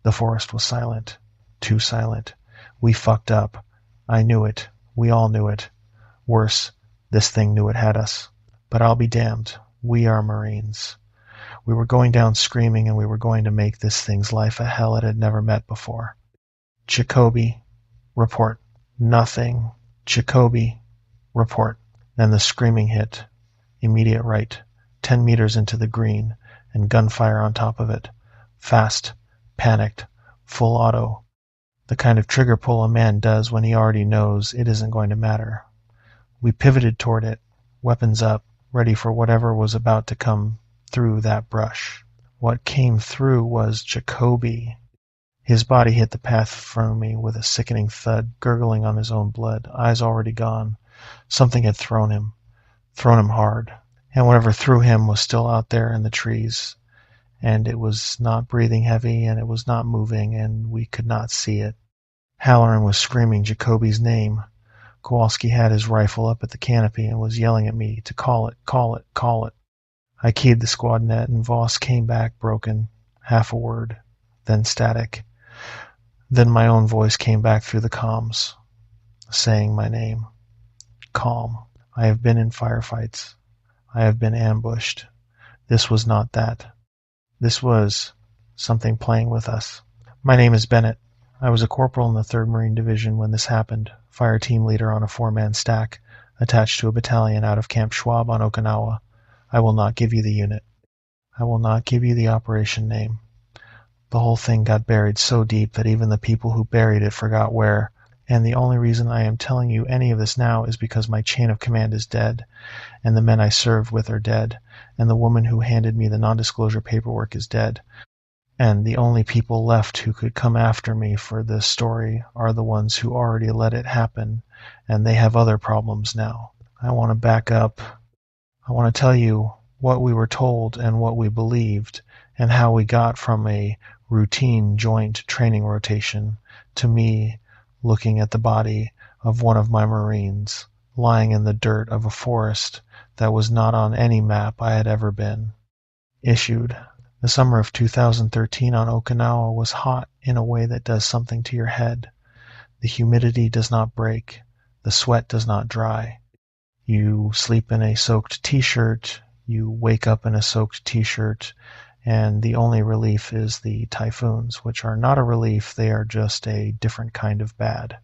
The forest was silent. Too silent. We fucked up. I knew it. We all knew it. Worse, this thing knew it had us. But I'll be damned. We are Marines. We were going down screaming, and we were going to make this thing's life a hell it had never met before. Jacoby, report. Nothing. Jacoby, report. Then the screaming hit. Immediate right. 10 meters into the green, and gunfire on top of it. Fast. Panicked. Full auto. The kind of trigger pull a man does when he already knows it isn't going to matter. We pivoted toward it, weapons up, ready for whatever was about to come through that brush. What came through was Jacoby. His body hit the path in front of me with a sickening thud, gurgling on his own blood, eyes already gone. Something had thrown him hard, and whatever threw him was still out there in the trees, and it was not breathing heavy, and it was not moving, and we could not see it. Halloran was screaming Jacoby's name. Kowalski had his rifle up at the canopy and was yelling at me to call it, call it, call it. I keyed the squad net, and Voss came back broken, half a word, then static. Then my own voice came back through the comms, saying my name. Calm. I have been in firefights. I have been ambushed. This was not that. This was something playing with us. My name is Bennett. I was a corporal in the 3rd Marine Division when this happened, fire team leader on a 4-man stack, attached to a battalion out of Camp Schwab on Okinawa. I will not give you the unit. I will not give you the operation name. The whole thing got buried so deep that even the people who buried it forgot where, and the only reason I am telling you any of this now is because my chain of command is dead, and the men I served with are dead, and the woman who handed me the non-disclosure paperwork is dead, and the only people left who could come after me for this story are the ones who already let it happen, and they have other problems now. I want to back up. I want to tell you what we were told and what we believed, and how we got from a routine joint training rotation to me looking at the body of one of my Marines lying in the dirt of a forest that was not on any map I had ever been. Issued. The summer of 2013 on Okinawa was hot in a way that does something to your head. The humidity does not break. The sweat does not dry. You sleep in a soaked t-shirt. You wake up in a soaked t-shirt. And the only relief is the typhoons, which are not a relief, they are just a different kind of bad.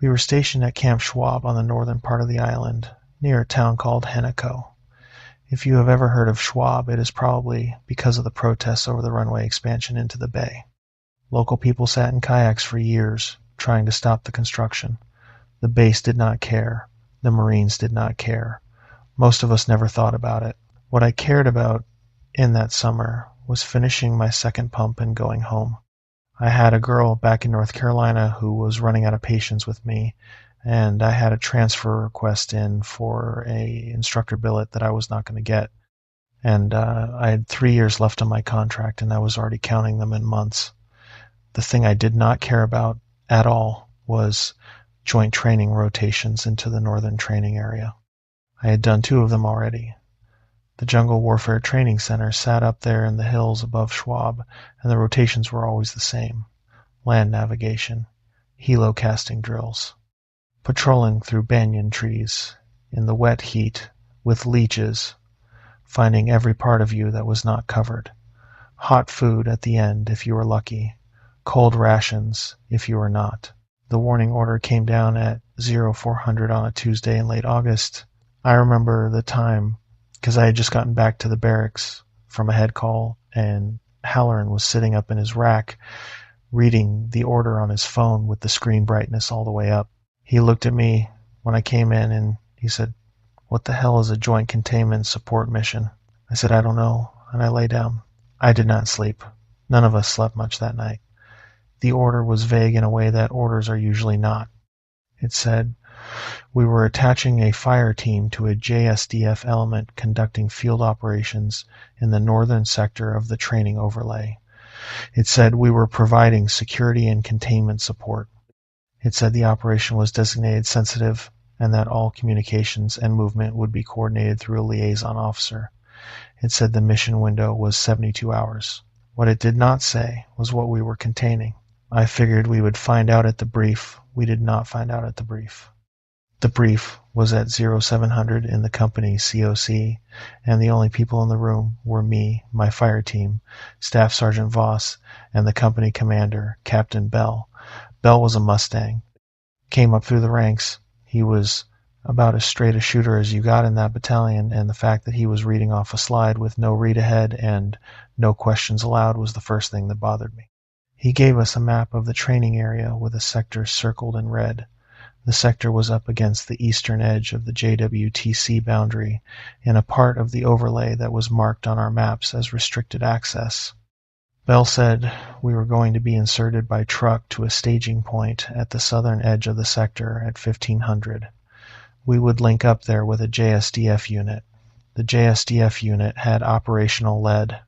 We were stationed at Camp Schwab on the northern part of the island, near a town called Heniko. If you have ever heard of Schwab, it is probably because of the protests over the runway expansion into the bay. Local people sat in kayaks for years, trying to stop the construction. The base did not care. The Marines did not care. Most of us never thought about it. What I cared about in that summer was finishing my 2nd pump and going home. I had a girl back in North Carolina who was running out of patience with me, and I had a transfer request in for a instructor billet that I was not going to get. And I had 3 years left on my contract, and I was already counting them in months. The thing I did not care about at all was joint training rotations into the northern training area. I had done 2 of them already. The Jungle Warfare Training Center sat up there in the hills above Schwab, and the rotations were always the same. Land navigation, helocasting drills, patrolling through banyan trees, in the wet heat, with leeches, finding every part of you that was not covered. Hot food at the end if you were lucky, cold rations if you were not. The warning order came down at 0400 on a Tuesday in late August. I remember the time, because I had just gotten back to the barracks from a head call, and Halloran was sitting up in his rack reading the order on his phone with the screen brightness all the way up. He looked at me when I came in and he said, "What the hell is a joint containment support mission?" I said, "I don't know," and I lay down. I did not sleep. None of us slept much that night. The order was vague in a way that orders are usually not. It said, we were attaching a fire team to a JSDF element conducting field operations in the northern sector of the training overlay. It said we were providing security and containment support. It said the operation was designated sensitive and that all communications and movement would be coordinated through a liaison officer. It said the mission window was 72 hours. What it did not say was what we were containing. I figured we would find out at the brief. We did not find out at the brief. The brief was at 0700 in the company COC, and the only people in the room were me, my fire team, Staff Sergeant Voss, and the company commander, Captain Bell. Bell was a Mustang. Came up through the ranks. He was about as straight a shooter as you got in that battalion, and the fact that he was reading off a slide with no read ahead and no questions allowed was the first thing that bothered me. He gave us a map of the training area with a sector circled in red. The sector was up against the eastern edge of the JWTC boundary, in a part of the overlay that was marked on our maps as restricted access. Bell said we were going to be inserted by truck to a staging point at the southern edge of the sector at 1500. We would link up there with a JSDF unit. The JSDF unit had operational lead.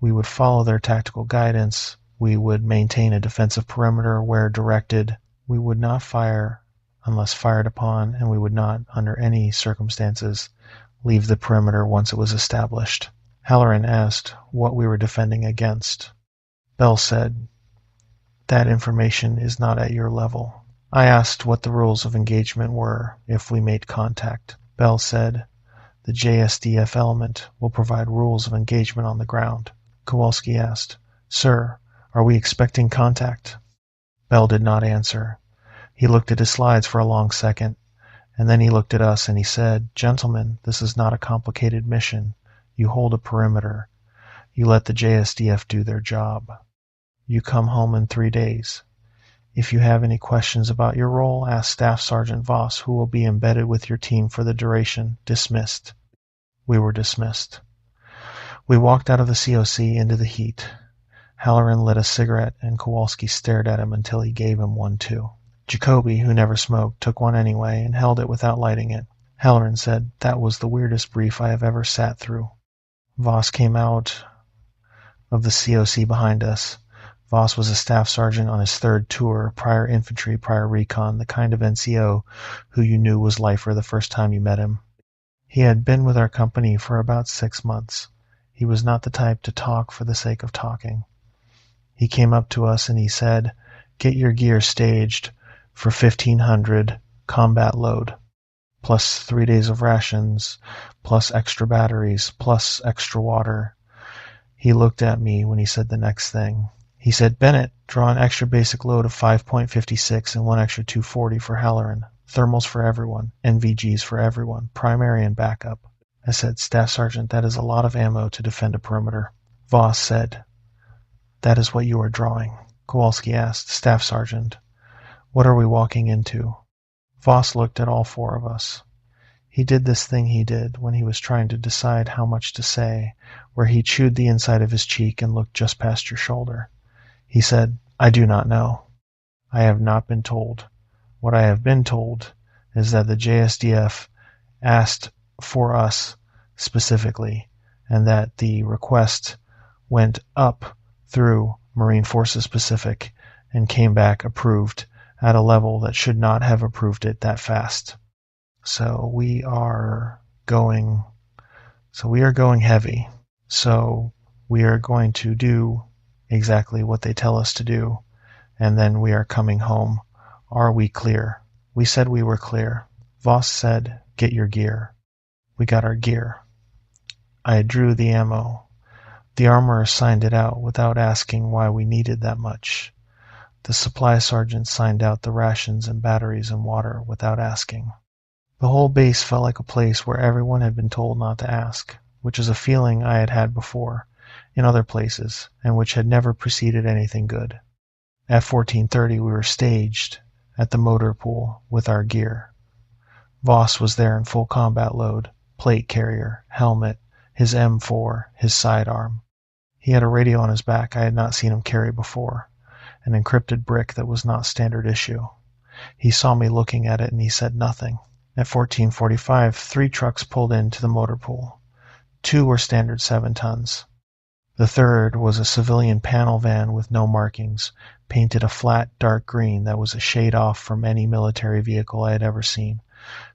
We would follow their tactical guidance. We would maintain a defensive perimeter where directed. We would not fire unless fired upon, and we would not, under any circumstances, leave the perimeter once it was established. Halloran asked what we were defending against. Bell said, "That information is not at your level." I asked what the rules of engagement were if we made contact. Bell said, "The JSDF element will provide rules of engagement on the ground." Kowalski asked, "Sir, are we expecting contact?" Bell did not answer. He looked at his slides for a long second, and then he looked at us and he said, "Gentlemen, this is not a complicated mission. You hold a perimeter. You let the JSDF do their job. You come home in 3 days. If you have any questions about your role, ask Staff Sergeant Voss, who will be embedded with your team for the duration. Dismissed." We were dismissed. We walked out of the COC into the heat. Halloran lit a cigarette, and Kowalski stared at him until he gave him one too. Jacoby, who never smoked, took one anyway and held it without lighting it. Halloran said, "That was the weirdest brief I have ever sat through." Voss came out of the COC behind us. Voss was a staff sergeant on his third tour, prior infantry, prior recon, the kind of NCO who you knew was lifer the first time you met him. He had been with our company for about 6 months. He was not the type to talk for the sake of talking. He came up to us and he said, "Get your gear staged for 1500 combat load, plus 3 days of rations, plus extra batteries, plus extra water." He looked at me when he said the next thing. He said, "Bennett, draw an extra basic load of 5.56 and one extra 240 for Halloran. Thermals for everyone, NVGs for everyone, primary and backup." I said, "Staff Sergeant, that is a lot of ammo to defend a perimeter." Voss said, "That is what you are drawing." Kowalski asked, "Staff Sergeant, what are we walking into?" Voss looked at all 4 of us. He did this thing he did when he was trying to decide how much to say, where he chewed the inside of his cheek and looked just past your shoulder. He said, "I do not know. I have not been told. What I have been told is that the JSDF asked for us specifically, and that the request went up through Marine Forces Pacific and came back approved at a level that should not have approved it that fast. So we are going heavy. So we are going to do exactly what they tell us to do, and then we are coming home. Are we clear?" We said we were clear. Voss said, "Get your gear." We got our gear. I drew the ammo. The armorer signed it out without asking why we needed that much. The supply sergeant signed out the rations and batteries and water without asking. The whole base felt like a place where everyone had been told not to ask, which is a feeling I had had before, in other places, and which had never preceded anything good. At 14:30 we were staged at the motor pool with our gear. Voss was there in full combat load, plate carrier, helmet, his M4, his sidearm. He had a radio on his back I had not seen him carry before, an encrypted brick that was not standard issue. He saw me looking at it and he said nothing. At 14:45, 3 trucks pulled into the motor pool. 2 were standard 7 tons. The third was a civilian panel van with no markings, painted a flat dark green that was a shade off from any military vehicle I had ever seen.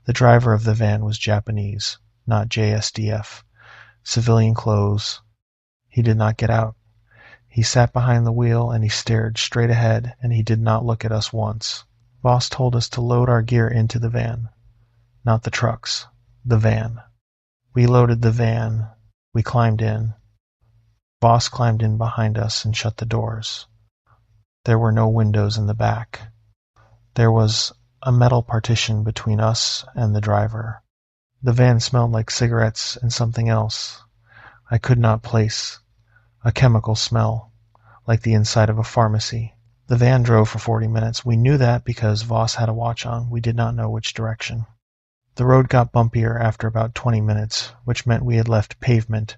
The driver of the van was Japanese, not JSDF. Civilian clothes. He did not get out. He sat behind the wheel and he stared straight ahead and he did not look at us once. Voss told us to load our gear into the van. Not the trucks, the van. We loaded the van. We climbed in. Voss climbed in behind us and shut the doors. There were no windows in the back. There was a metal partition between us and the driver. The van smelled like cigarettes and something else. I could not place. A chemical smell, like the inside of a pharmacy. The van drove for 40 minutes. We knew that because Voss had a watch on. We did not know which direction. The road got bumpier after about 20 minutes, which meant we had left pavement,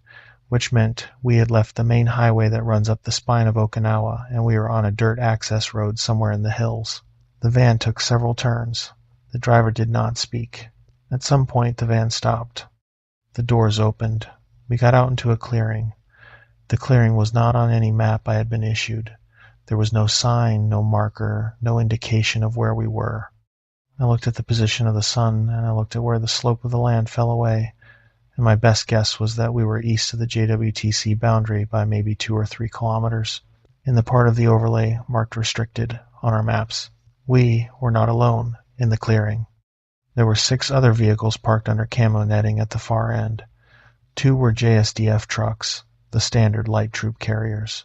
which meant we had left the main highway that runs up the spine of Okinawa, and we were on a dirt access road somewhere in the hills. The van took several turns. The driver did not speak. At some point, the van stopped. The doors opened. We got out into a clearing. The clearing was not on any map I had been issued. There was no sign, no marker, no indication of where we were. I looked at the position of the sun, and I looked at where the slope of the land fell away, and my best guess was that we were east of the JWTC boundary by maybe 2 or 3 kilometers, in the part of the overlay marked restricted on our maps. We were not alone in the clearing. There were 6 other vehicles parked under camo netting at the far end. 2 were JSDF trucks, the standard light troop carriers.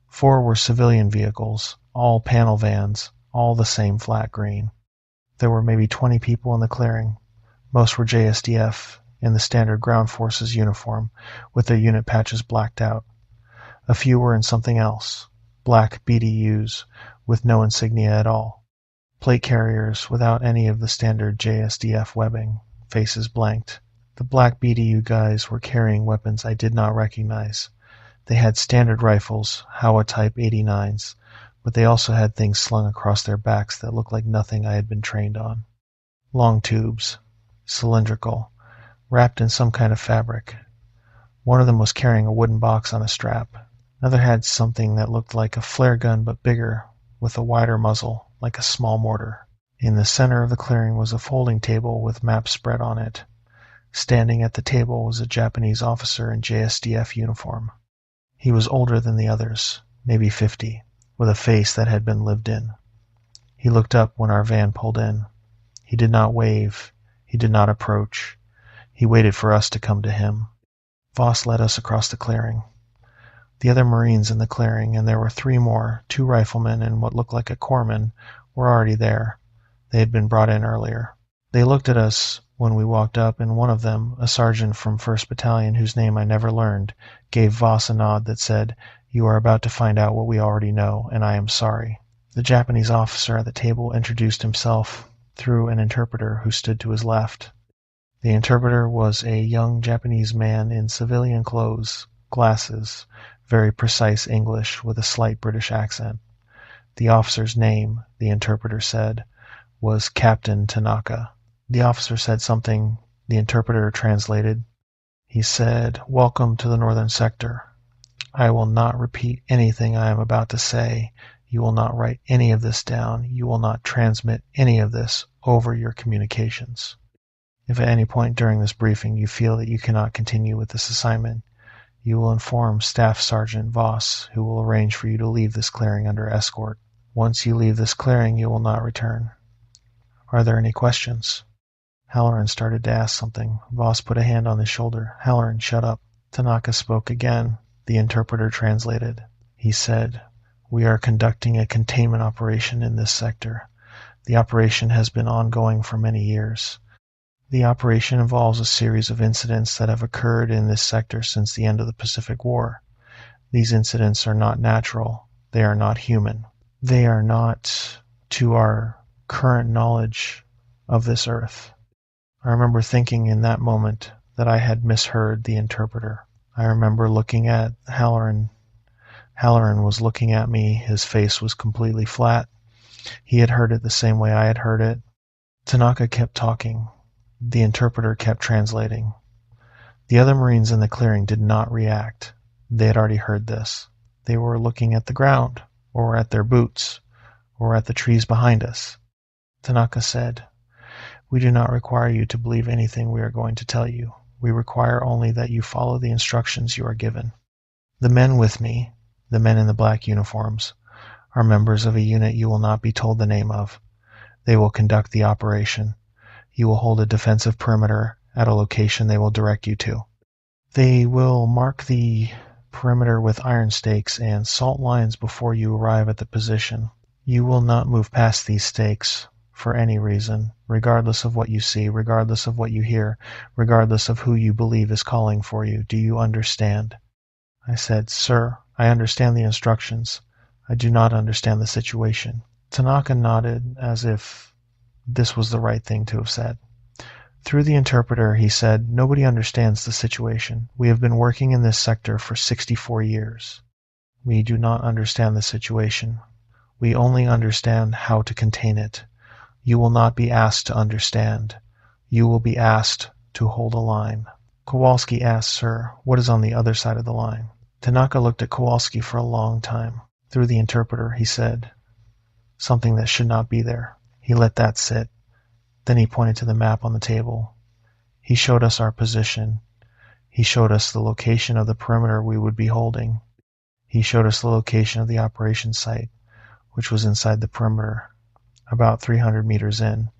4 were civilian vehicles, all panel vans, all the same flat green. There were maybe 20 people in the clearing. Most were JSDF in the standard ground forces uniform, with their unit patches blacked out. A few were in something else, black BDUs with no insignia at all. Plate carriers without any of the standard JSDF webbing, faces blanked. The black BDU guys were carrying weapons I did not recognize. They had standard rifles, Howa Type 89s, but they also had things slung across their backs that looked like nothing I had been trained on. Long tubes, cylindrical, wrapped in some kind of fabric. One of them was carrying a wooden box on a strap. Another had something that looked like a flare gun but bigger, with a wider muzzle, like a small mortar. In the center of the clearing was a folding table with maps spread on it. Standing at the table was a Japanese officer in JSDF uniform. He was older than the others, maybe 50, with a face that had been lived in. He looked up when our van pulled in. He did not wave. He did not approach. He waited for us to come to him. Voss led us across the clearing. The other Marines in the clearing, and there were 3 more, 2 riflemen and what looked like a corpsman, were already there. They had been brought in earlier. They looked at us when we walked up, and one of them, a sergeant from 1st Battalion whose name I never learned, gave Voss a nod that said, "You are about to find out what we already know, and I am sorry." The Japanese officer at the table introduced himself through an interpreter who stood to his left. The interpreter was a young Japanese man in civilian clothes, glasses, very precise English with a slight British accent. The officer's name, the interpreter said, was Captain Tanaka. The officer said something. The interpreter translated. He said, "Welcome to the northern sector. I will not repeat anything I am about to say. You will not write any of this down. You will not transmit any of this over your communications. If at any point during this briefing you feel that you cannot continue with this assignment, you will inform Staff Sergeant Voss, who will arrange for you to leave this clearing under escort. Once you leave this clearing, you will not return. Are there any questions?" Halloran started to ask something. Voss put a hand on his shoulder. "Halloran, shut up." Tanaka spoke again. The interpreter translated. He said, "We are conducting a containment operation in this sector. The operation has been ongoing for many years. The operation involves a series of incidents that have occurred in this sector since the end of the Pacific War. These incidents are not natural. They are not human. They are not to our current knowledge of this earth." I remember thinking in that moment that I had misheard the interpreter. I remember looking at Halloran. Halloran was looking at me. His face was completely flat. He had heard it the same way I had heard it. Tanaka kept talking. The interpreter kept translating. The other Marines in the clearing did not react. They had already heard this. They were looking at the ground, or at their boots, or at the trees behind us. Tanaka said, "We do not require you to believe anything we are going to tell you. We require only that you follow the instructions you are given." The men with me, The men in the black uniforms are members of a unit you will not be told the name of. They will conduct the operation. You will hold a defensive perimeter at a location they will direct you to. They will mark the perimeter with iron stakes and salt lines before you arrive at the position. You will not move past these stakes for any reason, regardless of what you see, regardless of what you hear, regardless of who you believe is calling for you. Do you understand? I said, Sir, I understand the instructions. I do not understand the situation. Tanaka nodded as if this was the right thing to have said. Through the interpreter, he said, Nobody understands the situation. We have been working in this sector for 64 years. We do not understand the situation. We only understand how to contain it. You will not be asked to understand. You will be asked to hold a line. Kowalski asked, Sir, what is on the other side of the line? Tanaka looked at Kowalski for a long time. Through the interpreter, he said, something that should not be there. He let that sit. Then he pointed to the map on the table. He showed us our position. He showed us the location of the perimeter we would be holding. He showed us the location of the operation site, which was inside the perimeter, about 300 meters in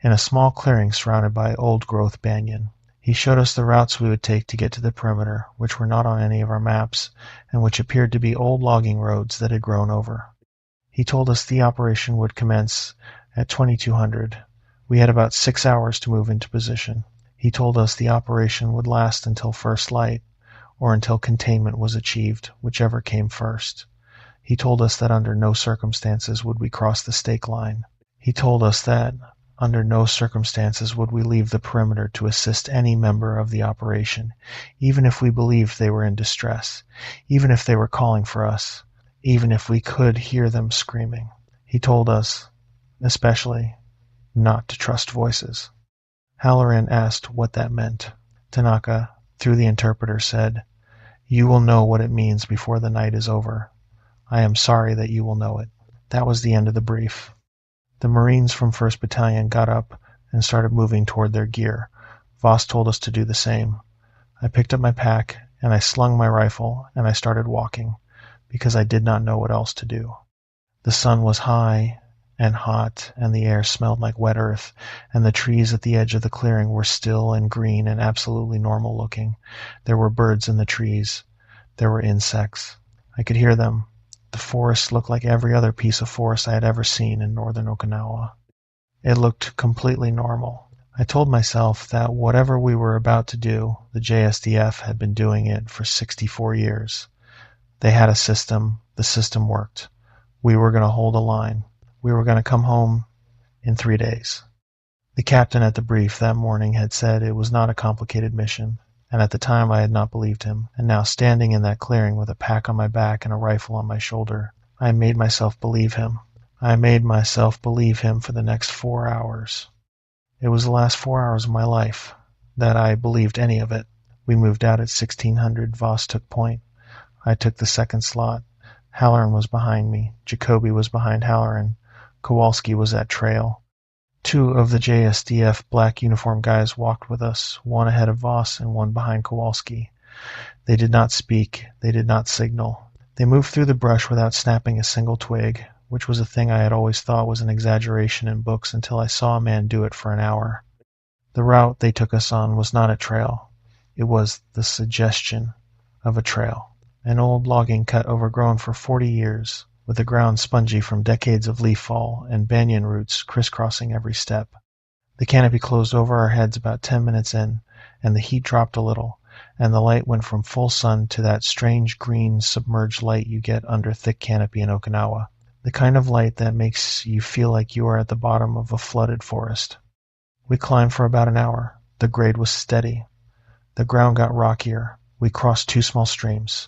a small clearing surrounded by old-growth banyan. He showed us the routes we would take to get to the perimeter, which were not on any of our maps, and which appeared to be old logging roads that had grown over. He told us the operation would commence at 2200. We had about 6 hours to move into position. He told us the operation would last until first light, or until containment was achieved, whichever came first. He told us that under no circumstances would we cross the stake line. He told us that under no circumstances would we leave the perimeter to assist any member of the operation, even if we believed they were in distress, even if they were calling for us, even if we could hear them screaming. He told us, especially, not to trust voices. Halloran asked what that meant. Tanaka, through the interpreter, said, You will know what it means before the night is over. I am sorry that you will know it. That was the end of the brief. The Marines from 1st Battalion got up and started moving toward their gear. Voss told us to do the same. I picked up my pack, and I slung my rifle, and I started walking, because I did not know what else to do. The sun was high and hot, and the air smelled like wet earth, and the trees at the edge of the clearing were still and green and absolutely normal looking. There were birds in the trees. There were insects. I could hear them. The forest looked like every other piece of forest I had ever seen in northern Okinawa. It looked completely normal. I told myself that whatever we were about to do, the JSDF had been doing it for 64 years. They had a system. The system worked. We were going to hold a line. We were going to come home in 3 days. The captain at the brief that morning had said it was not a complicated mission, and at the time I had not believed him. And now, standing in that clearing with a pack on my back and a rifle on my shoulder, I made myself believe him. I made myself believe him for the next 4 hours. It was the last 4 hours of my life that I believed any of it. We moved out at 1600. Voss took point. I took the second slot. Halloran was behind me. Jacoby was behind Halloran. Kowalski was at trail. 2 of the JSDF black uniform guys walked with us, one ahead of Voss and one behind Kowalski. They did not speak. They did not signal. They moved through the brush without snapping a single twig, which was a thing I had always thought was an exaggeration in books until I saw a man do it for an hour. The route they took us on was not a trail. It was the suggestion of a trail. An old logging cut overgrown for 40 years, with the ground spongy from decades of leaf fall and banyan roots crisscrossing every step. The canopy closed over our heads about 10 minutes in, and the heat dropped a little, and the light went from full sun to that strange green submerged light you get under thick canopy in Okinawa, the kind of light that makes you feel like you are at the bottom of a flooded forest. We climbed for about an hour. The grade was steady. The ground got rockier. We crossed 2 small streams.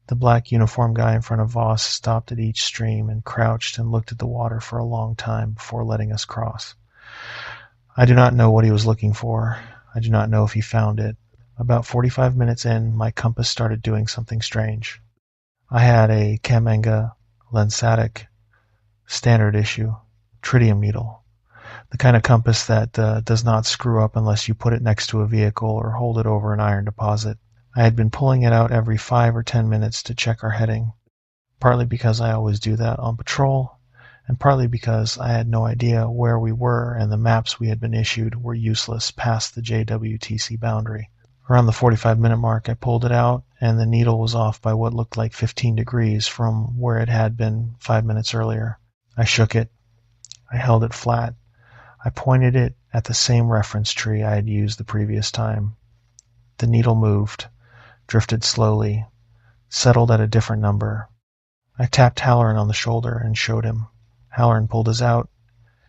The black uniform guy in front of Voss stopped at each stream and crouched and looked at the water for a long time before letting us cross. I do not know what he was looking for. I do not know if he found it. About 45 minutes in, my compass started doing something strange. I had a Kamenga Lensatic standard issue tritium needle, the kind of compass that does not screw up unless you put it next to a vehicle or hold it over an iron deposit. I had been pulling it out every 5 or 10 minutes to check our heading. partly because I always do that on patrol, and partly because I had no idea where we were and the maps we had been issued were useless past the JWTC boundary. Around the 45-minute mark, I pulled it out, and the needle was off by what looked like 15 degrees from where it had been 5 minutes earlier. I shook it. I held it flat. I pointed it at the same reference tree I had used the previous time. The needle moved, drifted slowly, settled at a different number. I tapped Halloran on the shoulder and showed him. Halloran pulled his out.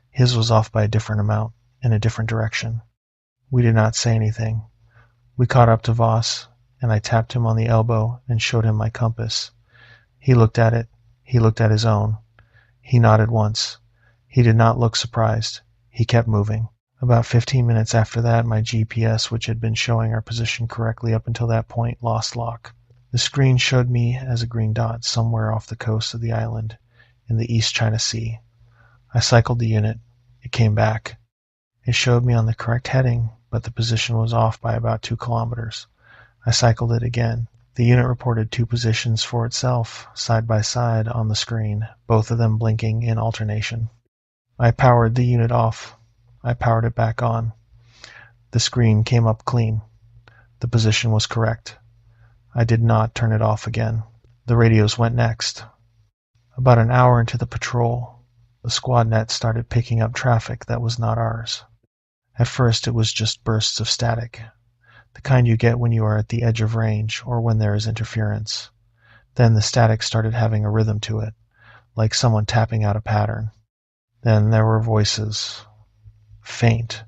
His was off by a different amount, in a different direction. We did not say anything. We caught up to Voss, and I tapped him on the elbow and showed him my compass. He looked at it. He looked at his own. He nodded once. He did not look surprised. He kept moving. About 15 minutes after that, my GPS, which had been showing our position correctly up until that point, lost lock. The screen showed me as a green dot somewhere off the coast of the island, in the East China Sea. I cycled the unit. It came back. It showed me on the correct heading, but the position was off by about 2 kilometers. I cycled it again. The unit reported 2 positions for itself, side by side, on the screen, both of them blinking in alternation. I powered the unit off. I powered it back on. The screen came up clean. The position was correct. I did not turn it off again. The radios went next. About an hour into the patrol, the squad net started picking up traffic that was not ours. At first it was just bursts of static, the kind you get when you are at the edge of range or when there is interference. Then the static started having a rhythm to it, like someone tapping out a pattern. Then there were voices, faint,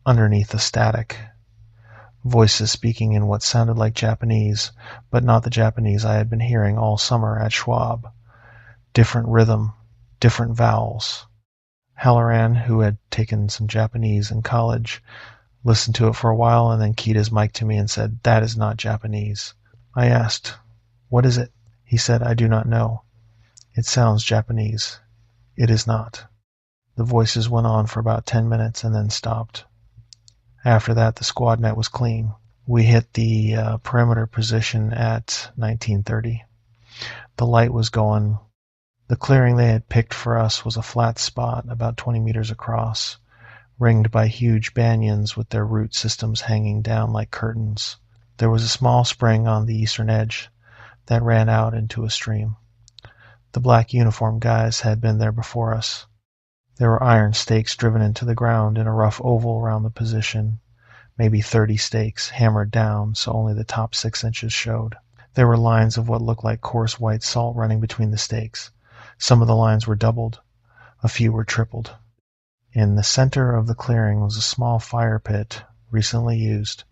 underneath the static. Voices speaking in what sounded like Japanese, but not the Japanese I had been hearing all summer at Schwab. Different rhythm, different vowels. Halloran, who had taken some Japanese in college, listened to it for a while and then keyed his mic to me and said, "That is not Japanese." I asked, "What is it?" He said, "I do not know. It sounds Japanese. It is not." The voices went on for about 10 minutes and then stopped. After that, the squad net was clean. We hit the perimeter position at 1930. The light was going. The clearing they had picked for us was a flat spot about 20 meters across, ringed by huge banyans with their root systems hanging down like curtains. There was a small spring on the eastern edge that ran out into a stream. The black uniformed guys had been there before us. There were iron stakes driven into the ground in a rough oval around the position, maybe 30 stakes, hammered down so only the top 6 inches showed. There were lines of what looked like coarse white salt running between the stakes. Some of the lines were doubled. A few were tripled. In the center of the clearing was a small fire pit, recently used.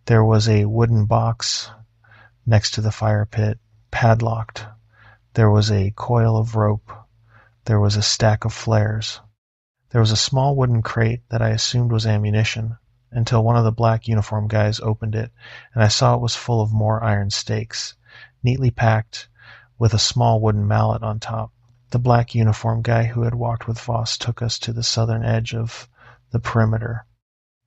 There was a wooden box next to the fire pit, padlocked. There was a coil of rope. There was a stack of flares. There was a small wooden crate that I assumed was ammunition, until one of the black uniform guys opened it, and I saw it was full of more iron stakes, neatly packed, with a small wooden mallet on top. The black uniform guy who had walked with Voss took us to the southern edge of the perimeter.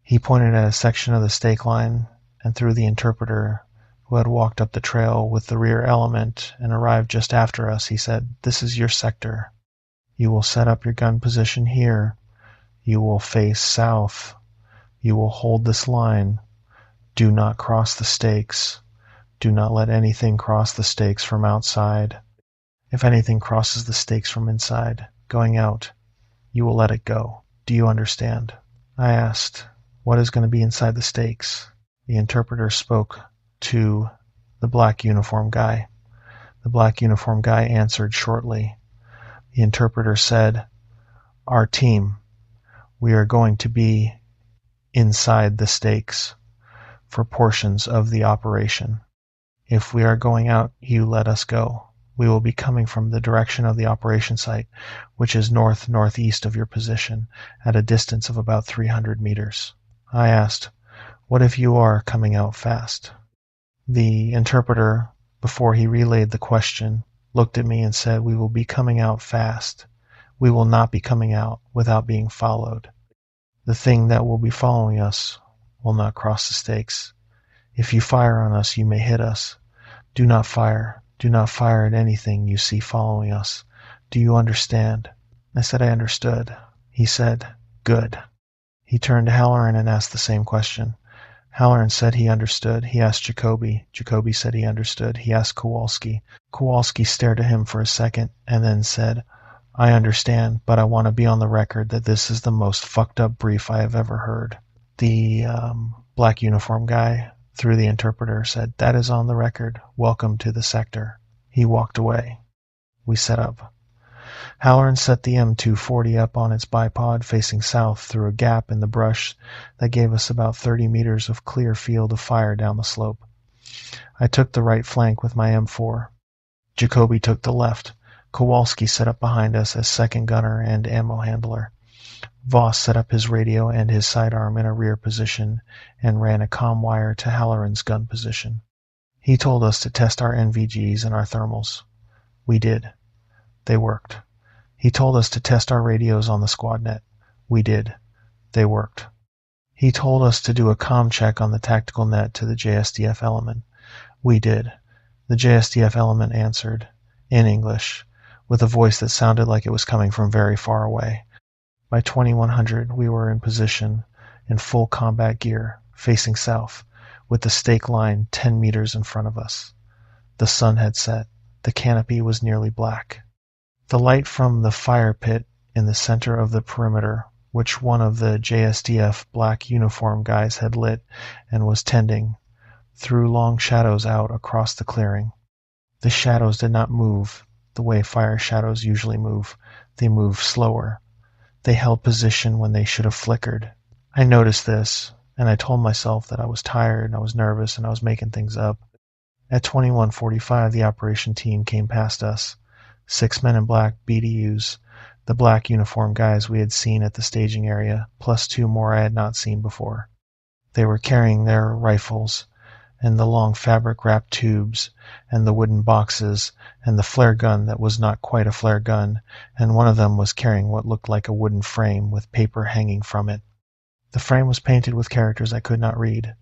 He pointed at a section of the stake line, and through the interpreter, who had walked up the trail with the rear element and arrived just after us, he said, "This is your sector. You will set up your gun position here. You will face south. You will hold this line. Do not cross the stakes. Do not let anything cross the stakes from outside. If anything crosses the stakes from inside, going out, you will let it go. Do you understand?" I asked, "What is going to be inside the stakes?" The interpreter spoke to the black uniform guy. The black uniform guy answered shortly. The interpreter said, "Our team, we are going to be inside the stakes for portions of the operation. If we are going out, you let us go. We will be coming from the direction of the operation site, which is north-northeast of your position, at a distance of about 300 meters." I asked, "What if you are coming out fast?" The interpreter, before he relayed the question, looked at me and said, "We will be coming out fast. We will not be coming out without being followed. The thing that will be following us will not cross the stakes. If you fire on us, you may hit us. Do not fire. Do not fire at anything you see following us. Do you understand? I said I understood. He said, good. He turned to Halloran and asked the same question. Halloran said he understood. He asked Jacoby. Jacoby said he understood. He asked Kowalski. Kowalski stared at him for a second and then said, I understand, but I want to be on the record that this is the most fucked up brief I have ever heard. The black uniform guy, through the interpreter, said, that is on the record. Welcome to the sector. He walked away. We set up. Halloran set the M240 up on its bipod facing south through a gap in the brush that gave us about 30 meters of clear field of fire down the slope. I took the right flank with my M4. Jacoby took the left. Kowalski set up behind us as second gunner and ammo handler. Voss set up his radio and his sidearm in a rear position and ran a comm wire to Halloran's gun position. He told us to test our NVGs and our thermals. We did. They worked. He told us to test our radios on the squad net. We did. They worked. He told us to do a comm check on the tactical net to the JSDF element. We did. The JSDF element answered, in English, with a voice that sounded like it was coming from very far away. By 2100, we were in position, in full combat gear, facing south, with the stake line 10 meters in front of us. The sun had set. The canopy was nearly black. The light from the fire pit in the center of the perimeter, which one of the JSDF black uniform guys had lit and was tending, threw long shadows out across the clearing. The shadows did not move the way fire shadows usually move. They moved slower. They held position when they should have flickered. I noticed this, and I told myself that I was tired, and I was nervous, and I was making things up. At 21:45, the operation team came past us. 6 men in black BDUs, the black uniform guys we had seen at the staging area, plus 2 more I had not seen before. They were carrying their rifles, and the long fabric-wrapped tubes, and the wooden boxes, and the flare gun that was not quite a flare gun, and one of them was carrying what looked like a wooden frame with paper hanging from it. The frame was painted with characters I could not read.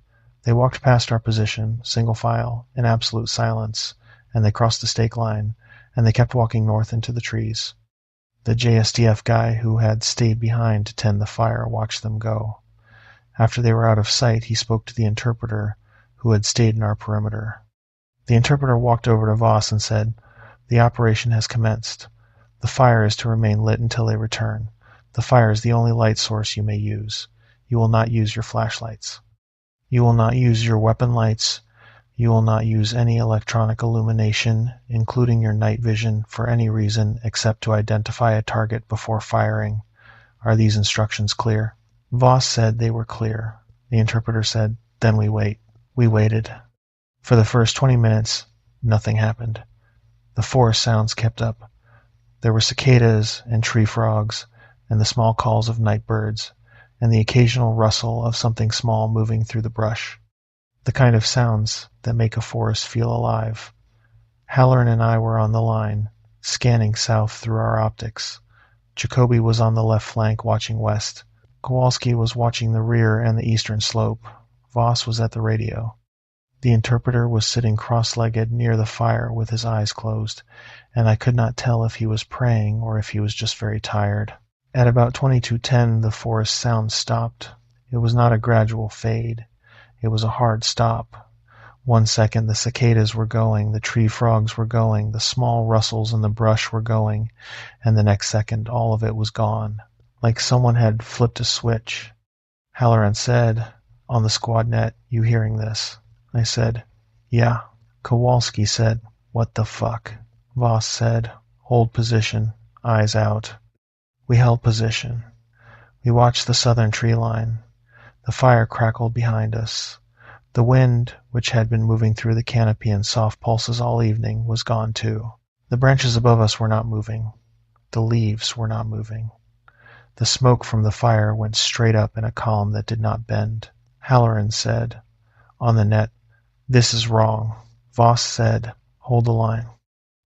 They walked past our position, single file, in absolute silence, and they crossed the stake line, and they kept walking north into the trees. The JSDF guy who had stayed behind to tend the fire watched them go. After they were out of sight, he spoke to the interpreter, who had stayed in our perimeter. The interpreter walked over to Voss and said, the operation has commenced. The fire is to remain lit until they return. The fire is the only light source you may use. You will not use your flashlights. You will not use your weapon lights. You will not use any electronic illumination, including your night vision, for any reason except to identify a target before firing. Are these instructions clear? Voss said they were clear. The interpreter said, then we wait. We waited. For the first 20 minutes, nothing happened. The forest sounds kept up. There were cicadas and tree frogs, and the small calls of night birds, and the occasional rustle of something small moving through the brush. The kind of sounds that make a forest feel alive. Halloran and I were on the line, scanning south through our optics. Jacoby was on the left flank watching west. Kowalski was watching the rear and the eastern slope. Voss was at the radio. The interpreter was sitting cross-legged near the fire with his eyes closed, and I could not tell if he was praying or if he was just very tired. At about 22:10, the forest sound stopped. It was not a gradual fade. It was a hard stop. 1 second the cicadas were going, the tree frogs were going, the small rustles in the brush were going, and the next second all of it was gone, like someone had flipped a switch. Halloran said, on the squad net, you hearing this? I said, yeah. Kowalski said, what the fuck? Voss said, hold position, eyes out. We held position. We watched the southern tree line. The fire crackled behind us. The wind, which had been moving through the canopy in soft pulses all evening, was gone too. The branches above us were not moving. The leaves were not moving. The smoke from the fire went straight up in a column that did not bend. Halloran said, on the net, this is wrong. Voss said, hold the line.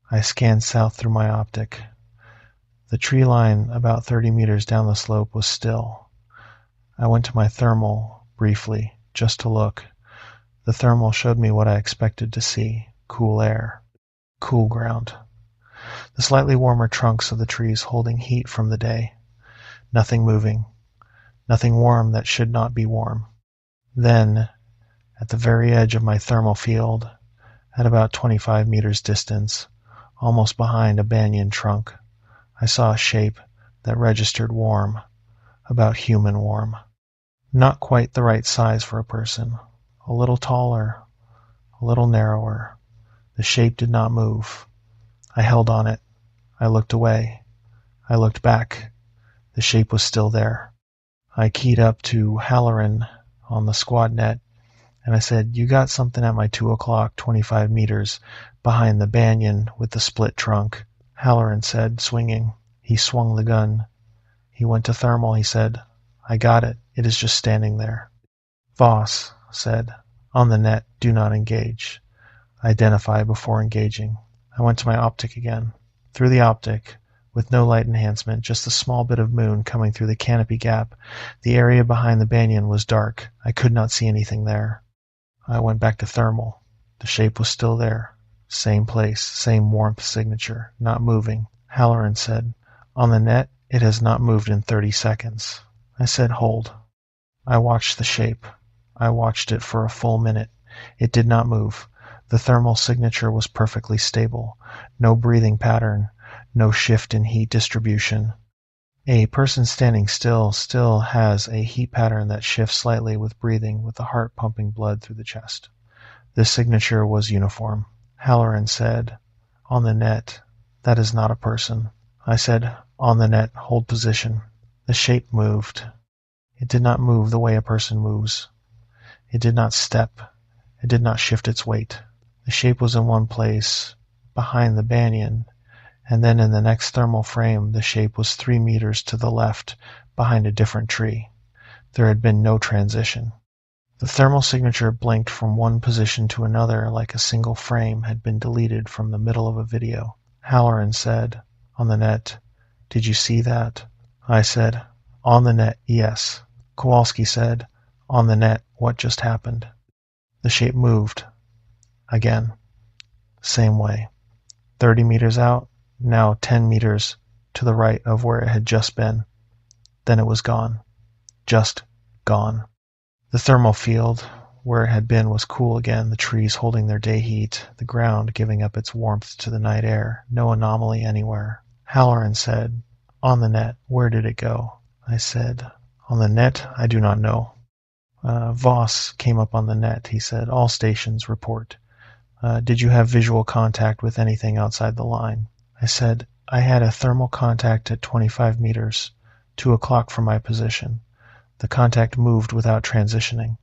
I scanned south through my optic. The tree line about 30 meters down the slope was still. I went to my thermal, briefly, just to look. The thermal showed me what I expected to see, cool air. Cool ground. The slightly warmer trunks of the trees holding heat from the day. Nothing moving. Nothing warm that should not be warm. Then, at the very edge of my thermal field, at about 25 meters distance, almost behind a banyan trunk, I saw a shape that registered warm, about human warm. Not quite the right size for a person. A little taller, a little narrower. The shape did not move. I held on it. I looked away. I looked back. The shape was still there. I keyed up to Halloran on the squad net, and I said, "You got something at my 2 o'clock, 25 meters behind the banyan with the split trunk." Halloran said, swinging. He swung the gun. He went to thermal, he said. "I got it. It is just standing there." Voss said, "On the net, do not engage. Identify before engaging." I went to my optic again. Through the optic, with no light enhancement, just a small bit of moon coming through the canopy gap, the area behind the banyan was dark. I could not see anything there. I went back to thermal. The shape was still there. Same place, same warmth signature, not moving. Halloran said, "On the net, it has not moved in 30 seconds." I said, "Hold." I watched the shape. I watched it for a full minute. It did not move. The thermal signature was perfectly stable. No breathing pattern. No shift in heat distribution. A person standing still has a heat pattern that shifts slightly with breathing, with the heart pumping blood through the chest. This signature was uniform. Halloran said, "On the net, that is not a person." I said, "On the net, hold position." The shape moved. It did not move the way a person moves. It did not step. It did not shift its weight. The shape was in one place, behind the banyan, and then in the next thermal frame the shape was 3 meters to the left, behind a different tree. There had been no transition. The thermal signature blinked from one position to another like a single frame had been deleted from the middle of a video. Halloran said, "On the net, did you see that?" I said, "On the net, yes." Kowalski said, "On the net, what just happened?" The shape moved. Again. Same way. 30 meters out, now 10 meters to the right of where it had just been. Then it was gone. Just gone. The thermal field, where it had been, was cool again, the trees holding their day heat, the ground giving up its warmth to the night air, no anomaly anywhere. Halloran said, "On the net, where did it go?" I said, "On the net, I do not know." Voss came up on the net. He said, "All stations, report. Did you have visual contact with anything outside the line?" I said, "I had a thermal contact at 25 meters, 2 o'clock from my position. The contact moved without transitioning.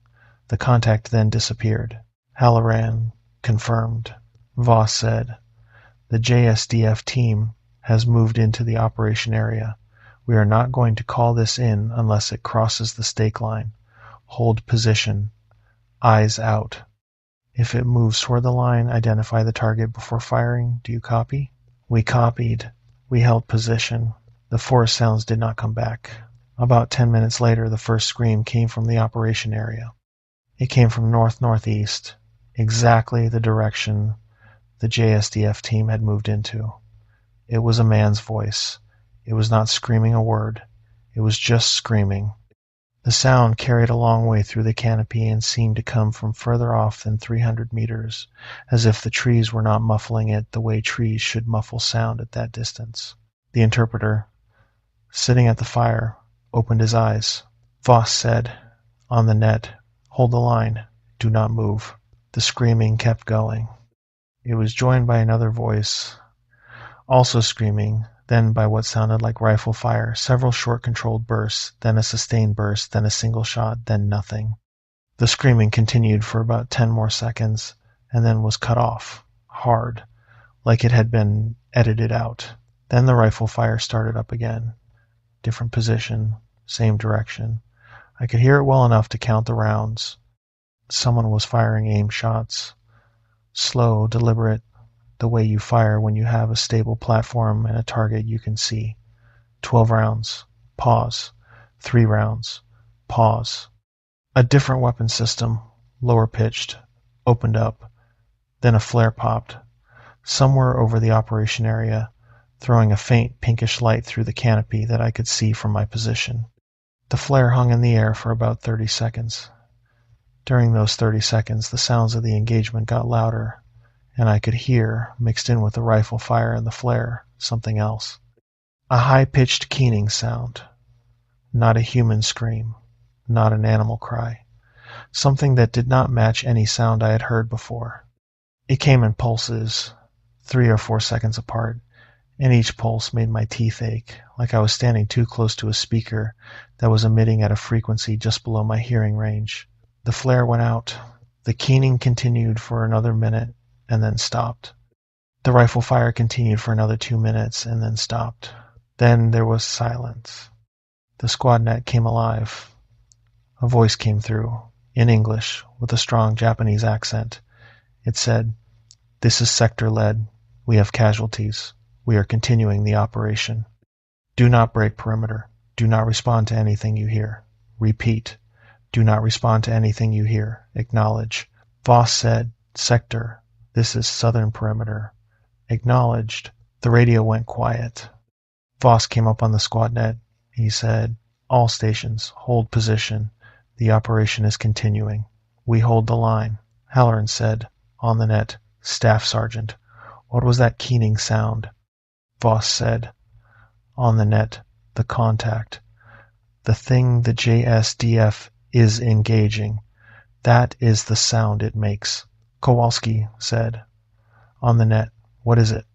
The contact then disappeared." Halloran confirmed. Voss said, "The JSDF team has moved into the operation area. We are not going to call this in unless it crosses the stake line. Hold position. Eyes out. If it moves toward the line, identify the target before firing. Do you copy?" We copied. We held position. The forest sounds did not come back. About 10 minutes later, the first scream came from the operation area. It came from north-northeast, exactly the direction the JSDF team had moved into. It was a man's voice. It was not screaming a word. It was just screaming. The sound carried a long way through the canopy and seemed to come from further off than 300 meters, as if the trees were not muffling it the way trees should muffle sound at that distance. The interpreter, sitting at the fire, opened his eyes. Voss said, "On the net, hold the line, do not move." The screaming kept going. It was joined by another voice, also screaming, then by what sounded like rifle fire, several short controlled bursts, then a sustained burst, then a single shot, then nothing. The screaming continued for about 10 more seconds, and then was cut off, hard, like it had been edited out. Then the rifle fire started up again. Different position, same direction. I could hear it well enough to count the rounds. Someone was firing aim shots. Slow, deliberate, the way you fire when you have a stable platform and a target you can see. 12 rounds. Pause. 3 rounds. Pause. A different weapon system, lower pitched, opened up. Then a flare popped. somewhere over the operation area, throwing a faint pinkish light through the canopy that I could see from my position. The flare hung in the air for about 30 seconds. During those 30 seconds, the sounds of the engagement got louder, and I could hear, mixed in with the rifle fire and the flare, something else. A high-pitched keening sound. Not a human scream. Not an animal cry. Something that did not match any sound I had heard before. It came in pulses, 3 or 4 seconds apart, and each pulse made my teeth ache, like I was standing too close to a speaker that was emitting at a frequency just below my hearing range. The flare went out. The keening continued for another minute and then stopped. The rifle fire continued for another 2 minutes and then stopped. Then there was silence. The squad net came alive. A voice came through, in English, with a strong Japanese accent. It said, "This is Sector Lead. We have casualties. We are continuing the operation. Do not break perimeter. Do not respond to anything you hear. Repeat. Do not respond to anything you hear. Acknowledge." Voss said, "Sector. This is southern perimeter." Acknowledged. The radio went quiet. Voss came up on the squad net. He said, "All stations, hold position. The operation is continuing. We hold the line." Halloran said, on the net, "Staff Sergeant, what was that keening sound?" Voss said, on the net, "The contact. The thing the JSDF is engaging. That is the sound it makes." Kowalski said, on the net, "What is it?"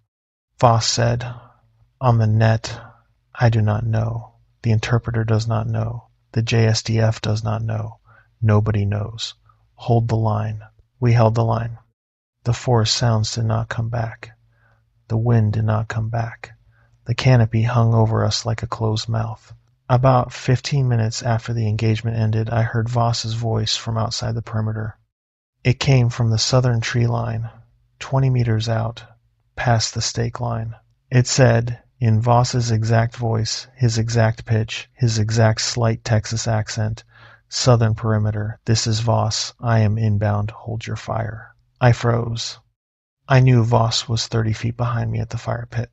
Voss said, on the net, "I do not know. The interpreter does not know. The JSDF does not know. Nobody knows. Hold the line." We held the line. The forest sounds did not come back. The wind did not come back. The canopy hung over us like a closed mouth. About 15 minutes after the engagement ended, I heard Voss's voice from outside the perimeter. It came from the southern tree line, 20 meters out, past the stake line. It said, in Voss's exact voice, his exact pitch, his exact slight Texas accent, "Southern perimeter, this is Voss. I am inbound. Hold your fire." I froze. I knew Voss was 30 feet behind me at the fire pit.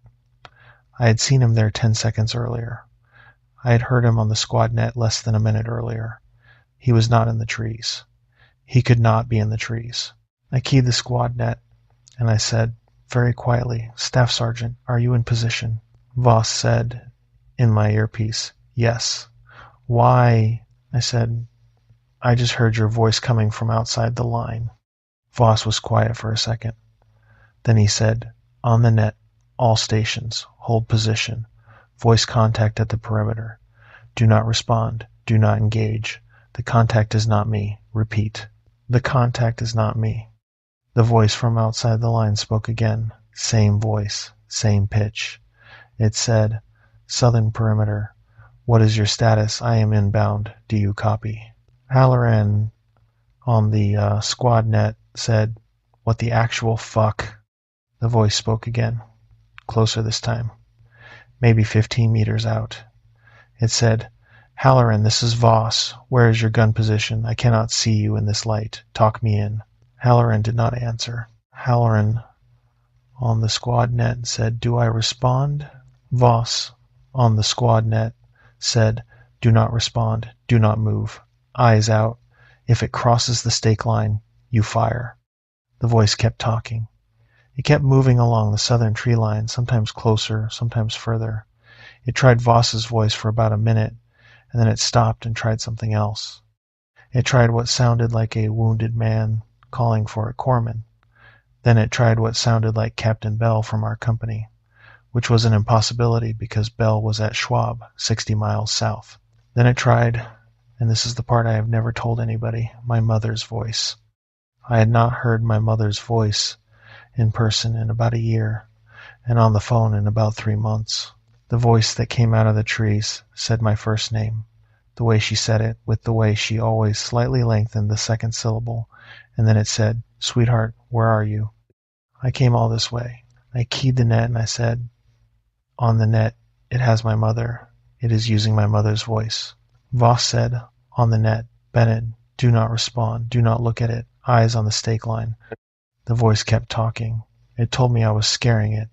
I had seen him there 10 seconds earlier. I had heard him on the squad net less than a minute earlier. He was not in the trees. He could not be in the trees. I keyed the squad net, and I said, very quietly, "Staff Sergeant, are you in position?" Voss said, in my earpiece, "Yes." "Why?" I said, "I just heard your voice coming from outside the line." Voss was quiet for a second. Then he said, "On the net, all stations, hold position. Voice contact at the perimeter. Do not respond. Do not engage. The contact is not me. Repeat. The contact is not me." The voice from outside the line spoke again. Same voice, same pitch. It said, "Southern perimeter. What is your status? I am inbound. Do you copy?" Halloran on the squad net said, "What the actual fuck?" The voice spoke again, closer this time, maybe 15 meters out. It said, "Halloran, this is Voss. Where is your gun position? I cannot see you in this light. Talk me in." Halloran did not answer. Halloran on the squad net said, "Do I respond?" Voss on the squad net said, "Do not respond. Do not move. Eyes out. If it crosses the stake line, you fire." The voice kept talking. It kept moving along the southern tree line, sometimes closer, sometimes further. It tried Voss's voice for about a minute, and then it stopped and tried something else. It tried what sounded like a wounded man calling for a corpsman. Then it tried what sounded like Captain Bell from our company, which was an impossibility because Bell was at Schwab, 60 miles south. Then it tried, and this is the part I have never told anybody, my mother's voice. I had not heard my mother's voice in person in about a year, and on the phone in about 3 months. The voice that came out of the trees said my first name, the way she said it, with the way she always slightly lengthened the second syllable, and then it said, "Sweetheart, where are you?" I came all this way. I keyed the net and I said, "On the net, it has my mother. It is using my mother's voice." Voss said, "On the net, Bennett, do not respond. Do not look at it. Eyes on the stake line." The voice kept talking. It told me I was scaring it.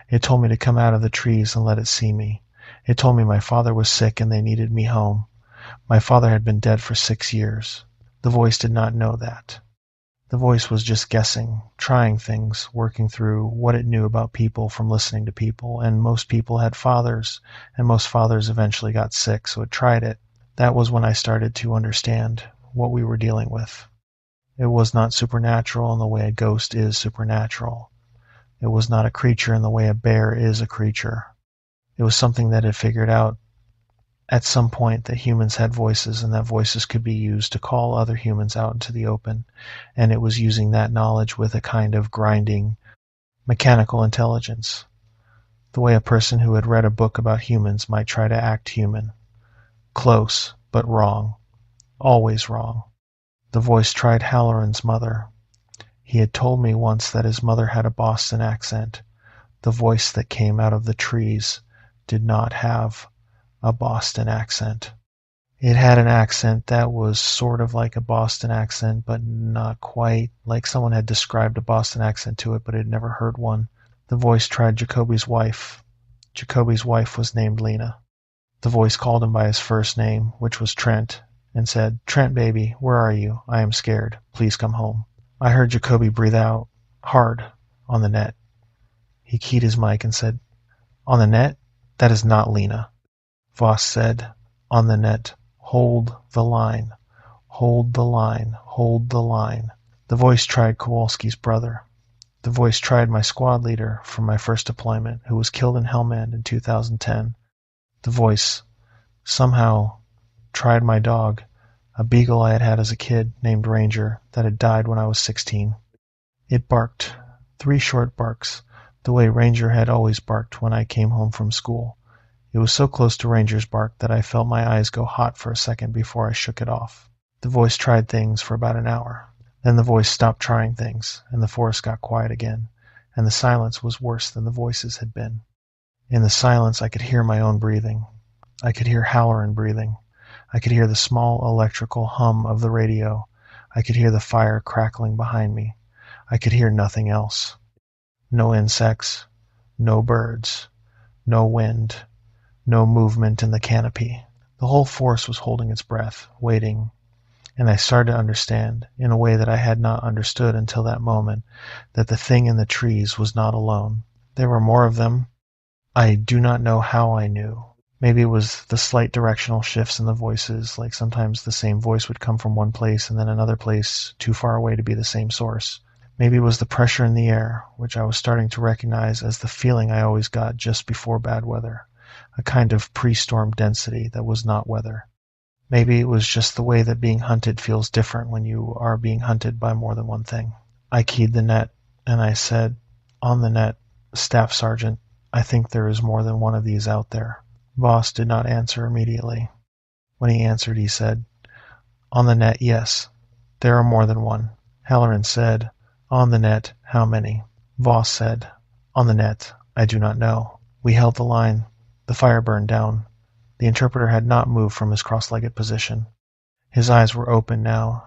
It told me to come out of the trees and let it see me. It told me my father was sick and they needed me home. My father had been dead for 6 years. The voice did not know that. The voice was just guessing, trying things, working through what it knew about people from listening to people, and most people had fathers, and most fathers eventually got sick, so it tried it. That was when I started to understand what we were dealing with. It was not supernatural in the way a ghost is supernatural. It was not a creature in the way a bear is a creature. It was something that had figured out at some point that humans had voices and that voices could be used to call other humans out into the open, and it was using that knowledge with a kind of grinding, mechanical intelligence, the way a person who had read a book about humans might try to act human. Close, but wrong. Always wrong. The voice tried Halloran's mother. He had told me once that his mother had a Boston accent. The voice that came out of the trees did not have a Boston accent. It had an accent that was sort of like a Boston accent, but not quite, like someone had described a Boston accent to it, but had never heard one. The voice tried Jacoby's wife. Jacoby's wife was named Lena. The voice called him by his first name, which was Trent, and said, "Trent, baby, where are you? I am scared. Please come home." I heard Jacoby breathe out, hard, on the net. He keyed his mic and said, "On the net? That is not Lena." Voss said, "On the net. Hold the line. Hold the line. Hold the line." The voice tried Kowalski's brother. The voice tried my squad leader from my first deployment, who was killed in Helmand in 2010. The voice somehow tried my dog, a beagle I had had as a kid named Ranger that had died when I was 16. It barked, 3 short barks, the way Ranger had always barked when I came home from school. It was so close to Ranger's bark that I felt my eyes go hot for a second before I shook it off. The voice tried things for about an hour. Then the voice stopped trying things, and the forest got quiet again, and the silence was worse than the voices had been. In the silence I could hear my own breathing. I could hear Halloran breathing. I could hear the small electrical hum of the radio. I could hear the fire crackling behind me. I could hear nothing else. No insects, no birds, no wind, no movement in the canopy. The whole forest was holding its breath, waiting, and I started to understand, in a way that I had not understood until that moment, that the thing in the trees was not alone. There were more of them. I do not know how I knew. Maybe it was the slight directional shifts in the voices, like sometimes the same voice would come from one place and then another place too far away to be the same source. Maybe it was the pressure in the air, which I was starting to recognize as the feeling I always got just before bad weather, a kind of pre-storm density that was not weather. Maybe it was just the way that being hunted feels different when you are being hunted by more than one thing. I keyed the net, and I said, "On the net, Staff Sergeant, I think there is more than one of these out there." Voss did not answer immediately. When he answered, he said, "On the net, yes. There are more than one." Halloran said, "On the net, how many?" Voss said, "On the net, I do not know." We held the line. The fire burned down. The interpreter had not moved from his cross-legged position. His eyes were open now,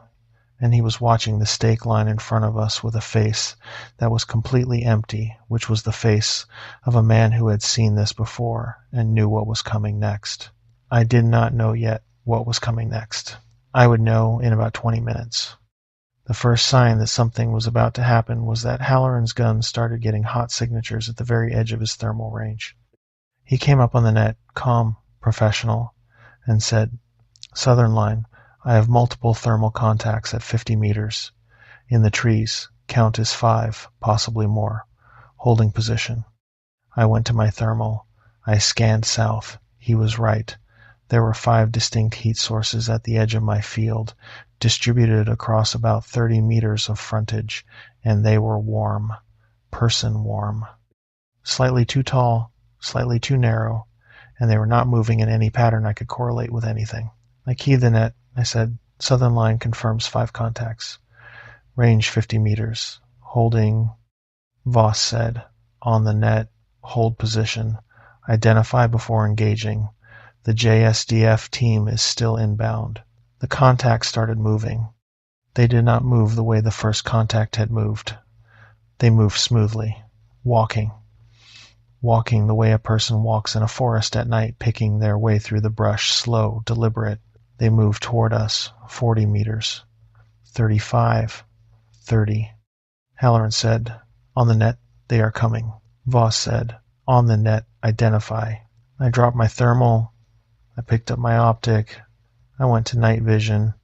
and he was watching the stake line in front of us with a face that was completely empty, which was the face of a man who had seen this before and knew what was coming next. I did not know yet what was coming next. I would know in about 20 minutes. The first sign that something was about to happen was that Halloran's gun started getting hot signatures at the very edge of his thermal range. He came up on the net, calm, professional, and said, "Southern line, I have multiple thermal contacts at 50 meters. In the trees, count is 5, possibly more. Holding position." I went to my thermal. I scanned south. He was right. There were 5 distinct heat sources at the edge of my field, distributed across about 30 meters of frontage, and they were warm. Person warm. Slightly too tall, slightly too narrow, and they were not moving in any pattern I could correlate with anything. I keyed the net. I said, "Southern line confirms 5 contacts. Range 50 meters. Holding." Voss said, "On the net. Hold position. Identify before engaging. The JSDF team is still inbound." The contacts started moving. They did not move the way the first contact had moved. They moved smoothly, walking the way a person walks in a forest at night, picking their way through the brush, slow, deliberate. They moved toward us, 40 meters, 35, 30. Halloran said, "On the net, they are coming." Voss said, "On the net, identify." I dropped my thermal. I picked up my optic. I went to night vision.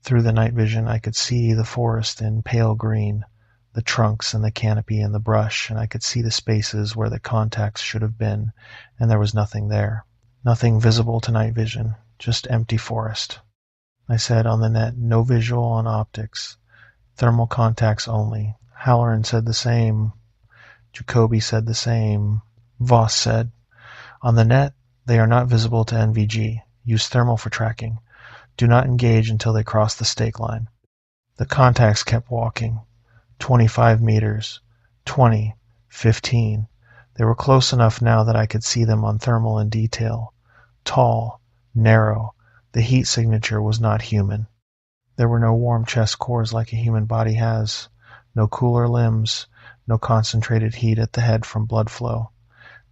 Through the night vision, I could see the forest in pale green, the trunks and the canopy and the brush, and I could see the spaces where the contacts should have been, and there was nothing there. Nothing visible to night vision, just empty forest. I said, "On the net, no visual on optics. Thermal contacts only." Halloran said the same. Jacoby said the same. Voss said, "On the net, they are not visible to NVG. Use thermal for tracking. Do not engage until they cross the stake line." The contacts kept walking. 25 meters, 20, 15. They were close enough now that I could see them on thermal in detail. Tall, narrow. The heat signature was not human. There were no warm chest cores like a human body has, no cooler limbs, no concentrated heat at the head from blood flow.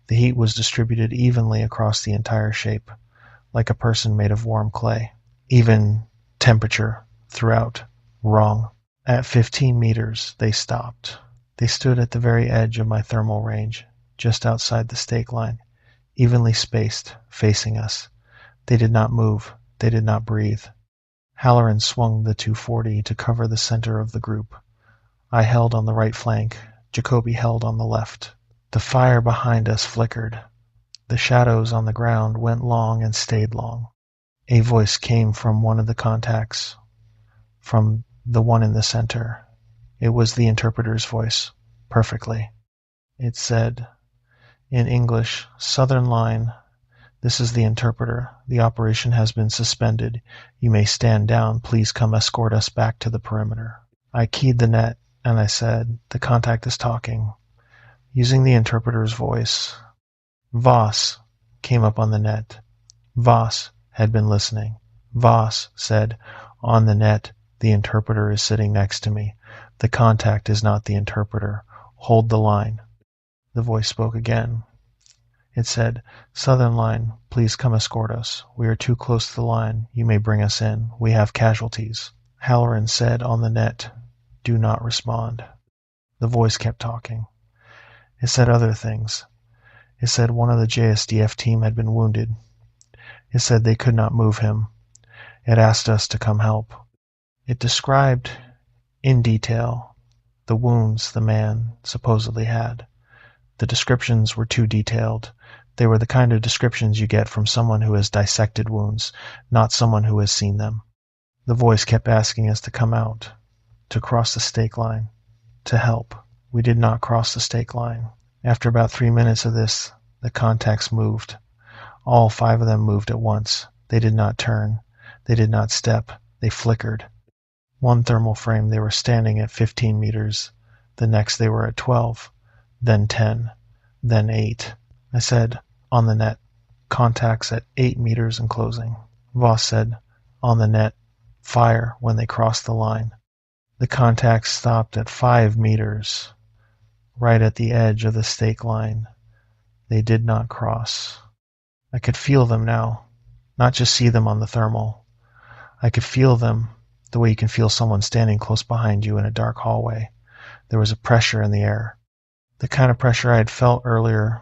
The heat was distributed evenly across the entire shape, like a person made of warm clay. Even temperature throughout. Wrong. At 15 meters, they stopped. They stood at the very edge of my thermal range, just outside the stake line, evenly spaced, facing us. They did not move. They did not breathe. Halloran swung the 240 to cover the center of the group. I held on the right flank. Jacoby held on the left. The fire behind us flickered. The shadows on the ground went long and stayed long. A voice came from one of the contacts, from the one in the center. It was the interpreter's voice, perfectly. It said, in English, "Southern Line, this is the interpreter. The operation has been suspended. You may stand down. Please come escort us back to the perimeter." I keyed the net, and I said, "The contact is talking." Using the interpreter's voice, Voss came up on the net. Voss had been listening. Voss said, "On the net, the interpreter is sitting next to me. The contact is not the interpreter. Hold the line." The voice spoke again. It said, "Southern Line, please come escort us. We are too close to the line. You may bring us in. We have casualties." Halloran said on the net, "Do not respond." The voice kept talking. It said other things. It said one of the JSDF team had been wounded. It said they could not move him. It asked us to come help. It described in detail the wounds the man supposedly had. The descriptions were too detailed. They were the kind of descriptions you get from someone who has dissected wounds, not someone who has seen them. The voice kept asking us to come out, to cross the stake line, to help. We did not cross the stake line. After about 3 minutes of this, the contacts moved. All 5 of them moved at once. They did not turn. They did not step. They flickered. One thermal frame, they were standing at 15 meters. The next, they were at 12, then 10, then 8. I said, "On the net, contacts at 8 meters and closing." Voss said, "On the net, fire when they cross the line." The contacts stopped at 5 meters, right at the edge of the stake line. They did not cross. I could feel them now, not just see them on the thermal. I could feel them the way you can feel someone standing close behind you in a dark hallway. There was a pressure in the air. The kind of pressure I had felt earlier,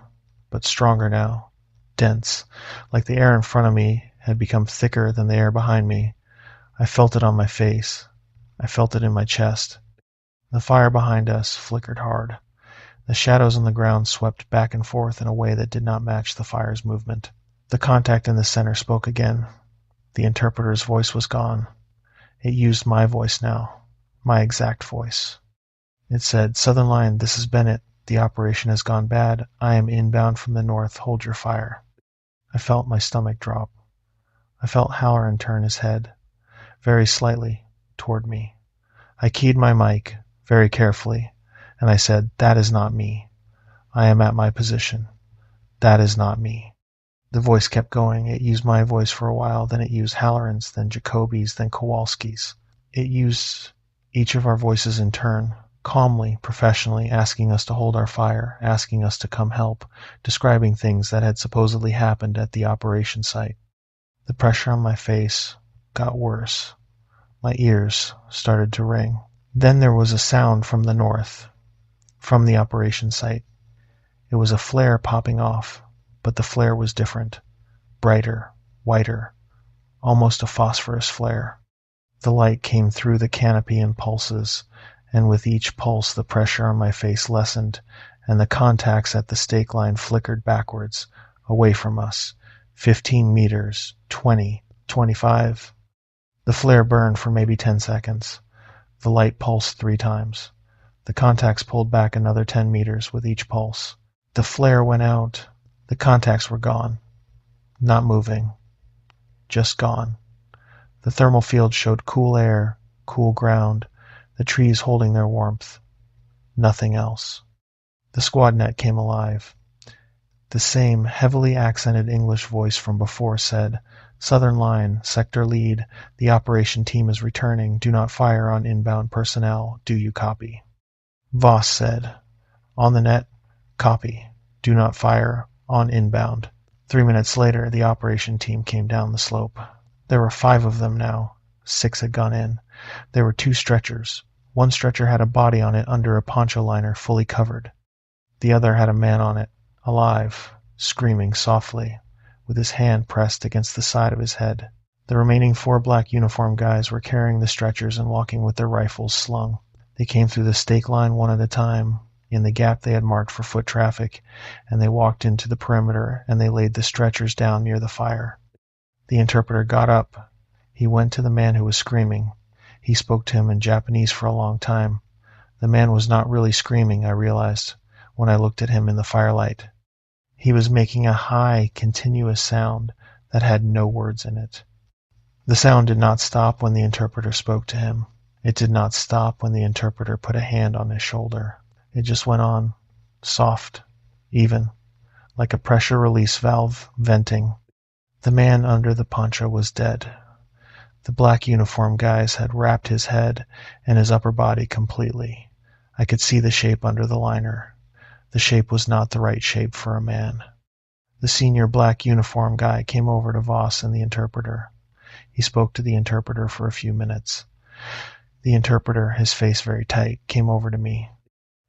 but stronger now. Dense, like the air in front of me had become thicker than the air behind me. I felt it on my face. I felt it in my chest. The fire behind us flickered hard. The shadows on the ground swept back and forth in a way that did not match the fire's movement. The contact in the center spoke again. The interpreter's voice was gone. It used my voice now, my exact voice. It said, "Southern Line, this is Bennett. The operation has gone bad. I am inbound from the north. Hold your fire." I felt my stomach drop. I felt Halloran turn his head, very slightly, toward me. I keyed my mic, very carefully, and I said, "That is not me. I am at my position. That is not me." The voice kept going. It used my voice for a while, then it used Halloran's, then Jacoby's, then Kowalski's. It used each of our voices in turn. calmly, professionally, asking us to hold our fire, asking us to come help, describing things that had supposedly happened at the operation site. The pressure on my face got worse. My ears started to ring. Then there was a sound from the north, from the operation site. It was a flare popping off, but the flare was different, brighter, whiter, almost a phosphorus flare. The light came through the canopy in pulses, and with each pulse the pressure on my face lessened, and the contacts at the stake line flickered backwards, away from us. 15 meters, 20, 25. The flare burned for maybe 10 seconds. The light pulsed 3 times. The contacts pulled back another 10 meters with each pulse. The flare went out. The contacts were gone. Not moving. Just gone. The thermal field showed cool air, cool ground, the trees holding their warmth. Nothing else. The squad net came alive. The same heavily accented English voice from before said, "Southern Line, Sector Lead, the operation team is returning. Do not fire on inbound personnel. Do you copy?" Voss said, "On the net, copy. Do not fire on inbound." 3 minutes later, the operation team came down the slope. There were 5 of them now. 6 had gone in. There were 2 stretchers. One stretcher had a body on it under a poncho liner, fully covered. The other had a man on it, alive, screaming softly, with his hand pressed against the side of his head. The remaining 4 black uniformed guys were carrying the stretchers and walking with their rifles slung. They came through the stake line one at a time, in the gap they had marked for foot traffic, and they walked into the perimeter, and they laid the stretchers down near the fire. The interpreter got up. He went to the man who was screaming. He spoke to him in Japanese for a long time. The man was not really screaming, I realized, when I looked at him in the firelight. He was making a high, continuous sound that had no words in it. The sound did not stop when the interpreter spoke to him. It did not stop when the interpreter put a hand on his shoulder. It just went on, soft, even, like a pressure release valve venting. The man under the poncho was dead. The black uniform guys had wrapped his head and his upper body completely. I could see the shape under the liner. The shape was not the right shape for a man. The senior black uniform guy came over to Voss and the interpreter. He spoke to the interpreter for a few minutes. The interpreter, his face very tight, came over to me.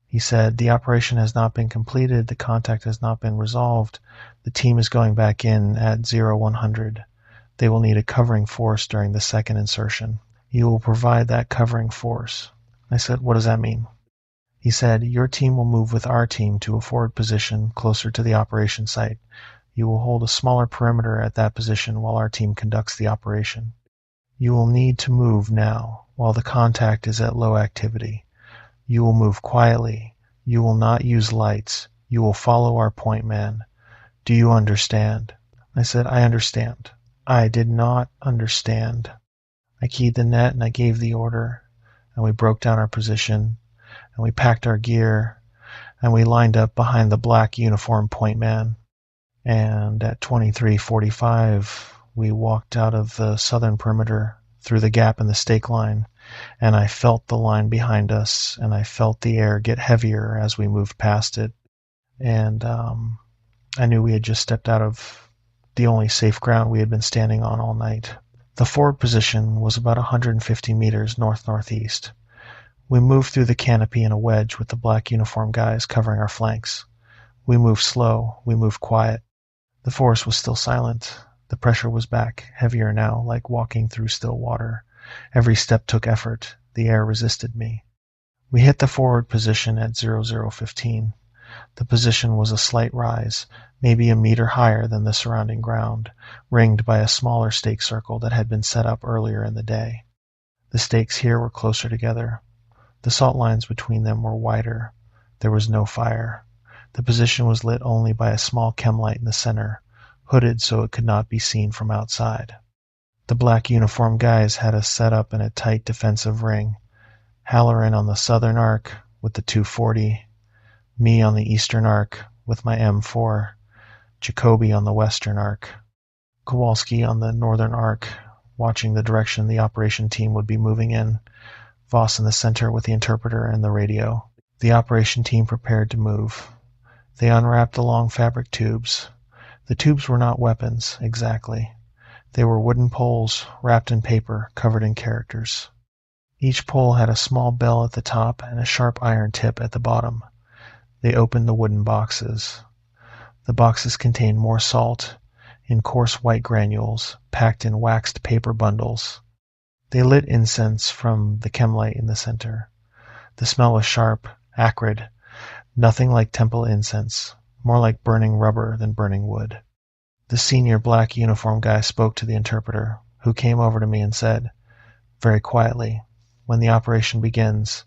He said, "The operation has not been completed. The contact has not been resolved. The team is going back in at 0100. They will need a covering force during the second insertion. You will provide that covering force." I said, "What does that mean?" He said, "Your team will move with our team to a forward position closer to the operation site. You will hold a smaller perimeter at that position while our team conducts the operation. You will need to move now, while the contact is at low activity. You will move quietly. You will not use lights. You will follow our point man. Do you understand?" I said, "I understand." I did not understand. I keyed the net and I gave the order, and we broke down our position, and we packed our gear, and we lined up behind the black uniform point man. And at 23:45, we walked out of the southern perimeter through the gap in the stake line, and I felt the line behind us, and I felt the air get heavier as we moved past it. And I knew we had just stepped out of the only safe ground we had been standing on all night. The forward position was about 150 meters north-northeast. We moved through the canopy in a wedge with the black uniform guys covering our flanks. We moved slow. We moved quiet. The forest was still silent. The pressure was back, heavier now, like walking through still water. Every step took effort. The air resisted me. We hit the forward position at 0015. The position was a slight rise, maybe a meter higher than the surrounding ground, ringed by a smaller stake circle that had been set up earlier in the day. The stakes here were closer together. The salt lines between them were wider. There was no fire. The position was lit only by a small chem light in the center, hooded so it could not be seen from outside. The black uniform guys had us set up in a tight defensive ring. Halloran on the southern arc with the 240, me on the eastern arc with my M4, Jacoby on the western arc, Kowalski on the northern arc, watching the direction the operation team would be moving in, Voss in the center with the interpreter and the radio. The operation team prepared to move. They unwrapped the long fabric tubes. The tubes were not weapons, exactly. They were wooden poles wrapped in paper, covered in characters. Each pole had a small bell at the top and a sharp iron tip at the bottom. They opened the wooden boxes. The boxes contained more salt, in coarse white granules, packed in waxed paper bundles. They lit incense from the chemlight in the center. The smell was sharp, acrid, nothing like temple incense, more like burning rubber than burning wood. The senior black uniform guy spoke to the interpreter, who came over to me and said, very quietly, when the operation begins,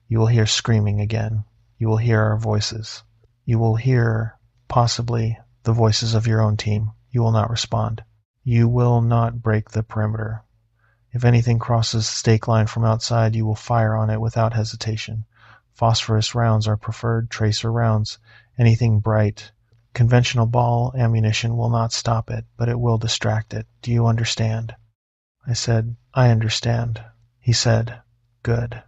you will hear screaming again. You will hear our voices. You will hear, possibly, the voices of your own team. You will not respond. You will not break the perimeter. If anything crosses the stake line from outside, you will fire on it without hesitation. Phosphorus rounds are preferred, tracer rounds, anything bright. Conventional ball ammunition will not stop it, but it will distract it. Do you understand? I said, I understand. He said, good.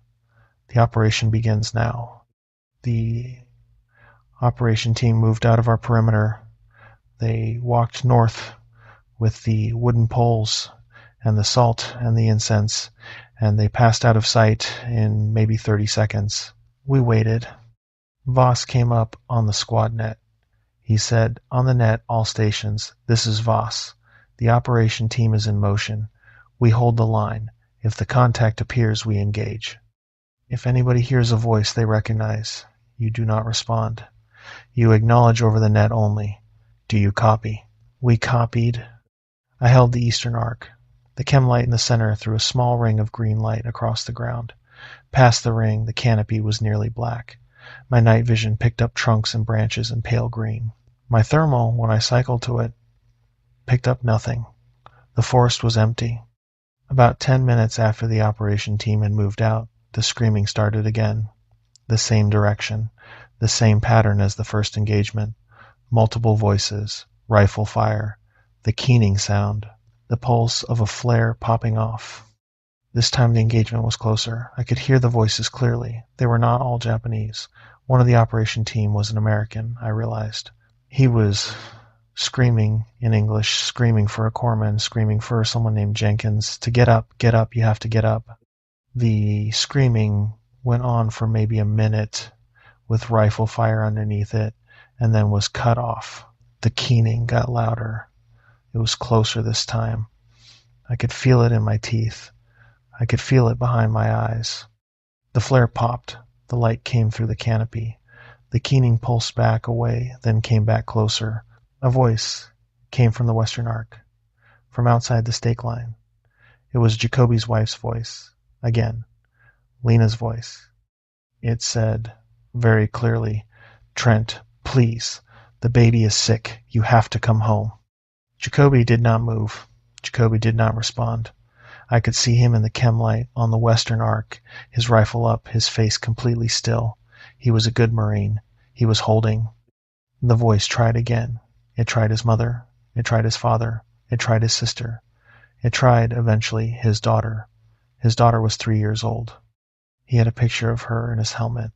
The operation begins now. The operation team moved out of our perimeter. They walked north with the wooden poles and the salt and the incense, and they passed out of sight in maybe 30 seconds. We waited. Voss came up on the squad net. He said, on the net, all stations, this is Voss. The operation team is in motion. We hold the line. If the contact appears, we engage. If anybody hears a voice they recognize, you do not respond. You acknowledge over the net only. Do you copy? We copied. I held the eastern arc. The chem light in the center threw a small ring of green light across the ground. Past the ring, the canopy was nearly black. My night vision picked up trunks and branches in pale green. My thermal, when I cycled to it, picked up nothing. The forest was empty. About 10 minutes after the operation team had moved out, the screaming started again. The same direction, the same pattern as the first engagement. Multiple voices, rifle fire, the keening sound, the pulse of a flare popping off. This time the engagement was closer. I could hear the voices clearly. They were not all Japanese. One of the operation team was an American, I realized. He was screaming in English, screaming for a corpsman, screaming for someone named Jenkins to get up, you have to get up. The screaming went on for maybe a minute with rifle fire underneath it, and then was cut off. The keening got louder. It was closer this time. I could feel it in my teeth. I could feel it behind my eyes. The flare popped. The light came through the canopy. The keening pulsed back away, then came back closer. A voice came from the western arc, from outside the stake line. It was Jacoby's wife's voice. Again, Lena's voice. It said, very clearly, Trent, please, the baby is sick. You have to come home. Jacoby did not move. Jacoby did not respond. I could see him in the chem light on the western arc, his rifle up, his face completely still. He was a good Marine. He was holding. The voice tried again. It tried his mother. It tried his father. It tried his sister. It tried, eventually, his daughter. His daughter was 3 years old. He had a picture of her in his helmet.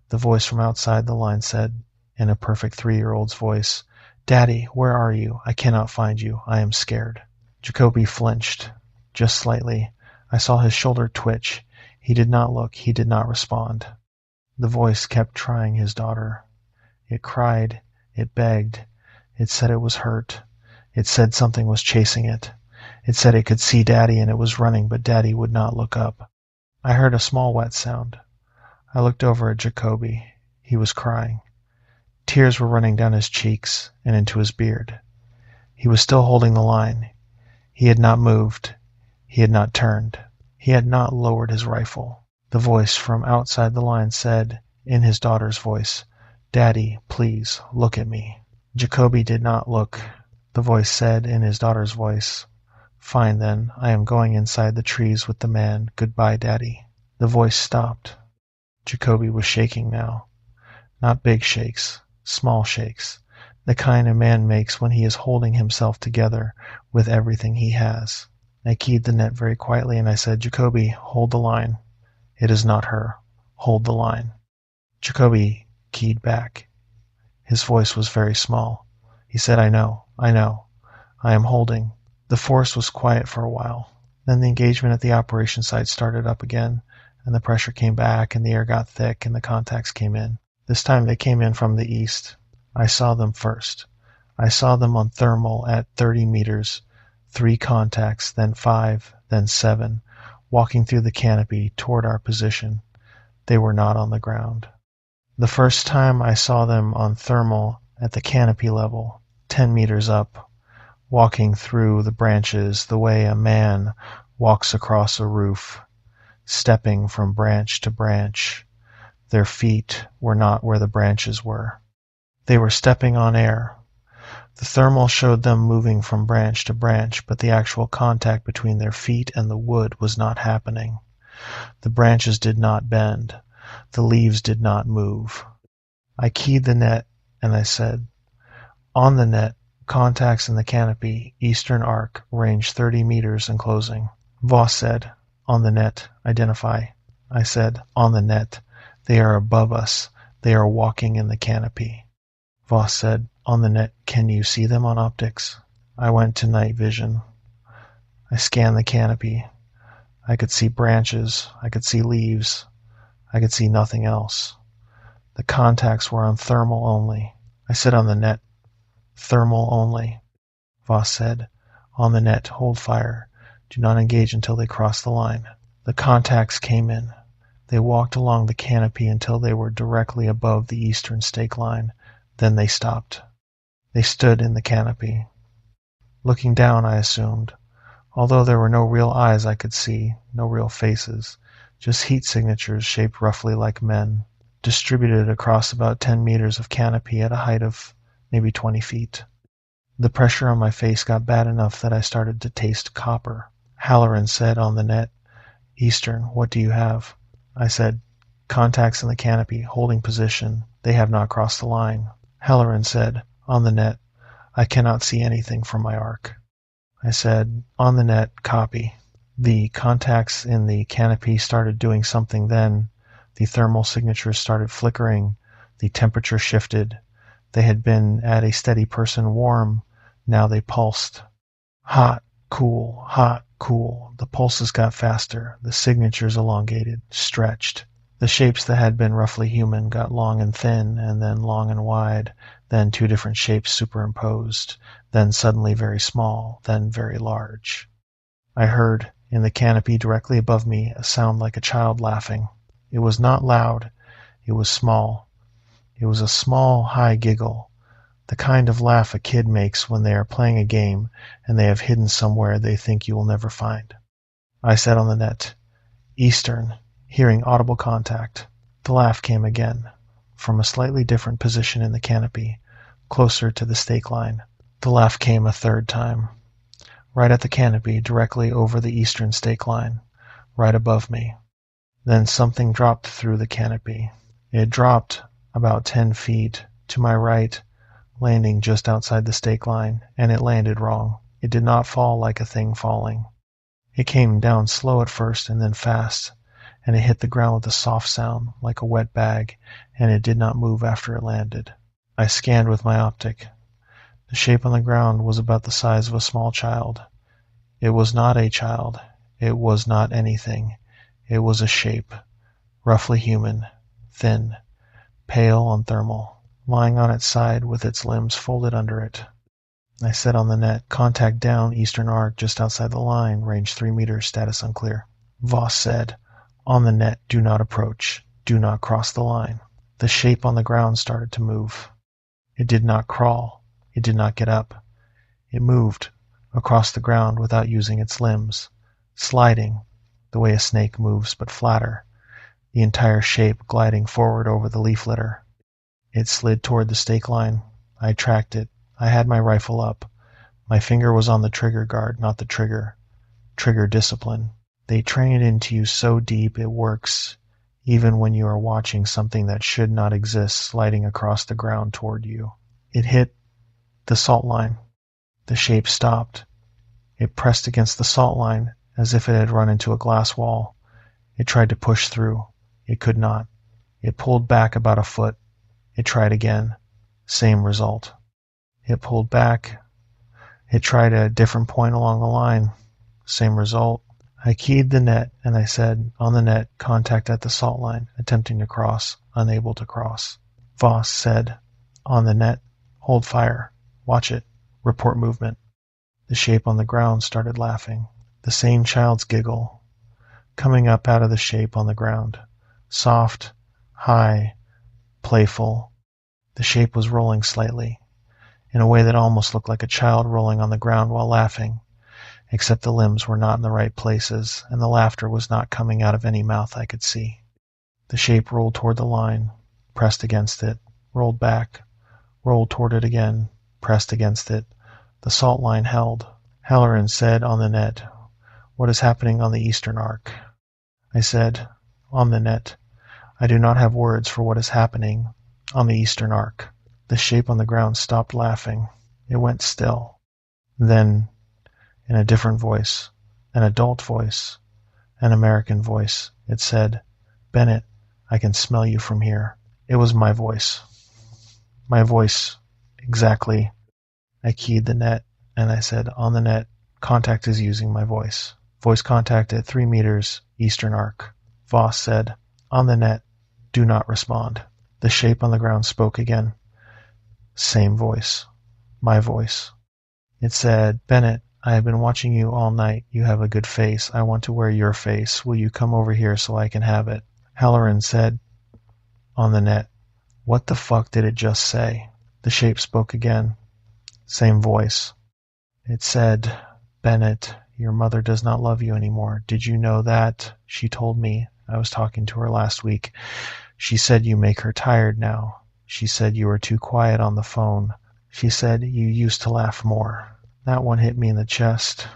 The voice from outside the line said, in a perfect 3-year-old's voice, Daddy, where are you? I cannot find you. I am scared. Jacoby flinched. Just slightly. I saw his shoulder twitch. He did not look. He did not respond. The voice kept trying his daughter. It cried. It begged. It said it was hurt. It said something was chasing it. It said it could see Daddy and it was running, but Daddy would not look up. I heard a small wet sound. I looked over at Jacoby. He was crying. Tears were running down his cheeks and into his beard. He was still holding the line. He had not moved. He had not turned. He had not lowered his rifle. The voice from outside the line said, in his daughter's voice, Daddy, please, look at me. Jacoby did not look. The voice said in his daughter's voice, Fine then, I am going inside the trees with the man. Goodbye, Daddy. The voice stopped. Jacoby was shaking now. Not big shakes, small shakes, the kind a man makes when he is holding himself together with everything he has. I keyed the net very quietly and I said, Jacoby, hold the line. It is not her. Hold the line. Jacoby keyed back. His voice was very small. He said, I know. I am holding. The force was quiet for a while. Then the engagement at the operation site started up again, and the pressure came back, and the air got thick, and the contacts came in. This time they came in from the east. I saw them first. I saw them on thermal at 30 meters, 3 contacts, then 5, then 7, walking through the canopy toward our position. They were not on the ground. The first time I saw them on thermal at the canopy level, 10 meters up, walking through the branches the way a man walks across a roof, stepping from branch to branch. Their feet were not where the branches were. They were stepping on air. The thermal showed them moving from branch to branch, but the actual contact between their feet and the wood was not happening. The branches did not bend. The leaves did not move. I keyed the net, and I said, on the net, contacts in the canopy, eastern arc, range 30 meters and closing. Voss said, on the net, identify. I said, on the net. They are above us. They are walking in the canopy. Voss said, on the net, can you see them on optics? I went to night vision. I scanned the canopy. I could see branches. I could see leaves. I could see nothing else. The contacts were on thermal only. I said, on the net. Thermal only. Voss said, on the net, hold fire. Do not engage until they cross the line. The contacts came in. They walked along the canopy until they were directly above the eastern stake line. Then they stopped. They stood in the canopy. Looking down, I assumed. Although there were no real eyes I could see, no real faces, just heat signatures shaped roughly like men, distributed across about 10 meters of canopy at a height of maybe 20 feet. The pressure on my face got bad enough that I started to taste copper. Halloran said on the net, Eastern, what do you have? I said, contacts in the canopy, holding position. They have not crossed the line. Halloran said, on the net, I cannot see anything from my arc. I said, on the net, copy. The contacts in the canopy started doing something then. The thermal signatures started flickering. The temperature shifted. They had been at a steady person warm. Now they pulsed. Hot, cool, hot, cool. The pulses got faster. The signatures elongated, stretched. The shapes that had been roughly human got long and thin, and then long and wide, then 2 different shapes superimposed, then suddenly very small, then very large. I heard, in the canopy directly above me, a sound like a child laughing. It was not loud. It was small. It was a small, high giggle, the kind of laugh a kid makes when they are playing a game and they have hidden somewhere they think you will never find. I said on the net, Eastern, hearing audible contact. The laugh came again, from a slightly different position in the canopy, closer to the stake line. The laugh came a third time, right at the canopy, directly over the eastern stake line, right above me. Then something dropped through the canopy. It dropped about 10 feet to my right, landing just outside the stake line, and it landed wrong. It did not fall like a thing falling. It came down slow at first and then fast, and it hit the ground with a soft sound, like a wet bag, and it did not move after it landed. I scanned with my optic. The shape on the ground was about the size of a small child. It was not a child. It was not anything. It was a shape, roughly human, thin, pale on thermal, lying on its side with its limbs folded under it. I said on the net, contact down, eastern arc, just outside the line, range 3 meters, status unclear. Voss said, on the net, do not approach, do not cross the line. The shape on the ground started to move. It did not crawl. It did not get up. It moved across the ground without using its limbs, sliding, the way a snake moves but flatter, the entire shape gliding forward over the leaf litter. It slid toward the stake line. I tracked it. I had my rifle up. My finger was on the trigger guard, not the trigger. Trigger discipline. They train it into you so deep it works, even when you are watching something that should not exist sliding across the ground toward you. It hit the salt line. The shape stopped. It pressed against the salt line as if it had run into a glass wall. It tried to push through. It could not. It pulled back about a foot. It tried again. Same result. It pulled back. It tried a different point along the line. Same result. I keyed the net and I said, on the net, contact at the salt line, attempting to cross, unable to cross. Voss said, on the net, hold fire, watch it, report movement. The shape on the ground started laughing. The same child's giggle, coming up out of the shape on the ground. Soft, high, playful. The shape was rolling slightly, in a way that almost looked like a child rolling on the ground while laughing, except the limbs were not in the right places, and the laughter was not coming out of any mouth I could see. The shape rolled toward the line, pressed against it, rolled back, rolled toward it again, pressed against it. The salt line held. Halloran said on the net, what is happening on the eastern arc? I said, on the net, I do not have words for what is happening on the eastern arc. The shape on the ground stopped laughing. It went still. Then, in a different voice, an adult voice, an American voice, it said, Bennett, I can smell you from here. It was my voice. My voice, exactly. I keyed the net, and I said, on the net, contact is using my voice. Voice contact at 3 meters, eastern arc. Voss said, on the net, do not respond. The shape on the ground spoke again. Same voice. My voice. It said, Bennett, I have been watching you all night. You have a good face. I want to wear your face. Will you come over here so I can have it? Halloran said, on the net, what the fuck did it just say? The shape spoke again. Same voice. It said, Bennett, your mother does not love you anymore. Did you know that? She told me. I was talking to her last week. She said you make her tired now. She said you were too quiet on the phone. She said you used to laugh more. That one hit me in the chest.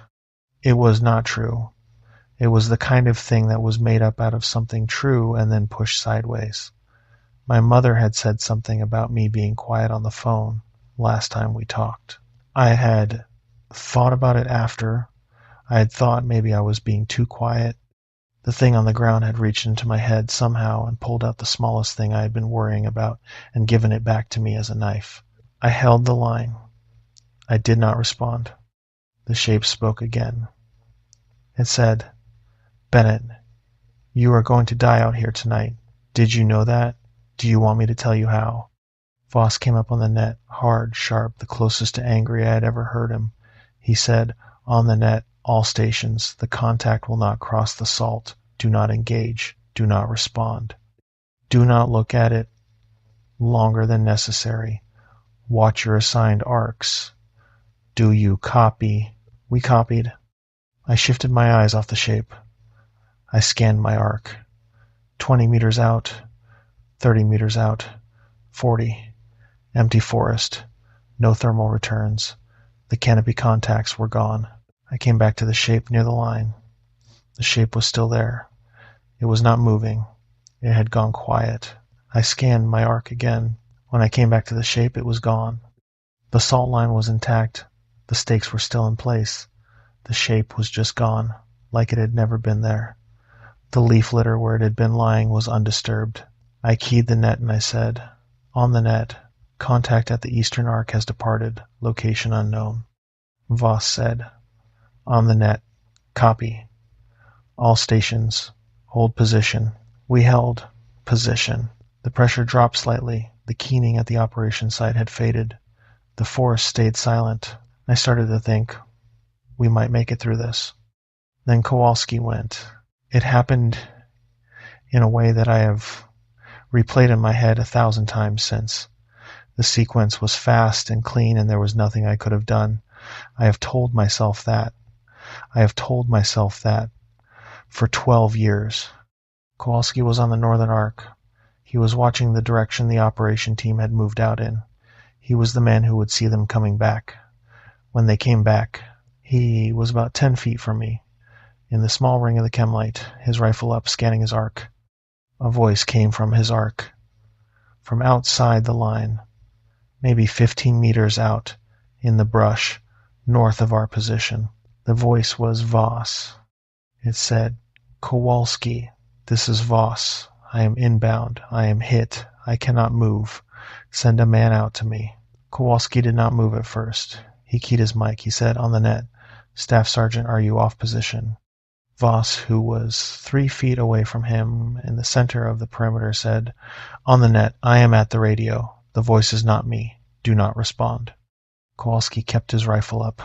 It was not true. It was the kind of thing that was made up out of something true and then pushed sideways. My mother had said something about me being quiet on the phone last time we talked. I had thought about it after. I had thought maybe I was being too quiet. The thing on the ground had reached into my head somehow and pulled out the smallest thing I had been worrying about and given it back to me as a knife. I held the line. I did not respond. The shape spoke again. It said, Bennett, you are going to die out here tonight. Did you know that? Do you want me to tell you how? Voss came up on the net, hard, sharp, the closest to angry I had ever heard him. He said, on the net, all stations, the contact will not cross the salt. Do not engage. Do not respond. Do not look at it longer than necessary. Watch your assigned arcs. Do you copy? We copied. I shifted my eyes off the shape. I scanned my arc. 20 meters out, 30 meters out, 40. Empty forest. No thermal returns. The canopy contacts were gone. I came back to the shape near the line. The shape was still there. It was not moving. It had gone quiet. I scanned my arc again. When I came back to the shape, it was gone. The salt line was intact. The stakes were still in place. The shape was just gone, like it had never been there. The leaf litter where it had been lying was undisturbed. I keyed the net and I said, on the net, contact at the eastern arc has departed, location unknown. Voss said, on the net, copy. All stations, hold position. We held position. The pressure dropped slightly. The keening at the operation site had faded. The forest stayed silent. I started to think, we might make it through this. Then Kowalski went. It happened in a way that I have replayed in my head 1,000 times since. The sequence was fast and clean and there was nothing I could have done. I have told myself that. I have told myself that for 12 years. Kowalski was on the northern arc. He was watching the direction the operation team had moved out in. He was the man who would see them coming back. When they came back, he was about 10 feet from me, in the small ring of the chemlight, his rifle up, scanning his arc. A voice came from his arc, from outside the line, maybe 15 meters out, in the brush, north of our position. The voice was Voss. It said, Kowalski, This is Voss. I am inbound. I am hit. I cannot move. Send a man out to me. Kowalski did not move at first. He keyed his mic. He said, "On the net. Staff Sergeant, are you off position?" Voss, who was 3 feet away from him in the center of the perimeter, said, "On the net. I am at the radio. The voice is not me. Do not respond." Kowalski kept his rifle up.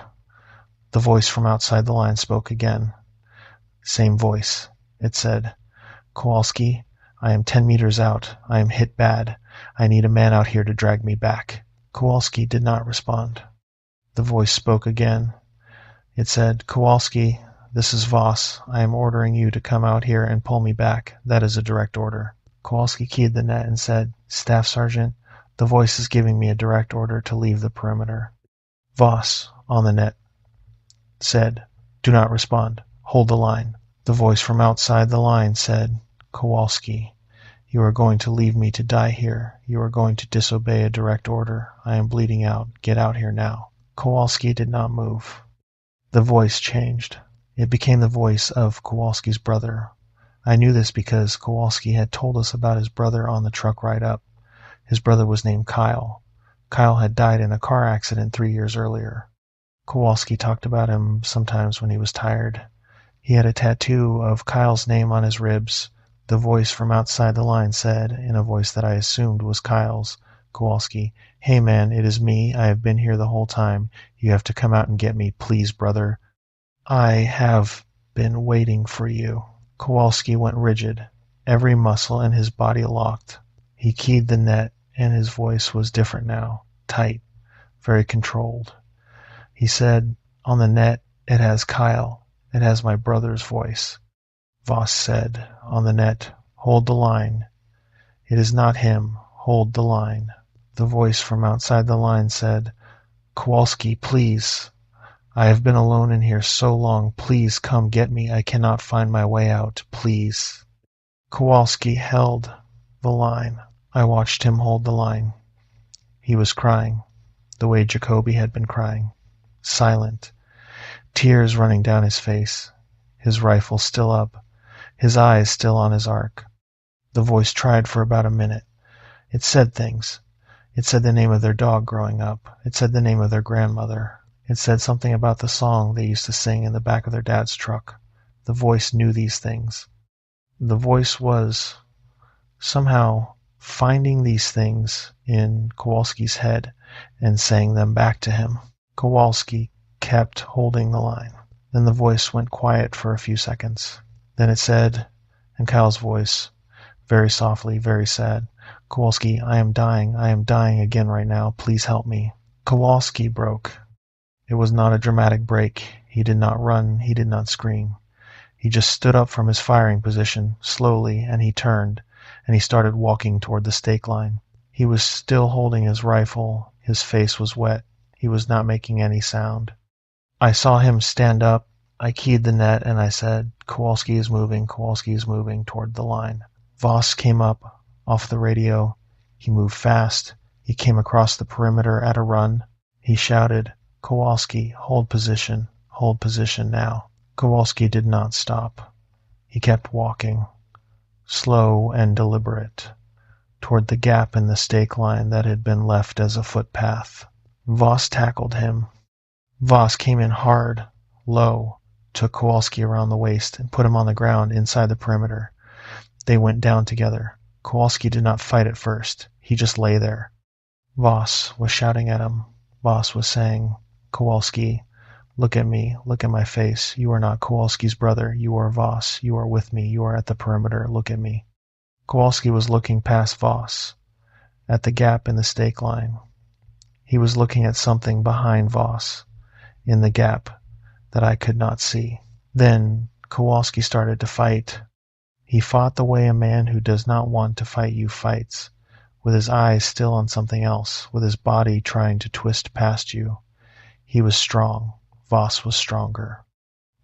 The voice from outside the line spoke again. Same voice. It said, "Kowalski, I am 10 meters out. I am hit bad. I need a man out here to drag me back." Kowalski did not respond. The voice spoke again. It said, "Kowalski, this is Voss. I am ordering you to come out here and pull me back. That is a direct order." Kowalski keyed the net and said, "Staff Sergeant, the voice is giving me a direct order to leave the perimeter." Voss, on the net, said, "Do not respond. Hold the line." The voice from outside the line said, "Kowalski, you are going to leave me to die here. You are going to disobey a direct order. I am bleeding out. Get out here now." Kowalski did not move. The voice changed. It became the voice of Kowalski's brother. I knew this because Kowalski had told us about his brother on the truck ride up. His brother was named Kyle. Kyle had died in a car accident 3 years earlier. Kowalski talked about him sometimes when he was tired. He had a tattoo of Kyle's name on his ribs. The voice from outside the line said, in a voice that I assumed was Kyle's, Kowalski, "Hey man, it is me. I have been here the whole time. You have to come out and get me, please, brother. I have been waiting for you." Kowalski went rigid. Every muscle in his body locked. He keyed the net, and his voice was different now, tight, very controlled. He said, "On the net, it has Kyle. It has my brother's voice." Voss said, "On the net, hold the line. It is not him. Hold the line." The voice from outside the line said, "Kowalski, please. I have been alone in here so long. Please come get me. I cannot find my way out. Please." Kowalski held the line. I watched him hold the line. He was crying, the way Jacoby had been crying. Silent. Tears running down his face. His rifle still up. His eyes still on his arc. The voice tried for about a minute. It said things. It said the name of their dog growing up. It said the name of their grandmother. It said something about the song they used to sing in the back of their dad's truck. The voice knew these things. The voice was somehow finding these things in Kowalski's head and saying them back to him. Kowalski kept holding the line. Then the voice went quiet for a few seconds. Then it said, in Kyle's voice, very softly, very sad, "Kowalski, I am dying. I am dying again right now. Please help me." Kowalski broke. It was not a dramatic break. He did not run. He did not scream. He just stood up from his firing position, slowly, and he turned, and he started walking toward the stake line. He was still holding his rifle. His face was wet. He was not making any sound. I saw him stand up. I keyed the net, and I said, "Kowalski is moving. Kowalski is moving toward the line." Voss came up off the radio. He moved fast. He came across the perimeter at a run. He shouted, "Kowalski, hold position now." Kowalski did not stop. He kept walking, slow and deliberate, toward the gap in the stake line that had been left as a footpath. Voss tackled him. Voss came in hard, low, took Kowalski around the waist and put him on the ground inside the perimeter. They went down together. Kowalski did not fight at first. He just lay there. Voss was shouting at him. Voss was saying, "Kowalski, look at me. Look at my face. You are not Kowalski's brother. You are Voss. You are with me. You are at the perimeter. Look at me." Kowalski was looking past Voss, at the gap in the stake line. He was looking at something behind Voss, in the gap that I could not see. Then Kowalski started to fight. He fought the way a man who does not want to fight you fights, with his eyes still on something else, with his body trying to twist past you. He was strong. Voss was stronger.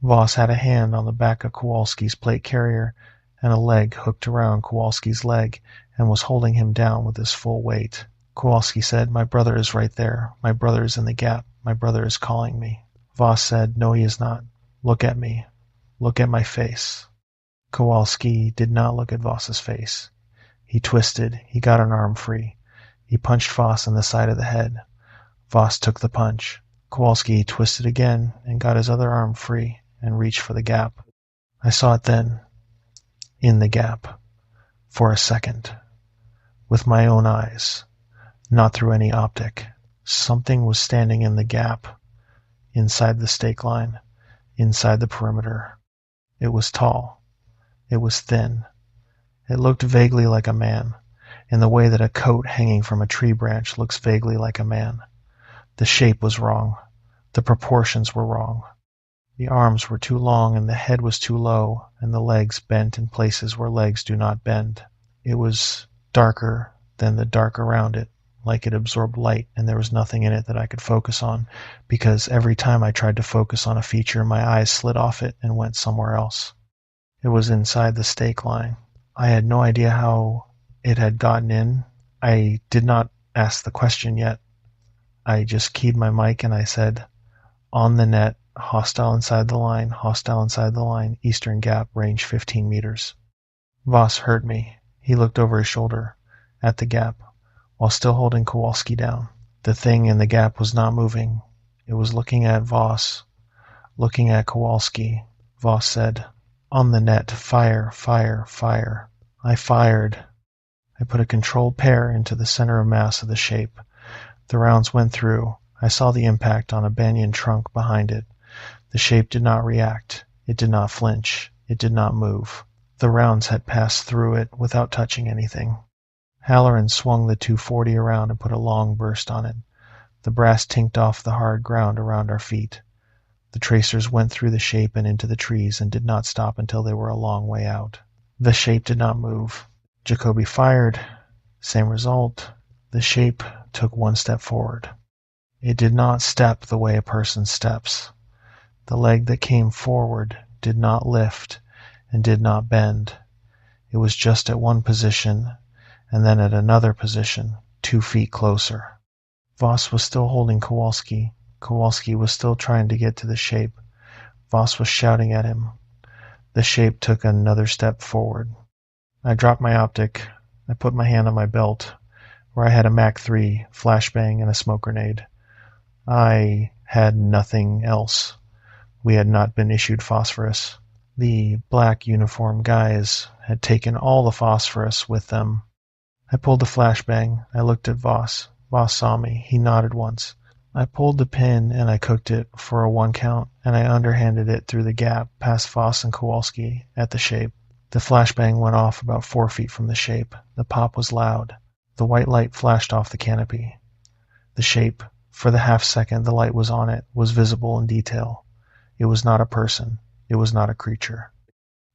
Voss had a hand on the back of Kowalski's plate carrier and a leg hooked around Kowalski's leg and was holding him down with his full weight. Kowalski said, "My brother is right there. My brother is in the gap. My brother is calling me." Voss said, "No, he is not. Look at me. Look at my face." Kowalski did not look at Voss's face. He twisted. He got an arm free. He punched Voss in the side of the head. Voss took the punch. Kowalski twisted again and got his other arm free and reached for the gap. I saw it then, in the gap, for a second, with my own eyes, not through any optic. Something was standing in the gap, inside the stake line, inside the perimeter. It was tall. It was thin. It looked vaguely like a man, in the way that a coat hanging from a tree branch looks vaguely like a man. The shape was wrong. The proportions were wrong. The arms were too long and the head was too low, and the legs bent in places where legs do not bend. It was darker than the dark around it, like it absorbed light, and there was nothing in it that I could focus on, because every time I tried to focus on a feature, my eyes slid off it and went somewhere else. It was inside the stake line. I had no idea how it had gotten in. I did not ask the question yet. I just keyed my mic and I said, "On the net, hostile inside the line, eastern gap, range 15 meters. Voss heard me. He looked over his shoulder, at the gap, while still holding Kowalski down. The thing in the gap was not moving. It was looking at Voss, looking at Kowalski. Voss said, "On the net, fire, fire, fire." I fired. I put a controlled pair into the center of mass of the shape. The rounds went through. I saw the impact on a banyan trunk behind it. The shape did not react. It did not flinch. It did not move. The rounds had passed through it without touching anything. Halloran swung the 240 around and put a long burst on it. The brass tinked off the hard ground around our feet. The tracers went through the shape and into the trees and did not stop until they were a long way out. The shape did not move. Jacoby fired. Same result. The shape took one step forward. It did not step the way a person steps. The leg that came forward did not lift and did not bend. It was just at one position and then at another position, 2 feet closer. Voss was still holding Kowalski. Kowalski was still trying to get to the shape. Voss was shouting at him. The shape took another step forward. I dropped my optic. I put my hand on my belt, where I had a Mac 3, flashbang, and a smoke grenade. I had nothing else. We had not been issued phosphorus. The black uniformed guys had taken all the phosphorus with them. I pulled the flashbang. I looked at Voss. Voss saw me. He nodded once. I pulled the pin and I cooked it for a 1 count, and I underhanded it through the gap past Voss and Kowalski at the shape. The flashbang went off about 4 feet from the shape. The pop was loud. The white light flashed off the canopy. The shape, for the half second the light was on it, was visible in detail. It was not a person. It was not a creature.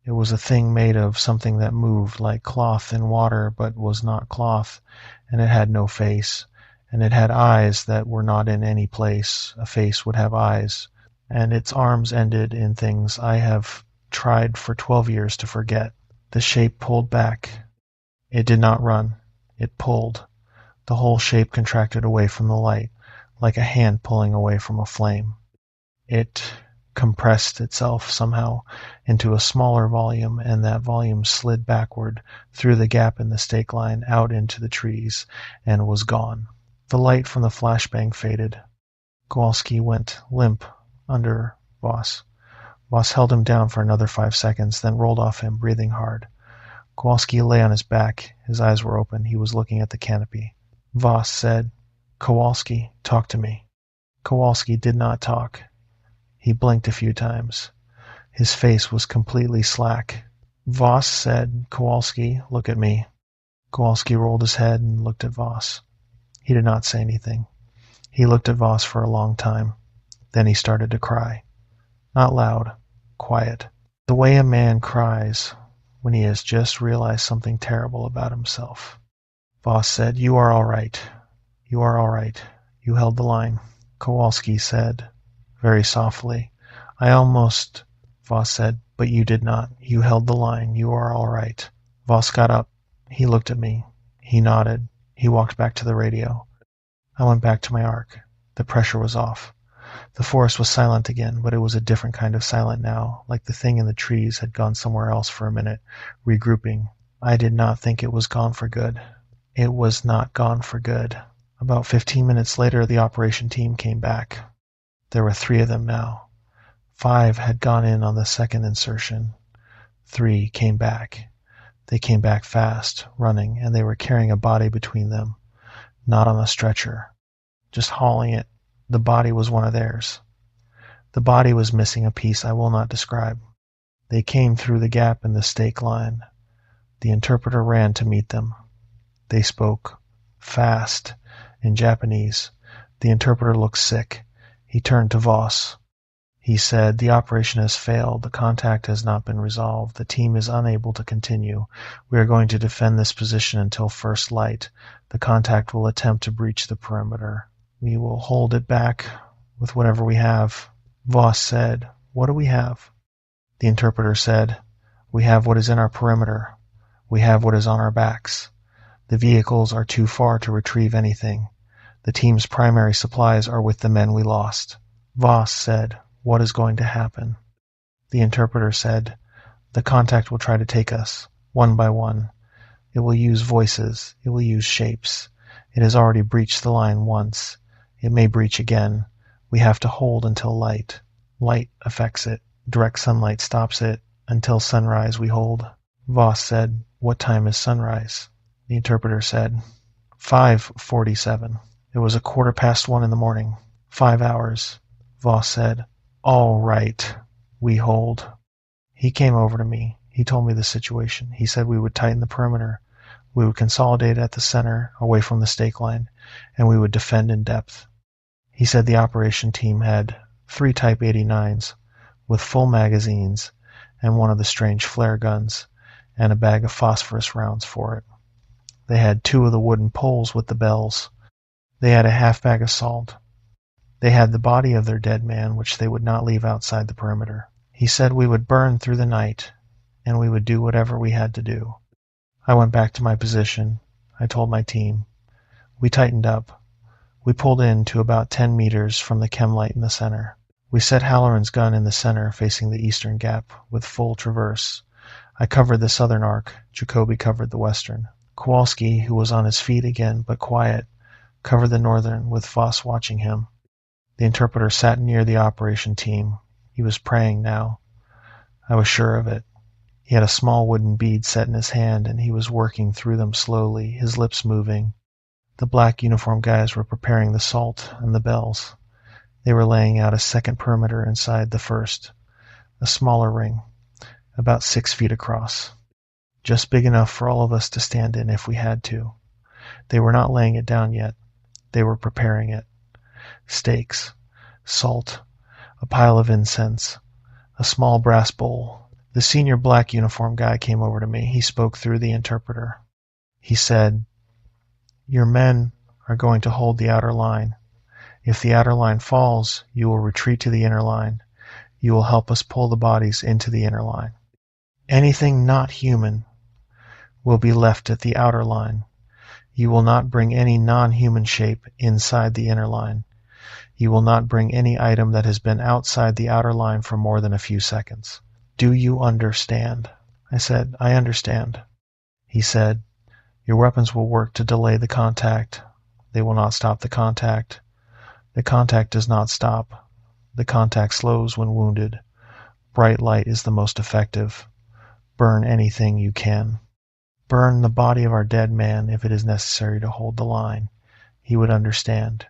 It was a thing made of something that moved like cloth in water but was not cloth, and it had no face, and it had eyes that were not in any place. A face would have eyes, and its arms ended in things I have tried for 12 years to forget. The shape pulled back. It did not run. It pulled. The whole shape contracted away from the light, like a hand pulling away from a flame. It compressed itself somehow into a smaller volume, and that volume slid backward through the gap in the stake line out into the trees and was gone. The light from the flashbang faded. Kowalski went limp under Voss. Voss held him down for another 5 seconds, then rolled off him, breathing hard. Kowalski lay on his back. His eyes were open. He was looking at the canopy. Voss said, "Kowalski, talk to me." Kowalski did not talk. He blinked a few times. His face was completely slack. Voss said, "Kowalski, look at me." Kowalski rolled his head and looked at Voss. He did not say anything. He looked at Voss for a long time. Then he started to cry. Not loud, quiet. The way a man cries when he has just realized something terrible about himself. Voss said, "You are all right. You are all right. You held the line." Kowalski said, very softly, "I almost..." Voss said, "But you did not. You held the line. You are all right." Voss got up. He looked at me. He nodded. He walked back to the radio. I went back to my arc. The pressure was off. The forest was silent again, but it was a different kind of silent now, like the thing in the trees had gone somewhere else for a minute, regrouping. I did not think it was gone for good. It was not gone for good. About 15 minutes later, the operation team came back. There were 3 of them now. 5 had gone in on the second insertion. 3 came back. They came back fast, running, and they were carrying a body between them, not on a stretcher, just hauling it. The body was one of theirs. The body was missing a piece I will not describe. They came through the gap in the stake line. The interpreter ran to meet them. They spoke fast in Japanese. The interpreter looked sick. He turned to Voss. He said, "The operation has failed. The contact has not been resolved. The team is unable to continue. We are going to defend this position until first light. The contact will attempt to breach the perimeter. We will hold it back with whatever we have." Voss said, "What do we have?" The interpreter said, "We have what is in our perimeter. We have what is on our backs. The vehicles are too far to retrieve anything. The team's primary supplies are with the men we lost." Voss said, "What is going to happen?" The interpreter said, "The contact will try to take us, one by one. It will use voices. It will use shapes. It has already breached the line once. It may breach again. We have to hold until light. Light affects it. Direct sunlight stops it. Until sunrise we hold." Voss said, "What time is sunrise?" The interpreter said, 5:47. It was 1:15 in the morning. 5 hours. Voss said, "All right, we hold." He came over to me. He told me the situation. He said we would tighten the perimeter. We would consolidate at the center, away from the stake line, and we would defend in depth. He said the operation team had 3 Type 89s with full magazines and one of the strange flare guns and a bag of phosphorus rounds for it. They had 2 of the wooden poles with the bells. They had a half bag of salt. They had the body of their dead man, which they would not leave outside the perimeter. He said we would burn through the night, and we would do whatever we had to do. I went back to my position. I told my team. We tightened up. We pulled in to about 10 meters from the chem light in the center. We set Halloran's gun in the center, facing the eastern gap, with full traverse. I covered the southern arc. Jacoby covered the western. Kowalski, who was on his feet again, but quiet, covered the northern, with Voss watching him. The interpreter sat near the operation team. He was praying now. I was sure of it. He had a small wooden bead set in his hand, and he was working through them slowly, his lips moving. The black uniformed guys were preparing the salt and the bells. They were laying out a second perimeter inside the first, a smaller ring, about 6 feet across, just big enough for all of us to stand in if we had to. They were not laying it down yet. They were preparing it. Stakes, salt, a pile of incense, a small brass bowl. The senior black uniform guy came over to me. He spoke through the interpreter. He said, "Your men are going to hold the outer line. If the outer line falls, you will retreat to the inner line. You will help us pull the bodies into the inner line. Anything not human will be left at the outer line. You will not bring any non-human shape inside the inner line. You will not bring any item that has been outside the outer line for more than a few seconds. Do you understand?" I said, "I understand." He said, "Your weapons will work to delay the contact. They will not stop the contact. The contact does not stop. The contact slows when wounded. Bright light is the most effective. Burn anything you can. Burn the body of our dead man if it is necessary to hold the line. He would understand.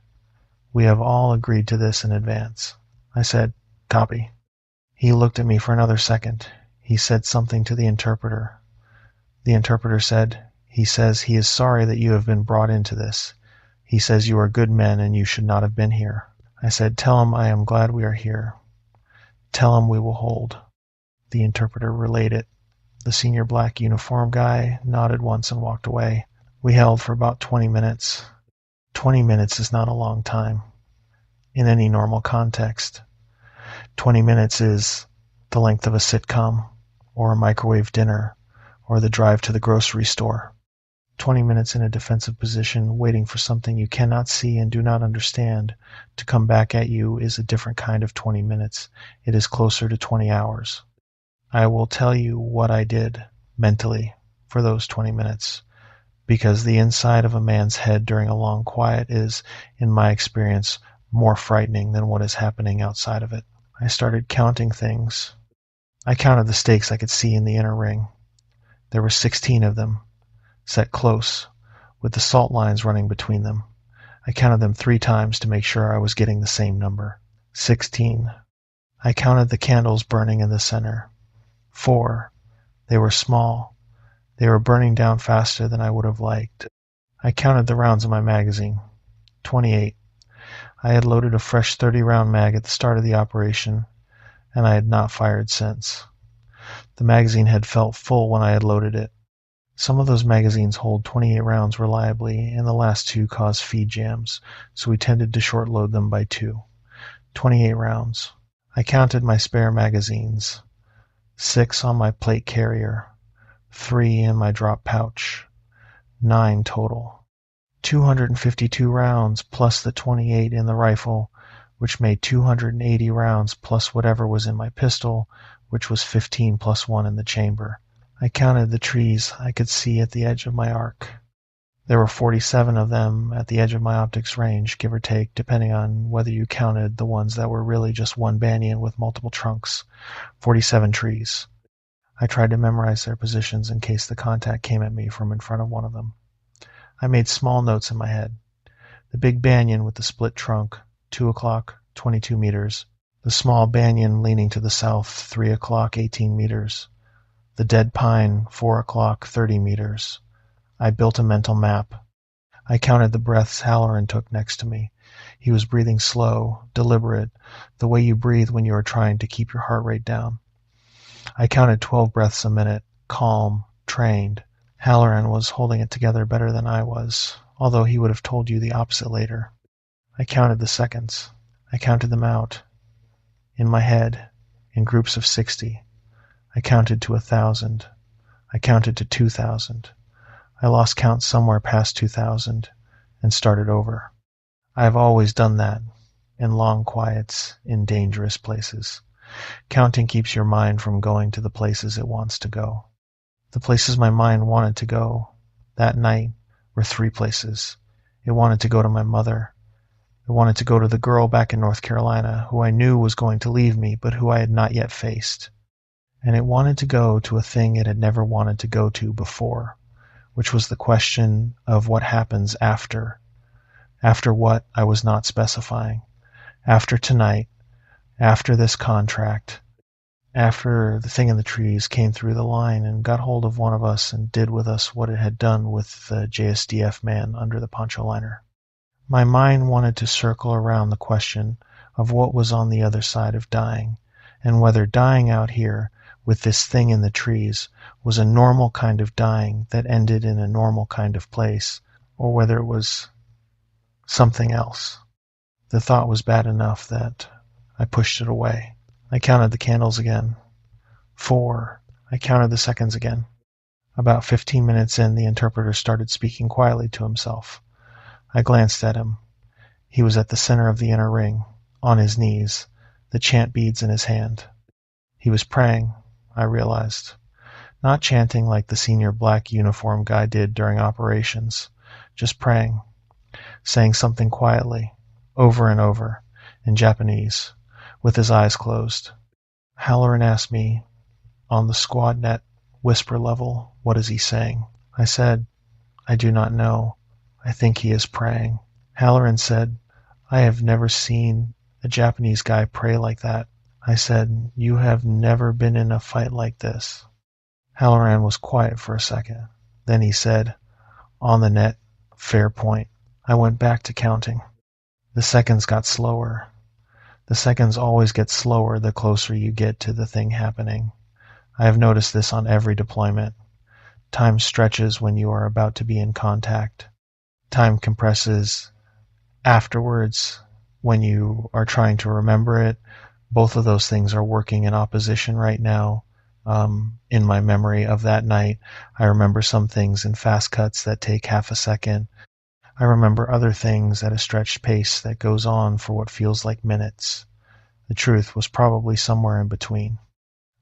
We have all agreed to this in advance." I said, "Copy." He looked at me for another second. He said something to the interpreter. The interpreter said, "He says he is sorry that you have been brought into this. He says you are good men and you should not have been here." I said, "Tell him I am glad we are here. Tell him we will hold." The interpreter relayed it. The senior black uniform guy nodded once and walked away. We held for about 20 minutes. 20 minutes is not a long time in any normal context. 20 minutes is the length of a sitcom or a microwave dinner or the drive to the grocery store. 20 minutes in a defensive position, waiting for something you cannot see and do not understand to come back at you is a different kind of 20 minutes. It is closer to 20 hours. I will tell you what I did mentally for those 20 minutes, because the inside of a man's head during a long quiet is, in my experience, more frightening than what is happening outside of it. I started counting things. I counted the stakes I could see in the inner ring. There were 16 of them, set close, with the salt lines running between them. I counted them 3 times to make sure I was getting the same number. 16. I counted the candles burning in the center. 4. They were small. They were burning down faster than I would have liked. I counted the rounds in my magazine. 28. I had loaded a fresh 30-round mag at the start of the operation, and I had not fired since. The magazine had felt full when I had loaded it. Some of those magazines hold 28 rounds reliably, and the last 2 cause feed jams, so we tended to short load them by 2. 28 rounds. I counted my spare magazines. 6 on my plate carrier. 3 in my drop pouch. 9 total. 252 rounds plus the 28 in the rifle, which made 280 rounds plus whatever was in my pistol, which was 15 plus 1 in the chamber. I counted the trees I could see at the edge of my arc. There were 47 of them at the edge of my optics range, give or take, depending on whether you counted the ones that were really just one banyan with multiple trunks. 47 trees. I tried to memorize their positions in case the contact came at me from in front of one of them. I made small notes in my head. The big banyan with the split trunk, 2 o'clock, 22 meters. The small banyan leaning to the south, 3 o'clock, 18 meters. The dead pine, 4 o'clock, 30 meters. I built a mental map. I counted the breaths Halloran took next to me. He was breathing slow, deliberate, the way you breathe when you are trying to keep your heart rate down. I counted 12 breaths a minute, calm, trained. Halloran was holding it together better than I was, although he would have told you the opposite later. I counted the seconds. I counted them out. In my head, in groups of 60. I counted to 1,000. I counted to 2,000. I lost count somewhere past 2,000 and started over. I have always done that, in long quiets, in dangerous places. Counting keeps your mind from going to the places it wants to go. The places my mind wanted to go that night were 3 places. It wanted to go to my mother. It wanted to go to the girl back in North Carolina who I knew was going to leave me but who I had not yet faced. And it wanted to go to a thing it had never wanted to go to before, which was the question of what happens after. After what, I was not specifying. After tonight. After this contract. After the thing in the trees came through the line and got hold of one of us and did with us what it had done with the JSDF man under the poncho liner. My mind wanted to circle around the question of what was on the other side of dying, and whether dying out here with this thing in the trees was a normal kind of dying that ended in a normal kind of place, or whether it was something else. The thought was bad enough that I pushed it away. I counted the candles again. 4. I counted the seconds again. About 15 minutes in, the interpreter started speaking quietly to himself. I glanced at him. He was at the center of the inner ring, on his knees, the chant beads in his hand. He was praying, I realized. Not chanting like the senior black uniform guy did during operations, just praying, saying something quietly, over and over, in Japanese, with his eyes closed. Halloran asked me, on the squad net, whisper level, what is he saying? I said, I do not know. I think he is praying. Halloran said, I have never seen a Japanese guy pray like that. I said, you have never been in a fight like this. Halloran was quiet for a second. Then he said, on the net, fair point. I went back to counting. The seconds got slower. The seconds always get slower the closer you get to the thing happening. I have noticed this on every deployment. Time stretches when you are about to be in contact. Time compresses afterwards when you are trying to remember it. Both of those things are working in opposition right now. in my memory of that night. I remember some things in fast cuts that take half a second. I remember other things at a stretched pace that goes on for what feels like minutes. The truth was probably somewhere in between.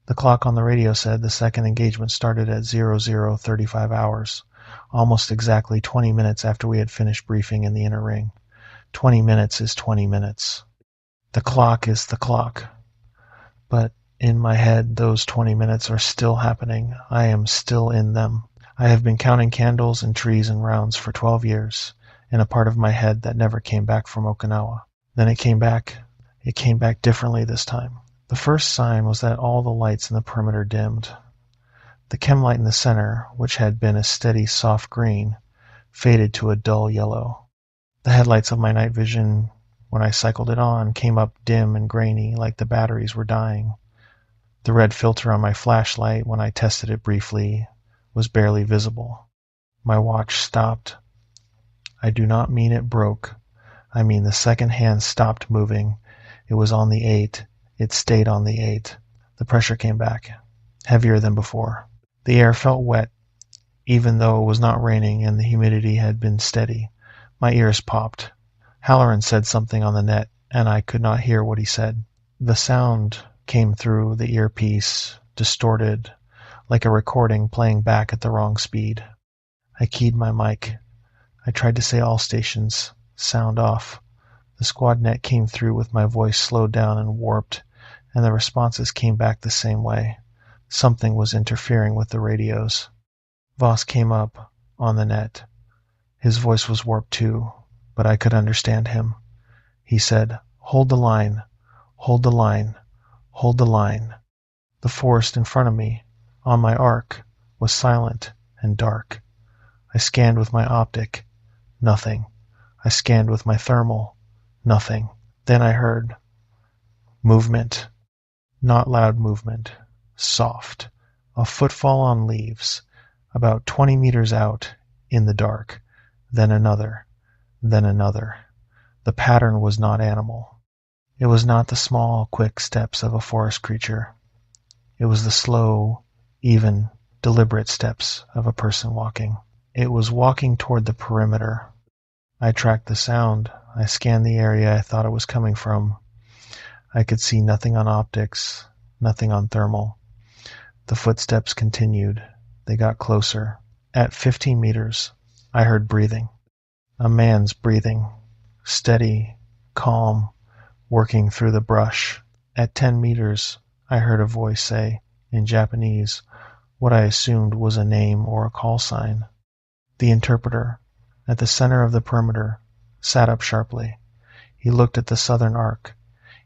The clock on the radio said the second engagement started at 00:35 hours, almost exactly 20 minutes after we had finished briefing in the inner ring. 20 minutes is 20 minutes. The clock is the clock. But in my head, those 20 minutes are still happening. I am still in them. I have been counting candles and trees and rounds for 12 years, in a part of my head that never came back from Okinawa. Then it came back. It came back differently this time. The first sign was that all the lights in the perimeter dimmed. The chem light in the center, which had been a steady soft green, faded to a dull yellow. The headlights of my night vision, when I cycled it on, came up dim and grainy, like the batteries were dying. The red filter on my flashlight, when I tested it briefly, was barely visible. My watch stopped. I do not mean it broke. I mean the second hand stopped moving. It was on the 8. It stayed on the 8. The pressure came back, heavier than before. The air felt wet, even though it was not raining and the humidity had been steady. My ears popped. Halloran said something on the net, and I could not hear what he said. The sound came through the earpiece, distorted, like a recording playing back at the wrong speed. I keyed my mic. I tried to say all stations, sound off. The squad net came through with my voice slowed down and warped, and the responses came back the same way. Something was interfering with the radios. Voss came up on the net. His voice was warped too, but I could understand him. He said, "Hold the line, hold the line, hold the line." The forest in front of me, on my arc, was silent and dark. I scanned with my optic. Nothing. I scanned with my thermal. Nothing. Then I heard movement. Not loud movement. Soft. A footfall on leaves. About 20 meters out, in the dark. Then another. Then another. The pattern was not animal. It was not the small, quick steps of a forest creature. It was the slow, even, deliberate steps of a person walking. It was walking toward the perimeter. I tracked the sound. I scanned the area I thought it was coming from. I could see nothing on optics, nothing on thermal. The footsteps continued. They got closer. At 15 meters, I heard breathing. A man's breathing. Steady, calm, working through the brush. At 10 meters, I heard a voice say, in Japanese, what I assumed was a name or a call sign. The interpreter, at the center of the perimeter, sat up sharply. He looked at the southern arc.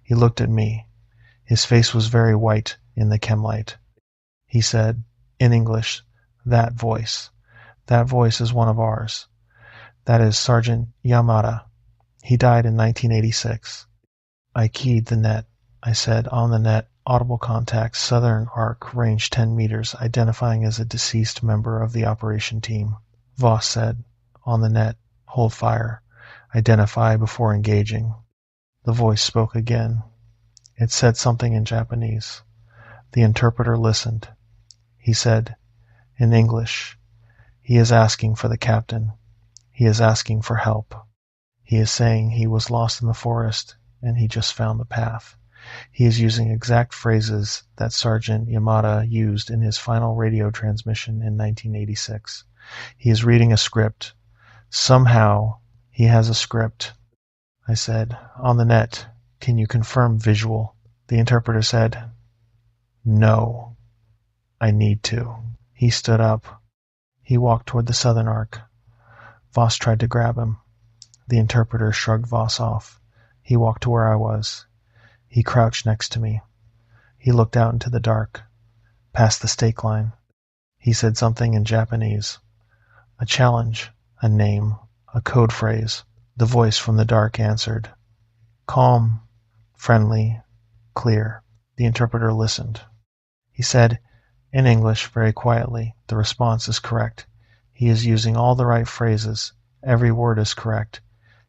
He looked at me. His face was very white in the chem light. He said, in English, that voice is one of ours. That is Sergeant Yamada. He died in 1986. I keyed the net. I said, on the net, audible contact, southern arc, range 10 meters, identifying as a deceased member of the operation team. Voss said, on the net, hold fire, identify before engaging. The voice spoke again. It said something in Japanese. The interpreter listened. He said, in English, he is asking for the captain. He is asking for help. He is saying he was lost in the forest and he just found the path. He is using exact phrases that Sergeant Yamada used in his final radio transmission in 1986. He is reading a script. Somehow, he has a script. I said, on the net, can you confirm visual? The interpreter said, no, I need to. He stood up. He walked toward the southern arc. Voss tried to grab him. The interpreter shrugged Voss off. He walked to where I was. He crouched next to me. He looked out into the dark, past the stake line. He said something in Japanese. A challenge, a name, a code phrase. The voice from the dark answered. Calm, friendly, clear. The interpreter listened. He said, in English, very quietly, the response is correct. He is using all the right phrases. Every word is correct.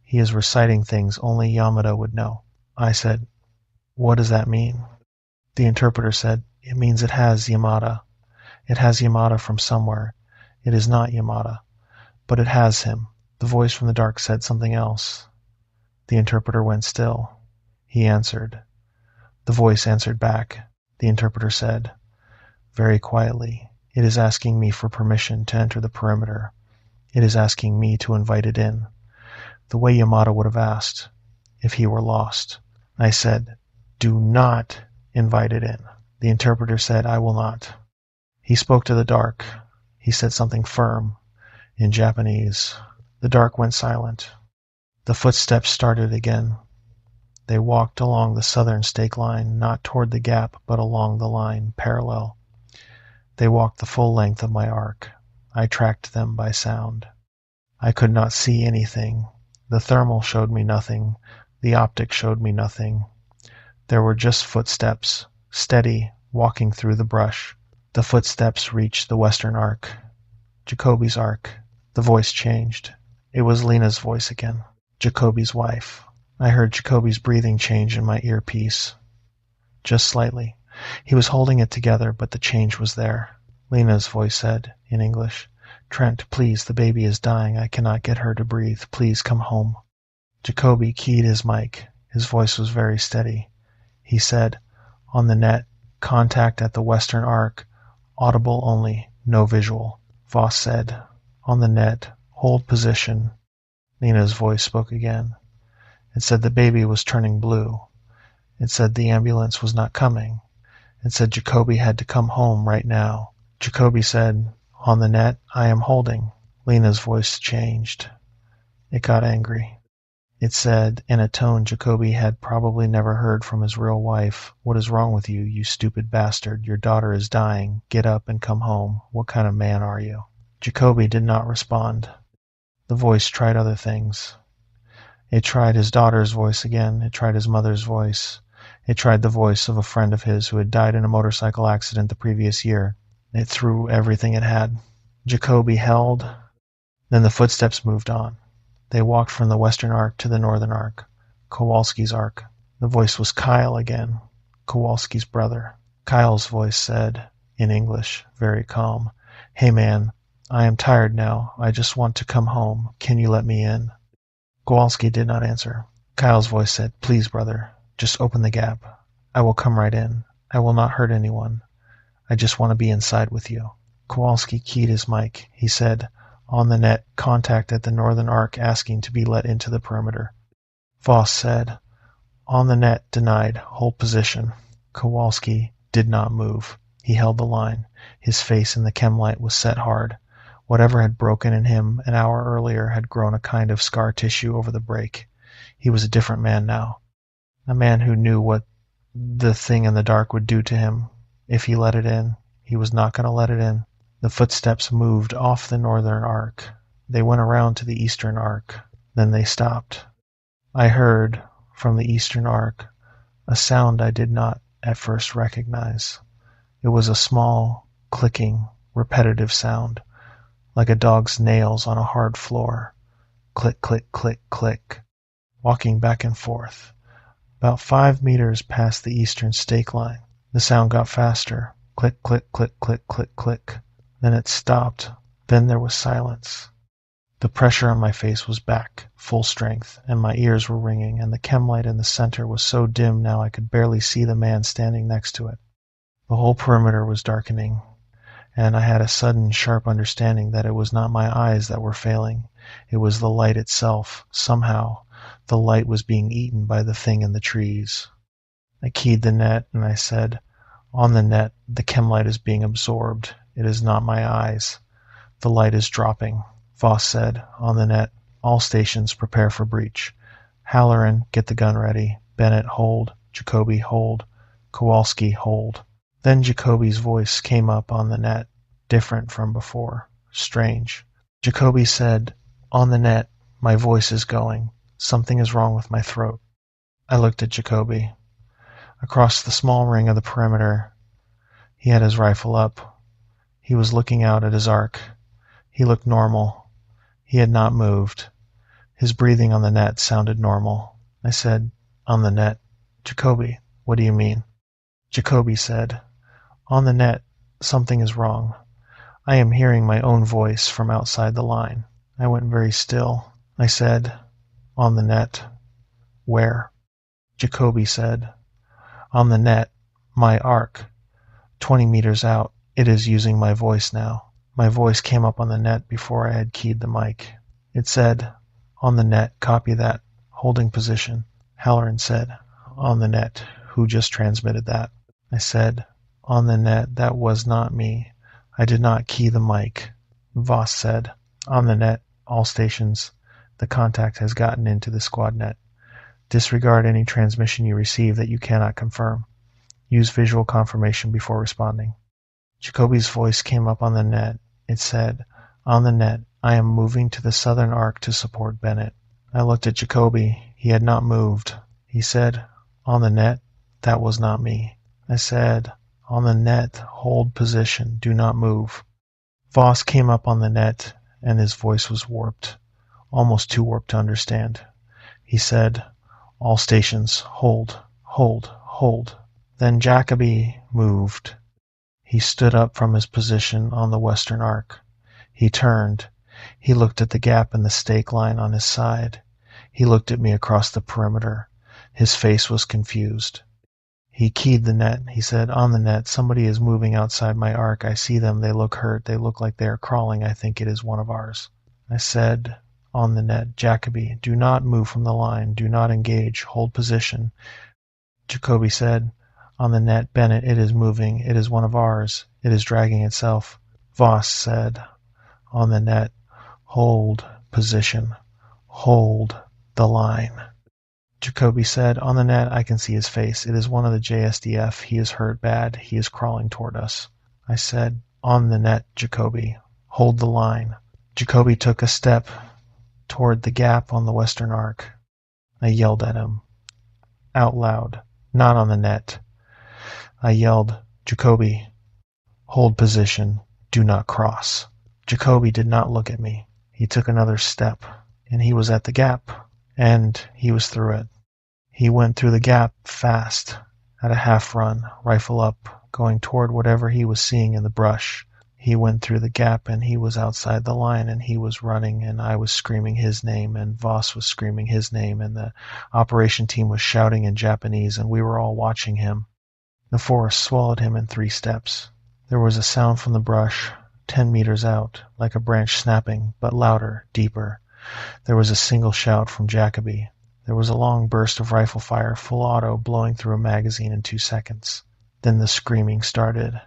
He is reciting things only Yamada would know. I said, what does that mean? The interpreter said, It means it has Yamada. It has Yamada from somewhere. It is not Yamada, but it has him. The voice from the dark said something else. The interpreter went still. He answered. The voice answered back. The interpreter said, very quietly, it is asking me for permission to enter the perimeter. It is asking me to invite it in, the way Yamada would have asked if he were lost. I said, do not invite it in. The interpreter said, I will not. He spoke to the dark. He said something firm in Japanese. The dark went silent. The footsteps started again. They walked along the southern stake line, not toward the gap, but along the line, parallel. They walked the full length of my arc. I tracked them by sound. I could not see anything. The thermal showed me nothing. The optic showed me nothing. There were just footsteps, steady, walking through the brush. The footsteps reached the western arc. Jacoby's arc. The voice changed. It was Lena's voice again. Jacoby's wife. I heard Jacoby's breathing change in my earpiece. Just slightly. He was holding it together, but the change was there. Lena's voice said, in English, Trent, please, the baby is dying. I cannot get her to breathe. Please come home. Jacoby keyed his mic. His voice was very steady. He said, on the net, contact at the western arc, audible only, no visual. Voss said, on the net, hold position. Lena's voice spoke again. It said the baby was turning blue. It said the ambulance was not coming. It said Jacoby had to come home right now. Jacoby said, on the net, I am holding. Lena's voice changed. It got angry. It said, in a tone Jacoby had probably never heard from his real wife, what is wrong with you, you stupid bastard? Your daughter is dying. Get up and come home. What kind of man are you? Jacoby did not respond. The voice tried other things. It tried his daughter's voice again. It tried his mother's voice. It tried the voice of a friend of his who had died in a motorcycle accident the previous year. It threw everything it had. Jacoby held. Then the footsteps moved on. They walked from the western arc to the northern arc, Kowalski's arc. The voice was Kyle again, Kowalski's brother. Kyle's voice said, in English, very calm, Hey man, I am tired now. I just want to come home. Can you let me in? Kowalski did not answer. Kyle's voice said, Please, brother, just open the gap. I will come right in. I will not hurt anyone. I just want to be inside with you. Kowalski keyed his mic. He said, on the net, contact at the northern arc asking to be let into the perimeter. Voss said, on the net, denied, hold position. Kowalski did not move. He held the line. His face in the chem light was set hard. Whatever had broken in him an hour earlier had grown a kind of scar tissue over the break. He was a different man now. A man who knew what the thing in the dark would do to him. If he let it in, he was not going to let it in. The footsteps moved off the northern arc. They went around to the eastern arc. Then they stopped. I heard, from the eastern arc, a sound I did not at first recognize. It was a small, clicking, repetitive sound, like a dog's nails on a hard floor. Click, click, click, click, walking back and forth. About 5 meters past the eastern stake line, the sound got faster. Click, click, click, click, click, click. Then it stopped. Then there was silence. The pressure on my face was back, full strength, and my ears were ringing, and the chem light in the center was so dim now I could barely see the man standing next to it. The whole perimeter was darkening, and I had a sudden, sharp understanding that it was not my eyes that were failing. It was the light itself. Somehow, the light was being eaten by the thing in the trees. I keyed the net, and I said, on the net, the chem light is being absorbed. It is not my eyes. The light is dropping. Voss said, on the net, all stations prepare for breach. Halloran, get the gun ready. Bennett, hold. Jacoby, hold. Kowalski, hold. Then Jacoby's voice came up on the net, different from before. Strange. Jacoby said, on the net, my voice is going. Something is wrong with my throat. I looked at Jacoby. Across the small ring of the perimeter, he had his rifle up. He was looking out at his arc. He looked normal. He had not moved. His breathing on the net sounded normal. I said, on the net. Jacoby, what do you mean? Jacoby said, On the net, something is wrong. I am hearing my own voice from outside the line. I went very still. I said, on the net. Where? Jacoby said, on the net, my arc, 20 meters out. It is using my voice now. My voice came up on the net before I had keyed the mic. It said, on the net, copy that, holding position. Halloran said, on the net, who just transmitted that? I said, on the net, that was not me. I did not key the mic. Voss said, on the net, all stations, the contact has gotten into the squad net. Disregard any transmission you receive that you cannot confirm. Use visual confirmation before responding. Jacoby's voice came up on the net. It said, on the net, I am moving to the southern arc to support Bennett. I looked at Jacoby. He had not moved. He said, on the net, that was not me. I said, on the net, hold position, do not move. Voss came up on the net, and his voice was warped, almost too warped to understand. He said, all stations, hold, hold, hold. Then Jacoby moved. He stood up from his position on the western arc. He turned. He looked at the gap in the stake line on his side. He looked at me across the perimeter. His face was confused. He keyed the net. He said, on the net, somebody is moving outside my arc. I see them. They look hurt. They look like they are crawling. I think it is one of ours. I said, on the net, Jacoby, do not move from the line. Do not engage. Hold position. Jacoby said, on the net, Bennett, it is moving. It is one of ours. It is dragging itself. Voss said, on the net, hold position. Hold the line. Jacoby said, on the net, I can see his face. It is one of the JSDF. He is hurt bad. He is crawling toward us. I said, on the net, Jacoby. Hold the line. Jacoby took a step toward the gap on the western arc. I yelled at him. Out loud. Not on the net. I yelled, Jacoby, hold position. Do not cross. Jacoby did not look at me. He took another step, and he was at the gap, and he was through it. He went through the gap fast, at a half run, rifle up, going toward whatever he was seeing in the brush. He went through the gap, and he was outside the line, and he was running, and I was screaming his name, and Voss was screaming his name, and the operation team was shouting in Japanese, and we were all watching him. The forest swallowed him in 3 steps. There was a sound from the brush, 10 meters out, like a branch snapping, but louder, deeper. There was a single shout from Jacoby. There was a long burst of rifle fire, full auto, blowing through a magazine in 2 seconds. Then the screaming started.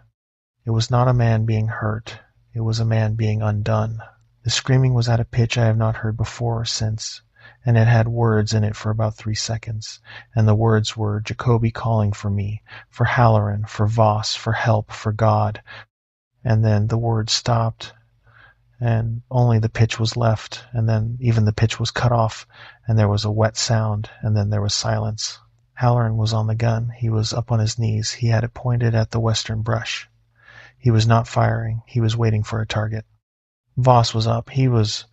It was not a man being hurt. It was a man being undone. The screaming was at a pitch I have not heard before or since, and it had words in it for about 3 seconds, and the words were Jacoby calling for me, for Halloran, for Voss, for help, for God. And then the words stopped, and only the pitch was left, and then even the pitch was cut off, and there was a wet sound, and then there was silence. Halloran was on the gun. He was up on his knees. He had it pointed at the western brush. He was not firing. He was waiting for a target. Voss was up. He was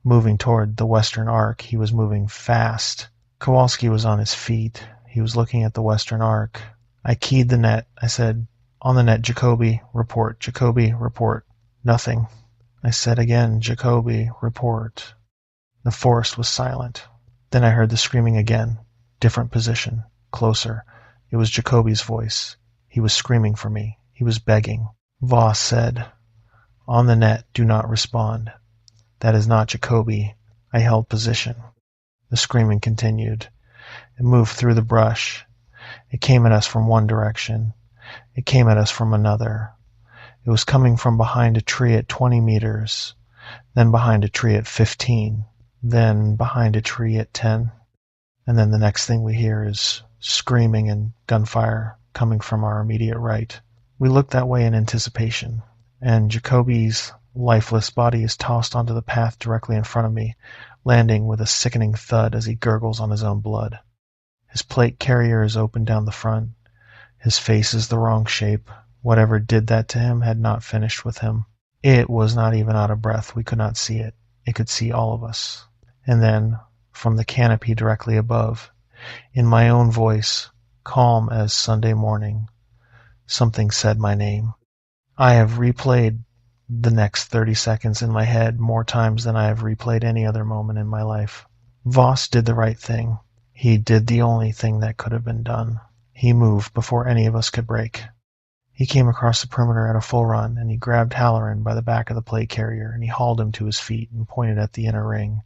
moving toward the western arc. He was moving fast. Kowalski was on his feet. He was looking at the western arc. I keyed the net. I said, on the net, Jacoby, report. Jacoby, report. Nothing. I said again, Jacoby, report. The forest was silent. Then I heard the screaming again. Different position. Closer. It was Jacoby's voice. He was screaming for me. He was begging. Voss said, on the net, do not respond. That is not Jacoby. I held position. The screaming continued. It moved through the brush. It came at us from one direction. It came at us from another. It was coming from behind a tree at 20 meters, then behind a tree at 15, then behind a tree at 10. And then the next thing we hear is screaming and gunfire coming from our immediate right. We look that way in anticipation, and Jacoby's lifeless body is tossed onto the path directly in front of me, landing with a sickening thud as he gurgles on his own blood. His plate carrier is open down the front. His face is the wrong shape. Whatever did that to him had not finished with him. It was not even out of breath. We could not see it. It could see all of us. And then, from the canopy directly above, in my own voice, calm as Sunday morning, Something said my name. I have replayed the next 30 seconds in my head more times than I have replayed any other moment in my life. Voss did the right thing. He did the only thing that could have been done. He moved before any of us could break. He came across the perimeter at a full run, and he grabbed Halloran by the back of the plate carrier, and he hauled him to his feet and pointed at the inner ring,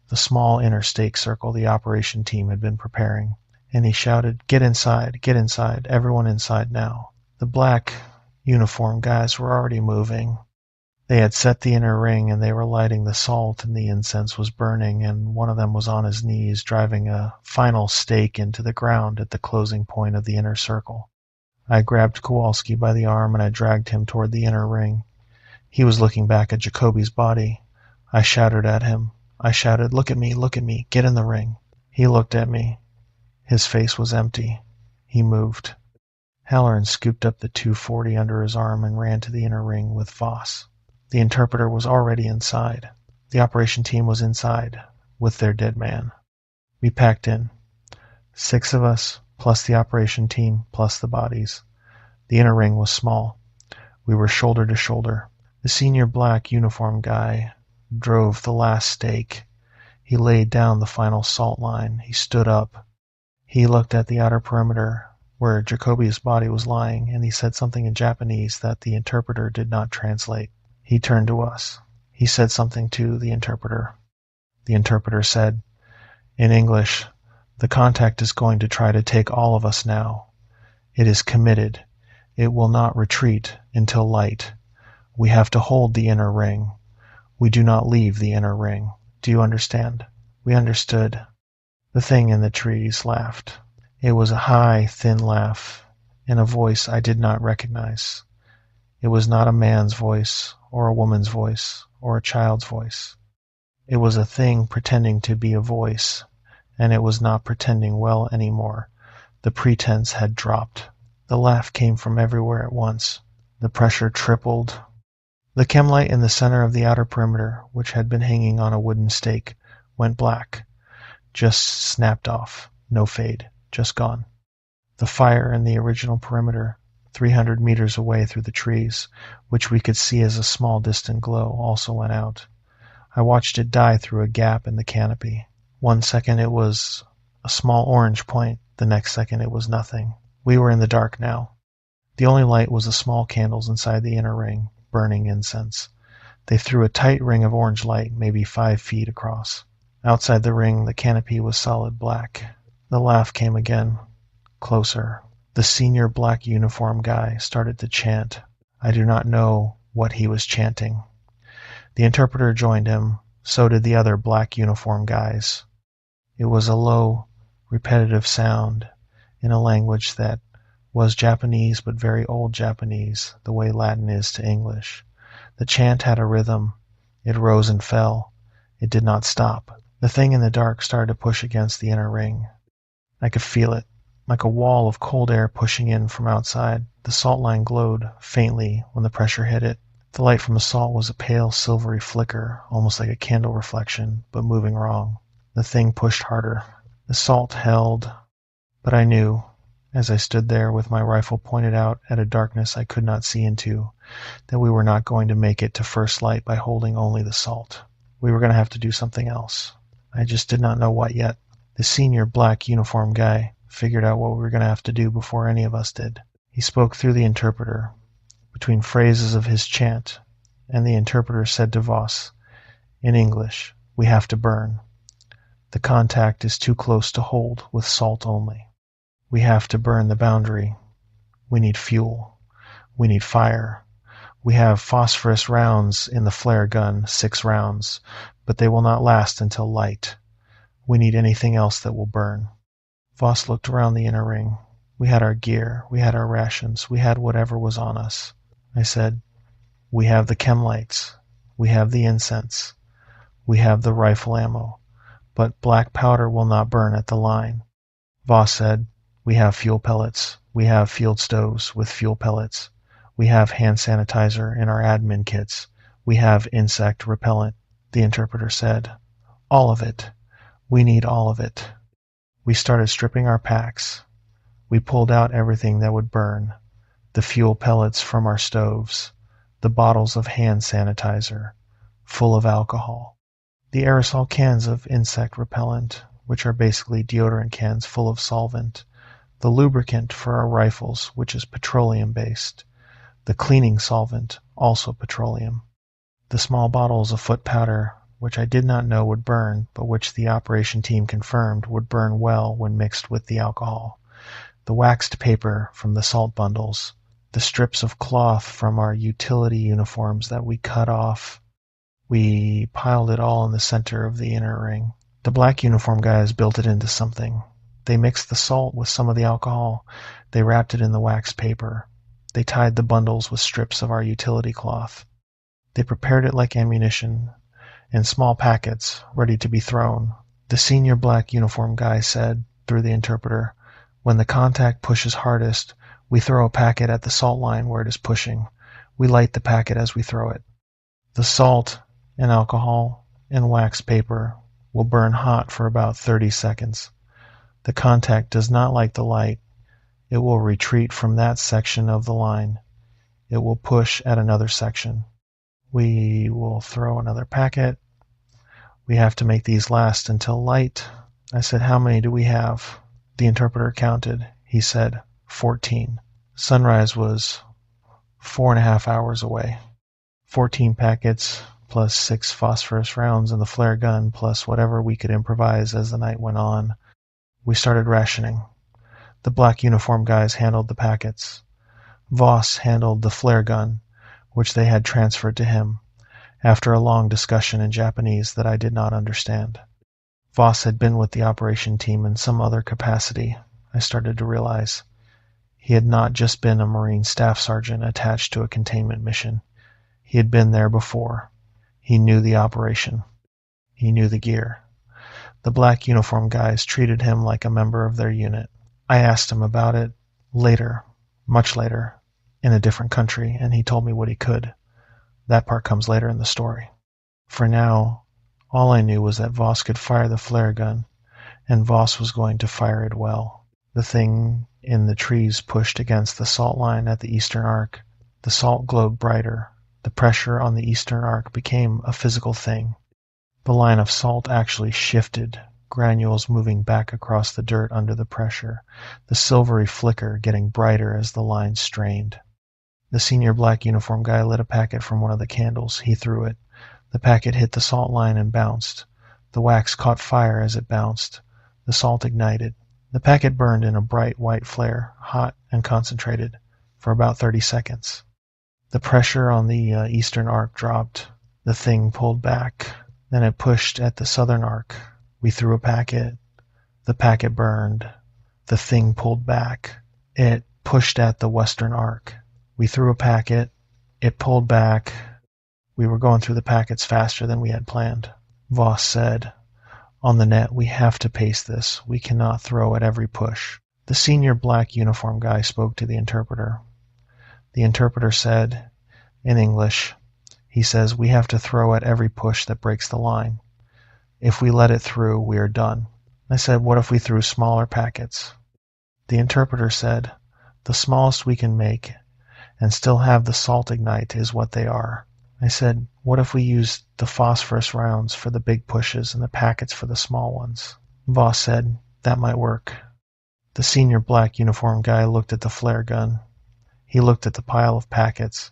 the small inner stake circle the operation team had been preparing. And he shouted, get inside, everyone inside now. The black uniform guys were already moving. They had set the inner ring, and they were lighting the salt, and the incense was burning, and one of them was on his knees driving a final stake into the ground at the closing point of the inner circle. I grabbed Kowalski by the arm and I dragged him toward the inner ring. He was looking back at Jacoby's body. I shouted at him. I shouted, look at me, get in the ring. He looked at me. His face was empty. He moved. Halloran scooped up the 240 under his arm and ran to the inner ring with Voss. The interpreter was already inside. The operation team was inside, with their dead man. We packed in. 6 of us, plus the operation team, plus the bodies. The inner ring was small. We were shoulder to shoulder. The senior black uniform guy drove the last stake. He laid down the final salt line. He stood up. He looked at the outer perimeter where Jacoby's body was lying, and he said something in Japanese that the interpreter did not translate. He turned to us. He said something to the interpreter. The interpreter said, in English, the contact is going to try to take all of us now. It is committed. It will not retreat until light. We have to hold the inner ring. We do not leave the inner ring. Do you understand? We understood. The thing in the trees laughed. It was a high, thin laugh, in a voice I did not recognize. It was not a man's voice, or a woman's voice, or a child's voice. It was a thing pretending to be a voice, and it was not pretending well anymore. The pretense had dropped. The laugh came from everywhere at once. The pressure tripled. The chem light in the center of the outer perimeter, which had been hanging on a wooden stake, went black. Just snapped off. No fade. Just gone. The fire in the original perimeter, 300 meters away through the trees, which we could see as a small distant glow, also went out. I watched it die through a gap in the canopy. 1 second it was a small orange point. The next second it was nothing. We were in the dark now. The only light was the small candles inside the inner ring, burning incense. They threw a tight ring of orange light, maybe 5 feet across. Outside the ring, the canopy was solid black. The laugh came again, closer. The senior black uniform guy started to chant. I do not know what he was chanting. The interpreter joined him. So did the other black uniform guys. It was a low, repetitive sound in a language that was Japanese, but very old Japanese, the way Latin is to English. The chant had a rhythm. It rose and fell. It did not stop. The thing in the dark started to push against the inner ring. I could feel it, like a wall of cold air pushing in from outside. The salt line glowed faintly when the pressure hit it. The light from the salt was a pale silvery flicker, almost like a candle reflection, but moving wrong. The thing pushed harder. The salt held, but I knew, as I stood there with my rifle pointed out at a darkness I could not see into, that we were not going to make it to first light by holding only the salt. We were going to have to do something else. I just did not know what yet. The senior black uniform guy figured out what we were going to have to do before any of us did. He spoke through the interpreter, between phrases of his chant, and the interpreter said to Voss, in English, we have to burn. The contact is too close to hold with salt only. We have to burn the boundary. We need fuel. We need fire. We have phosphorus rounds in the flare gun, 6 rounds, but they will not last until light. We need anything else that will burn. Voss looked around the inner ring. We had our gear. We had our rations. We had whatever was on us. I said, we have the chem lights. We have the incense. We have the rifle ammo. But black powder will not burn at the line. Voss said, we have fuel pellets. We have field stoves with fuel pellets. We have hand sanitizer in our admin kits. We have insect repellent. The interpreter said, all of it. We need all of it. We started stripping our packs. We pulled out everything that would burn. the fuel pellets from our stoves, the bottles of hand sanitizer, full of alcohol, the aerosol cans of insect repellent, which are basically deodorant cans full of solvent, the lubricant for our rifles, which is petroleum-based, the cleaning solvent, also petroleum, the small bottles of foot powder, which I did not know would burn, but which the operation team confirmed would burn well when mixed with the alcohol, the waxed paper from the salt bundles, the strips of cloth from our utility uniforms that we cut off. We piled it all in the center of the inner ring. The black uniform guys built it into something. They mixed the salt with some of the alcohol. They wrapped it in the waxed paper. They tied the bundles with strips of our utility cloth. They prepared it like ammunition, in small packets, ready to be thrown. The senior black uniform guy said, through the interpreter, "When the contact pushes hardest, we throw a packet at the salt line where it is pushing. We light the packet as we throw it. The salt and alcohol and wax paper will burn hot for about 30 seconds. The contact does not like the light. It will retreat from that section of the line. It will push at another section. We will throw another packet. We have to make these last until light." I said, "How many do we have?" The interpreter counted. He said, 14. Sunrise was 4.5 hours away. 14 packets, plus 6 phosphorus rounds in the flare gun, plus whatever we could improvise as the night went on. We started rationing. The black uniform guys handled the packets. Voss handled the flare gun, which they had transferred to him, after a long discussion in Japanese that I did not understand. Voss had been with the operation team in some other capacity, I started to realize. He had not just been a Marine staff sergeant attached to a containment mission. He had been there before. He knew the operation. He knew the gear. The black uniform guys treated him like a member of their unit. I asked him about it later, much later, in a different country, and he told me what he could. That part comes later in the story. For now, all I knew was that Voss could fire the flare gun, and Voss was going to fire it well. The thing in the trees pushed against the salt line at the eastern arc. The salt glowed brighter. The pressure on the eastern arc became a physical thing. The line of salt actually shifted, granules moving back across the dirt under the pressure, the silvery flicker getting brighter as the line strained. The senior black uniform guy lit a packet from one of the candles. He threw it. The packet hit the salt line and bounced. The wax caught fire as it bounced. The salt ignited. The packet burned in a bright white flare, hot and concentrated, for about 30 seconds. The pressure on the eastern arc dropped. The thing pulled back. Then it pushed at the southern arc. We threw a packet. The packet burned. The thing pulled back. It pushed at the western arc. We threw a packet. It pulled back. We were going through the packets faster than we had planned. Voss said, "On the net, we have to pace this. We cannot throw at every push." The senior black uniform guy spoke to the interpreter. The interpreter said, in English, he says, "We have to throw at every push that breaks the line. If we let it through, we are done." I said, "What if we threw smaller packets?" The interpreter said, "The smallest we can make and still have the salt ignite is what they are." I said, "What if we used the phosphorus rounds for the big pushes and the packets for the small ones?" Voss said, "That might work." The senior black uniform guy looked at the flare gun. He looked at the pile of packets.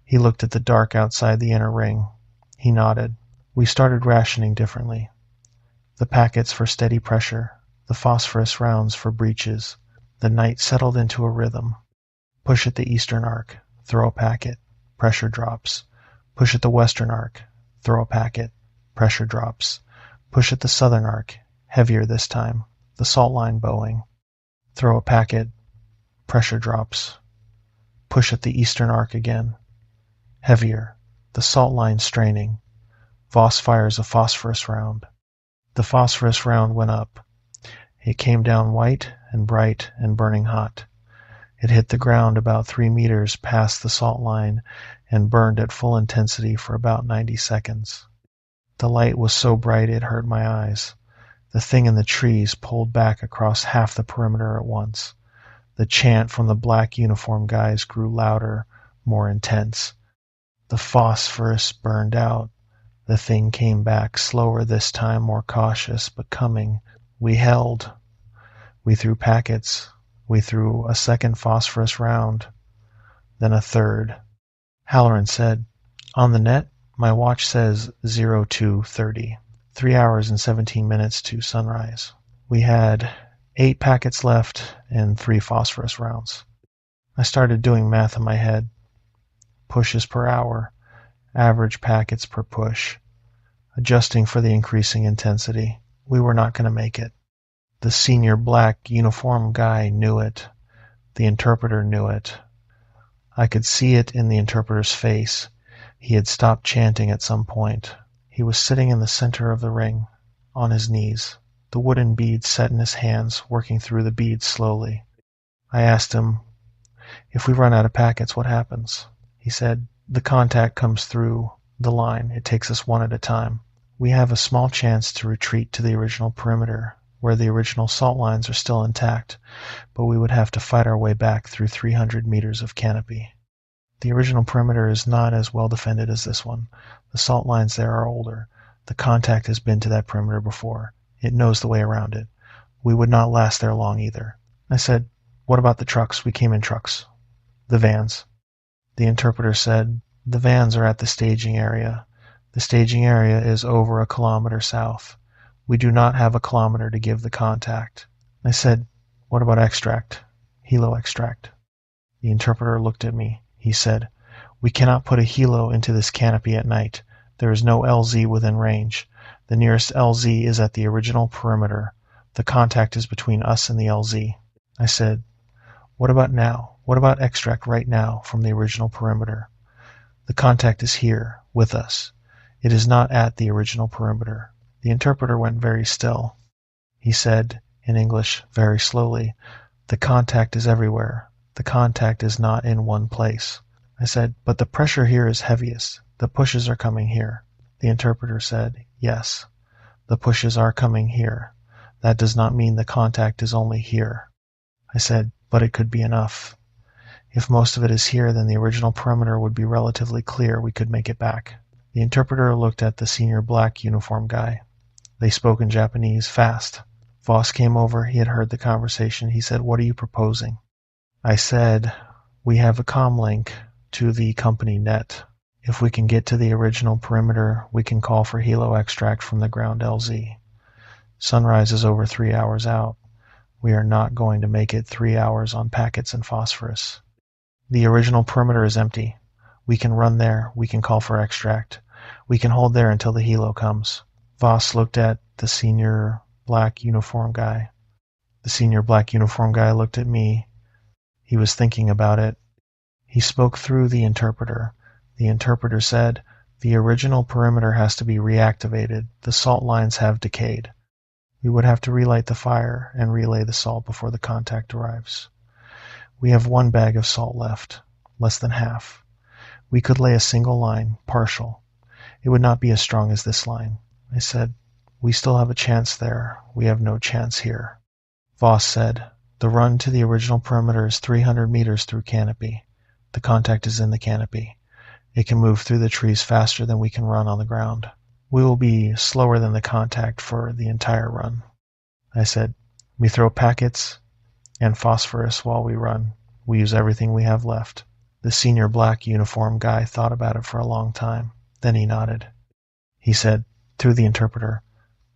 He looked at the dark outside the inner ring. He nodded. We started rationing differently. The packets for steady pressure, the phosphorus rounds for breaches. The night settled into a rhythm. Push at the eastern arc, throw a packet, pressure drops. Push at the western arc, throw a packet, pressure drops. Push at the southern arc, heavier this time, the salt line bowing. Throw a packet, pressure drops. Push at the eastern arc again, heavier, the salt line straining. Voss fires a phosphorus round. The phosphorus round went up. It came down white and bright and burning hot. It hit the ground about 3 meters past the salt line and burned at full intensity for about 90 seconds. The light was so bright it hurt my eyes. The thing in the trees pulled back across half the perimeter at once. The chant from the black uniform guys grew louder, more intense. The phosphorus burned out. The thing came back, slower this time, more cautious, but coming. We held. We threw packets. We threw a second phosphorus round, then a third. Halloran said, "On the net, my watch says 02:30. 3 hours and 17 minutes to sunrise. We had 8 packets left and 3 phosphorus rounds." I started doing math in my head. Pushes per hour, average packets per push, adjusting for the increasing intensity. We were not going to make it. The senior black uniform guy knew it. The interpreter knew it. I could see it in the interpreter's face. He had stopped chanting at some point. He was sitting in the center of the ring, on his knees, the wooden beads set in his hands, working through the beads slowly. I asked him, "If we run out of packets, what happens?" He said, "The contact comes through the line. It takes us one at a time. We have a small chance to retreat to the original perimeter, where the original salt lines are still intact, but we would have to fight our way back through 300 meters of canopy. The original perimeter is not as well defended as this one. The salt lines there are older. The contact has been to that perimeter before. It knows the way around it. We would not last there long either." I said, "What about the trucks? We came in trucks." "The vans." The interpreter said, "The vans are at the staging area. The staging area is over a kilometer south. We do not have a kilometer to give the contact." I said, "What about extract? Helo extract?" The interpreter looked at me. He said, "We cannot put a helo into this canopy at night. There is no LZ within range. The nearest LZ is at the original perimeter. The contact is between us and the LZ." I said, "What about now? What about extract right now from the original perimeter?" "The contact is here, with us. It is not at the original perimeter." The interpreter went very still. He said, in English, very slowly, "The contact is everywhere. The contact is not in one place." I said, "But the pressure here is heaviest. The pushes are coming here." The interpreter said, "Yes, the pushes are coming here. That does not mean the contact is only here." I said, "But it could be enough. If most of it is here, then the original perimeter would be relatively clear. We could make it back." The interpreter looked at the senior black uniform guy. They spoke in Japanese, fast. Voss came over. He had heard the conversation. He said, "What are you proposing?" I said, "We have a comm link to the company net. If we can get to the original perimeter, we can call for helo extract from the ground LZ. Sunrise is over 3 hours out. We are not going to make it 3 hours on packets and phosphorus. The original perimeter is empty. We can run there. We can call for extract. We can hold there until the helo comes." Voss looked at the senior black uniform guy. The senior black uniform guy looked at me. He was thinking about it. He spoke through the interpreter. The interpreter said, "The original perimeter has to be reactivated. The salt lines have decayed. We would have to relight the fire and relay the salt before the contact arrives. We have 1 bag of salt left, less than half. We could lay a single line, partial. It would not be as strong as this line." I said, "We still have a chance there. We have no chance here." Voss said, "The run to the original perimeter is 300 meters through canopy. The contact is in the canopy. It can move through the trees faster than we can run on the ground. We will be slower than the contact for the entire run." I said, "We throw packets and phosphorus while we run. We use everything we have left." The senior black uniform guy thought about it for a long time. Then he nodded. He said, through the interpreter,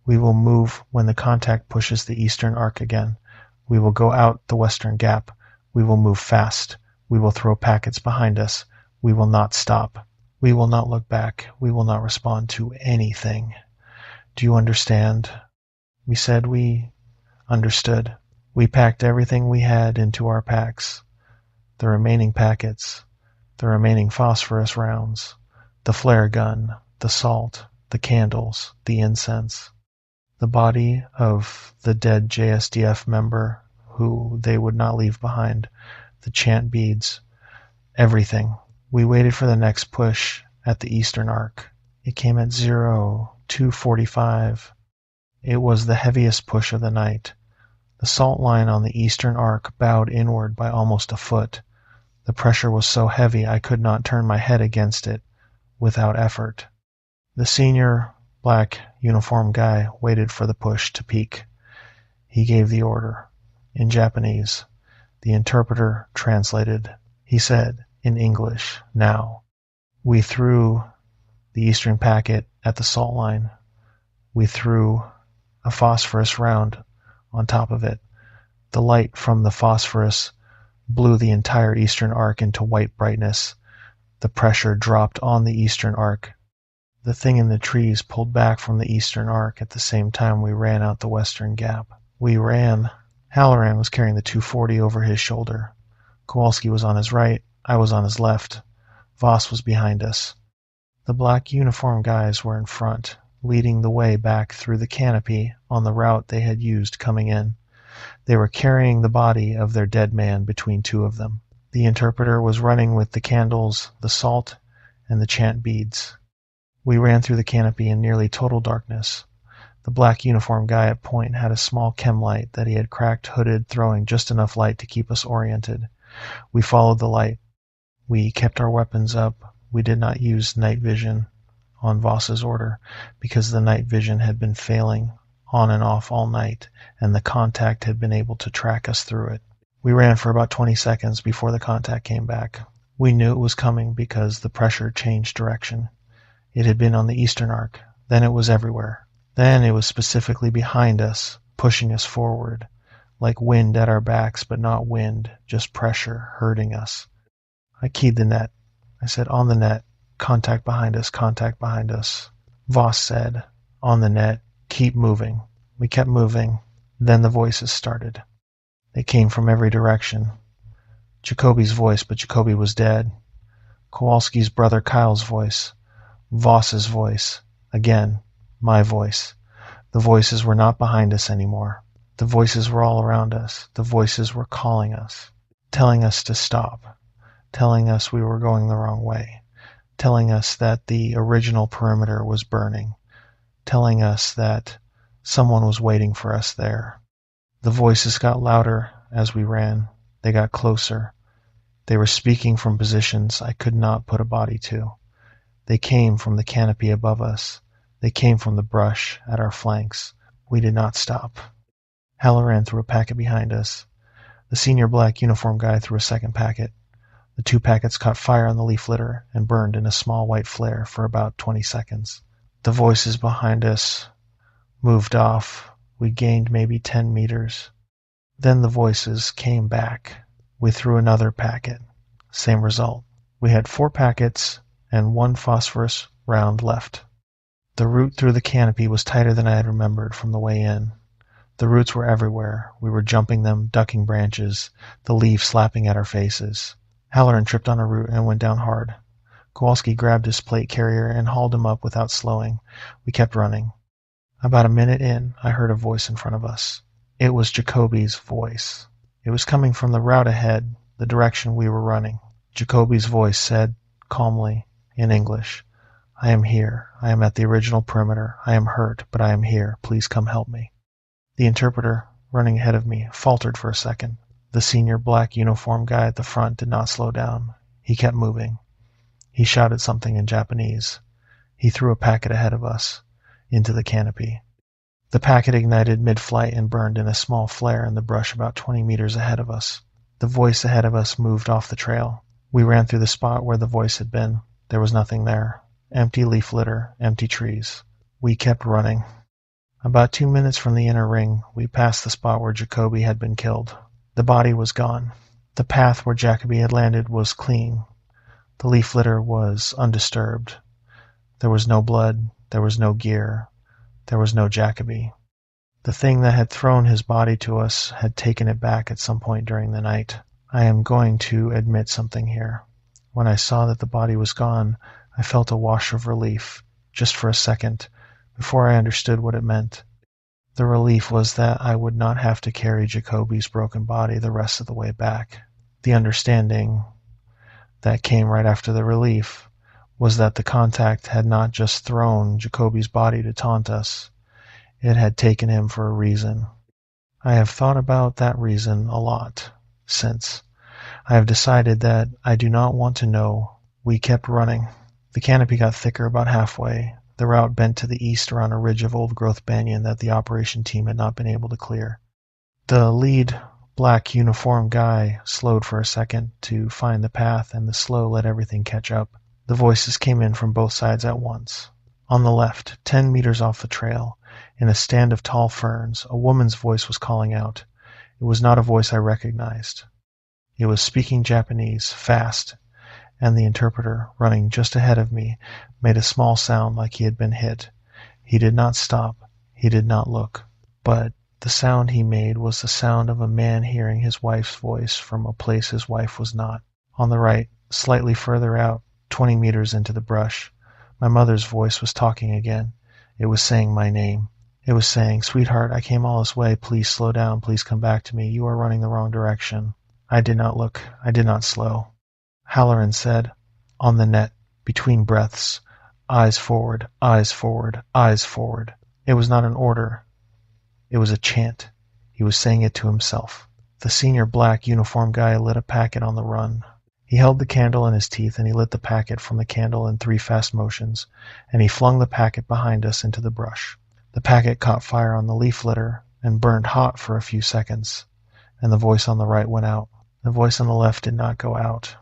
"We will move when the contact pushes the eastern arc again. We will go out the western gap. We will move fast. We will throw packets behind us. We will not stop. We will not look back. We will not respond to anything. Do you understand?" We said we understood. We packed everything we had into our packs. The remaining packets, the remaining phosphorus rounds, the flare gun, the salt, the candles, the incense, the body of the dead JSDF member who they would not leave behind, the chant beads, everything. We waited for the next push at the eastern arc. It came at 02:45. It was the heaviest push of the night. The The salt line on the eastern arc bowed inward by almost a foot. The pressure was so heavy I could not turn my head against it without effort. The senior black uniformed guy waited for the push to peak. He gave the order in Japanese. The interpreter translated. He said in English, "Now." We threw the eastern packet at the salt line. We threw a phosphorus round on top of it. The light from the phosphorus blew the entire eastern arc into white brightness. The pressure dropped on the eastern arc. The thing in the trees pulled back from the eastern arc at the same time we ran out the western gap. We ran. Halloran was carrying the 240 over his shoulder. Kowalski was on his right. I was on his left. Voss was behind us. The black uniformed guys were in front, leading the way back through the canopy on the route they had used coming in. They were carrying the body of their dead man between two of them. The interpreter was running with the candles, the salt, and the chant beads. We ran through the canopy in nearly total darkness. The black uniformed guy at point had a small chem light that he had cracked hooded, throwing just enough light to keep us oriented. We followed the light. We kept our weapons up. We did not use night vision on Voss's order because the night vision had been failing on and off all night, and the contact had been able to track us through it. We ran for about 20 seconds before the contact came back. We knew it was coming because the pressure changed direction. It had been on the eastern arc. Then it was everywhere. Then it was specifically behind us, pushing us forward, like wind at our backs, but not wind, just pressure hurting us. I keyed the net. I said, "On the net. Contact behind us, contact behind us." Voss said, "On the net. Keep moving." We kept moving. Then the voices started. They came from every direction. Jacoby's voice, but Jacoby was dead. Kowalski's brother Kyle's voice. Voss's voice. Again, my voice. The voices were not behind us anymore. The voices were all around us. The voices were calling us, telling us to stop, telling us we were going the wrong way, telling us that the original perimeter was burning, telling us that someone was waiting for us there. The voices got louder as we ran. They got closer. They were speaking from positions I could not put a body to. They came from the canopy above us. They came from the brush at our flanks. We did not stop. Halloran threw a packet behind us. The senior black uniform guy threw a second packet. The two packets caught fire on the leaf litter and burned in a small white flare for about 20 seconds. The voices behind us moved off. We gained maybe 10 meters. Then the voices came back. We threw another packet. Same result. We had 4 packets and 1 phosphorus round left. The route through the canopy was tighter than I had remembered from the way in. The roots were everywhere. We were jumping them, ducking branches, the leaves slapping at our faces. Halloran tripped on a root and went down hard. Kowalski grabbed his plate carrier and hauled him up without slowing. We kept running. About a minute in, I heard a voice in front of us. It was Jacoby's voice. It was coming from the route ahead, the direction we were running. Jacoby's voice said, calmly, in English, "I am here. I am at the original perimeter. I am hurt, but I am here. Please come help me." The interpreter, running ahead of me, faltered for a second. The senior black uniformed guy at the front did not slow down. He kept moving. He shouted something in Japanese. He threw a packet ahead of us, into the canopy. The packet ignited mid-flight and burned in a small flare in the brush about 20 meters ahead of us. The voice ahead of us moved off the trail. We ran through the spot where the voice had been. There was nothing there. Empty leaf litter, empty trees. We kept running. About 2 minutes from the inner ring, we passed the spot where Jacoby had been killed. The body was gone. The path where Jacoby had landed was clean. The leaf litter was undisturbed. There was no blood. There was no gear. There was no Jacoby. The thing that had thrown his body to us had taken it back at some point during the night. I am going to admit something here. When I saw that the body was gone, I felt a wash of relief, just for a second, before I understood what it meant. The relief was that I would not have to carry Jacoby's broken body the rest of the way back. The understanding that came right after the relief was that the contact had not just thrown Jacoby's body to taunt us. It had taken him for a reason. I have thought about that reason a lot since. I have decided that I do not want to know. We kept running. The canopy got thicker about halfway. The route bent to the east around a ridge of old-growth banyan that the operation team had not been able to clear. The lead black uniformed guy slowed for a second to find the path, and the slow let everything catch up. The voices came in from both sides at once. On the left, 10 meters off the trail, in a stand of tall ferns, a woman's voice was calling out. It was not a voice I recognized. It was speaking Japanese, fast, and the interpreter, running just ahead of me, made a small sound like he had been hit. He did not stop. He did not look. But the sound he made was the sound of a man hearing his wife's voice from a place his wife was not. On the right, slightly further out, 20 meters into the brush, my mother's voice was talking again. It was saying my name. It was saying, "Sweetheart, I came all this way. Please slow down. Please come back to me. You are running the wrong direction." I did not look. I did not slow. Halloran said, on the net, between breaths, "Eyes forward, eyes forward, eyes forward." It was not an order. It was a chant. He was saying it to himself. The senior black uniformed guy lit a packet on the run. He held the candle in his teeth, and he lit the packet from the candle in 3 fast motions, and he flung the packet behind us into the brush. The packet caught fire on the leaf litter and burned hot for a few seconds, and the voice on the right went out. The voice on the left did not go out.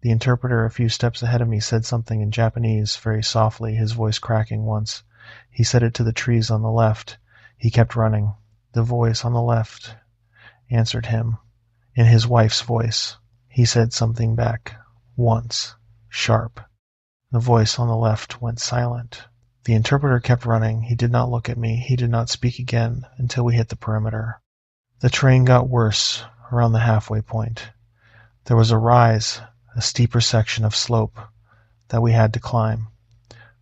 The interpreter a few steps ahead of me said something in Japanese, very softly, his voice cracking once. He said it to the trees on the left. He kept running. The voice on the left answered him, in his wife's voice. He said something back, once, sharp. The voice on the left went silent. The interpreter kept running. He did not look at me. He did not speak again until we hit the perimeter. The terrain got worse around the halfway point. There was a rise, a steeper section of slope that we had to climb.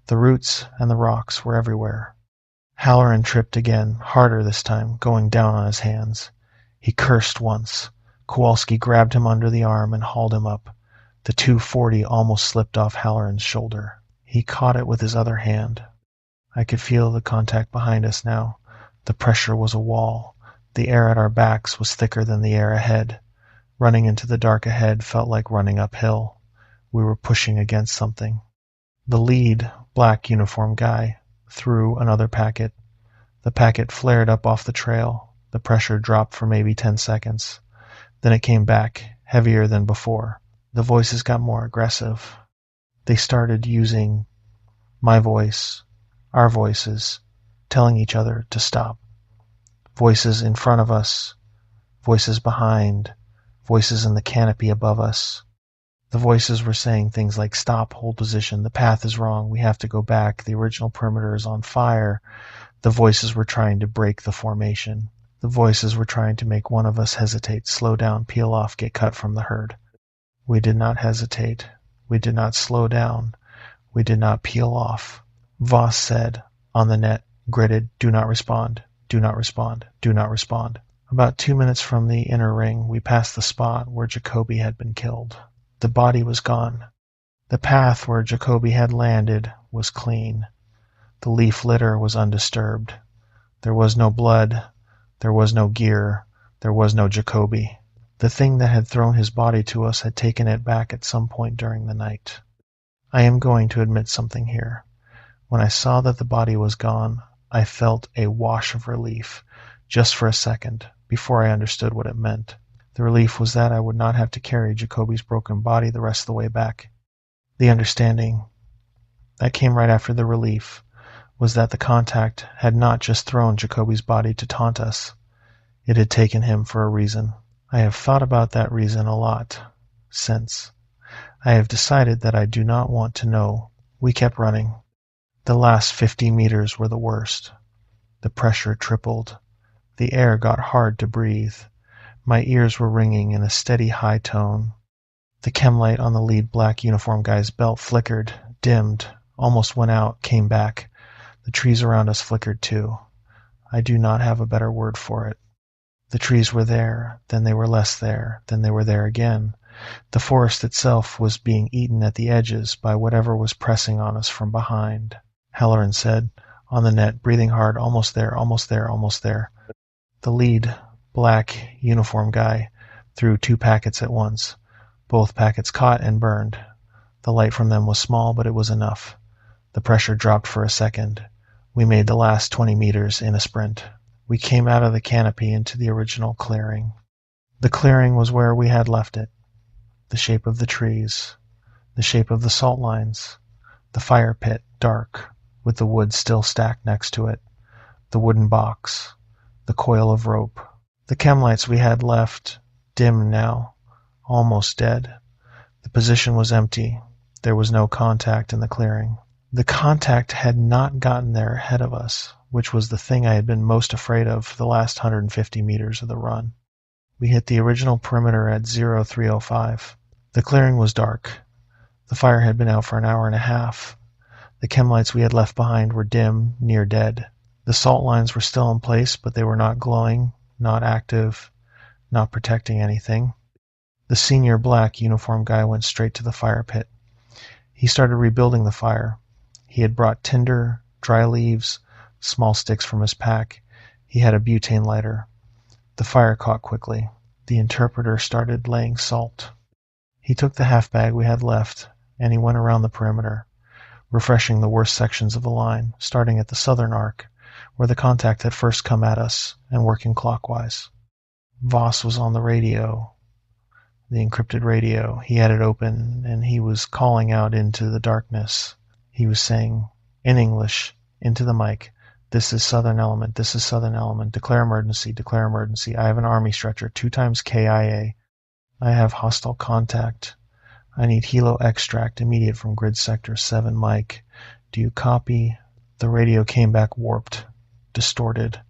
The roots and the rocks were everywhere. Halloran tripped again, harder this time, going down on his hands. He cursed once. Kowalski grabbed him under the arm and hauled him up. The .240 almost slipped off Halloran's shoulder. He caught it with his other hand. I could feel the contact behind us now. The pressure was a wall. The air at our backs was thicker than the air ahead. Running into the dark ahead felt like running uphill. We were pushing against something. The lead, black uniformed guy threw another packet. The packet flared up off the trail. The pressure dropped for maybe 10 seconds. Then it came back, heavier than before. The voices got more aggressive. They started using my voice, our voices, telling each other to stop. Voices in front of us, voices behind, voices in the canopy above us. The voices were saying things like, "Stop, hold position, the path is wrong, we have to go back, the original perimeter is on fire." The voices were trying to break the formation. The voices were trying to make one of us hesitate, slow down, peel off, get cut from the herd. We did not hesitate. We did not slow down. We did not peel off. Voss said, on the net, gritted, "Do not respond, do not respond, do not respond." About 2 minutes from the inner ring, we passed the spot where Jacoby had been killed. The body was gone. The path where Jacoby had landed was clean. The leaf litter was undisturbed. There was no blood. There was no gear. There was no Jacoby. The thing that had thrown his body to us had taken it back at some point during the night. I am going to admit something here. When I saw that the body was gone, I felt a wash of relief, just for a second, before I understood what it meant. The relief was that I would not have to carry Jacoby's broken body the rest of the way back. The understanding that came right after the relief was that the contact had not just thrown Jacoby's body to taunt us. It had taken him for a reason. I have thought about that reason a lot since. I have decided that I do not want to know. We kept running. The last 50 meters were the worst. The pressure tripled. The air got hard to breathe. My ears were ringing in a steady high tone. The chem light on the lead black uniform guy's belt flickered, dimmed, almost went out, came back. The trees around us flickered too. I do not have a better word for it. The trees were there, then they were less there, then they were there again. The forest itself was being eaten at the edges by whatever was pressing on us from behind. Halloran said, on the net, breathing hard, "Almost there, almost there, almost there." The lead, black uniform guy threw 2 packets at once. Both packets caught and burned. The light from them was small, but it was enough. The pressure dropped for a second. We made the last 20 meters in a sprint. We came out of the canopy into the original clearing. The clearing was where we had left it. The shape of the trees, the shape of the salt lines, the fire pit, dark, with the wood still stacked next to it, the wooden box, the coil of rope. The chem lights we had left, dim now, almost dead. The position was empty. There was no contact in the clearing. The contact had not gotten there ahead of us, which was the thing I had been most afraid of for the last 150 meters of the run. We hit the original perimeter at 0305. The clearing was dark. The fire had been out for an hour and a half. The chem lights we had left behind were dim, near dead. The salt lines were still in place, but they were not glowing, not active, not protecting anything. The senior black uniform guy went straight to the fire pit. He started rebuilding the fire. He had brought tinder, dry leaves, small sticks from his pack. He had a butane lighter. The fire caught quickly. The interpreter started laying salt. He took the half bag we had left, and he went around the perimeter, refreshing the worst sections of the line, starting at the southern arc, where the contact had first come at us, and working clockwise. Voss was on the radio, the encrypted radio. He had it open, and he was calling out into the darkness. He was saying, in English, into the mic, "This is Southern Element, this is Southern Element, declare emergency, declare emergency. I have an army stretcher, 2 times KIA. I have hostile contact. I need helo extract immediate from grid sector 7 mic. Do you copy?" The radio came back warped, distorted.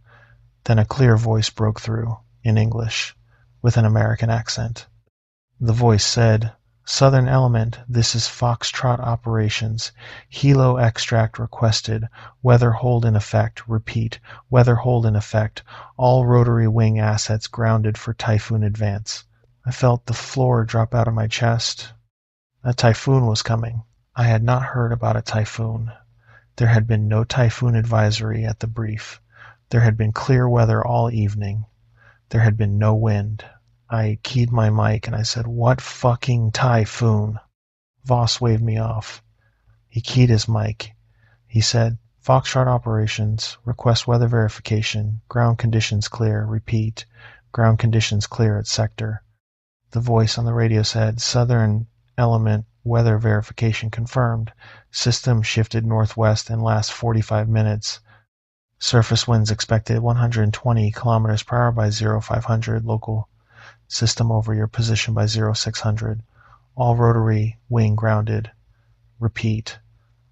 Then a clear voice broke through, in English, with an American accent. The voice said, "Southern Element, this is Foxtrot Operations. Helo extract requested. Weather hold in effect. Repeat, weather hold in effect. All rotary wing assets grounded for typhoon advance." I felt the floor drop out of my chest. A typhoon was coming. I had not heard about a typhoon. There had been no typhoon advisory at the brief. There had been clear weather all evening. There had been no wind. I keyed my mic and I said, "What fucking typhoon?" Voss waved me off. He keyed his mic. He said, "Foxtrot Operations, request weather verification, ground conditions clear, repeat, ground conditions clear at sector." The voice on the radio said, "Southern Element, weather verification confirmed. System shifted northwest in last 45 minutes. Surface winds expected 120 kilometers per hour by 0500, local system over your position by 0600. All rotary wing grounded. Repeat,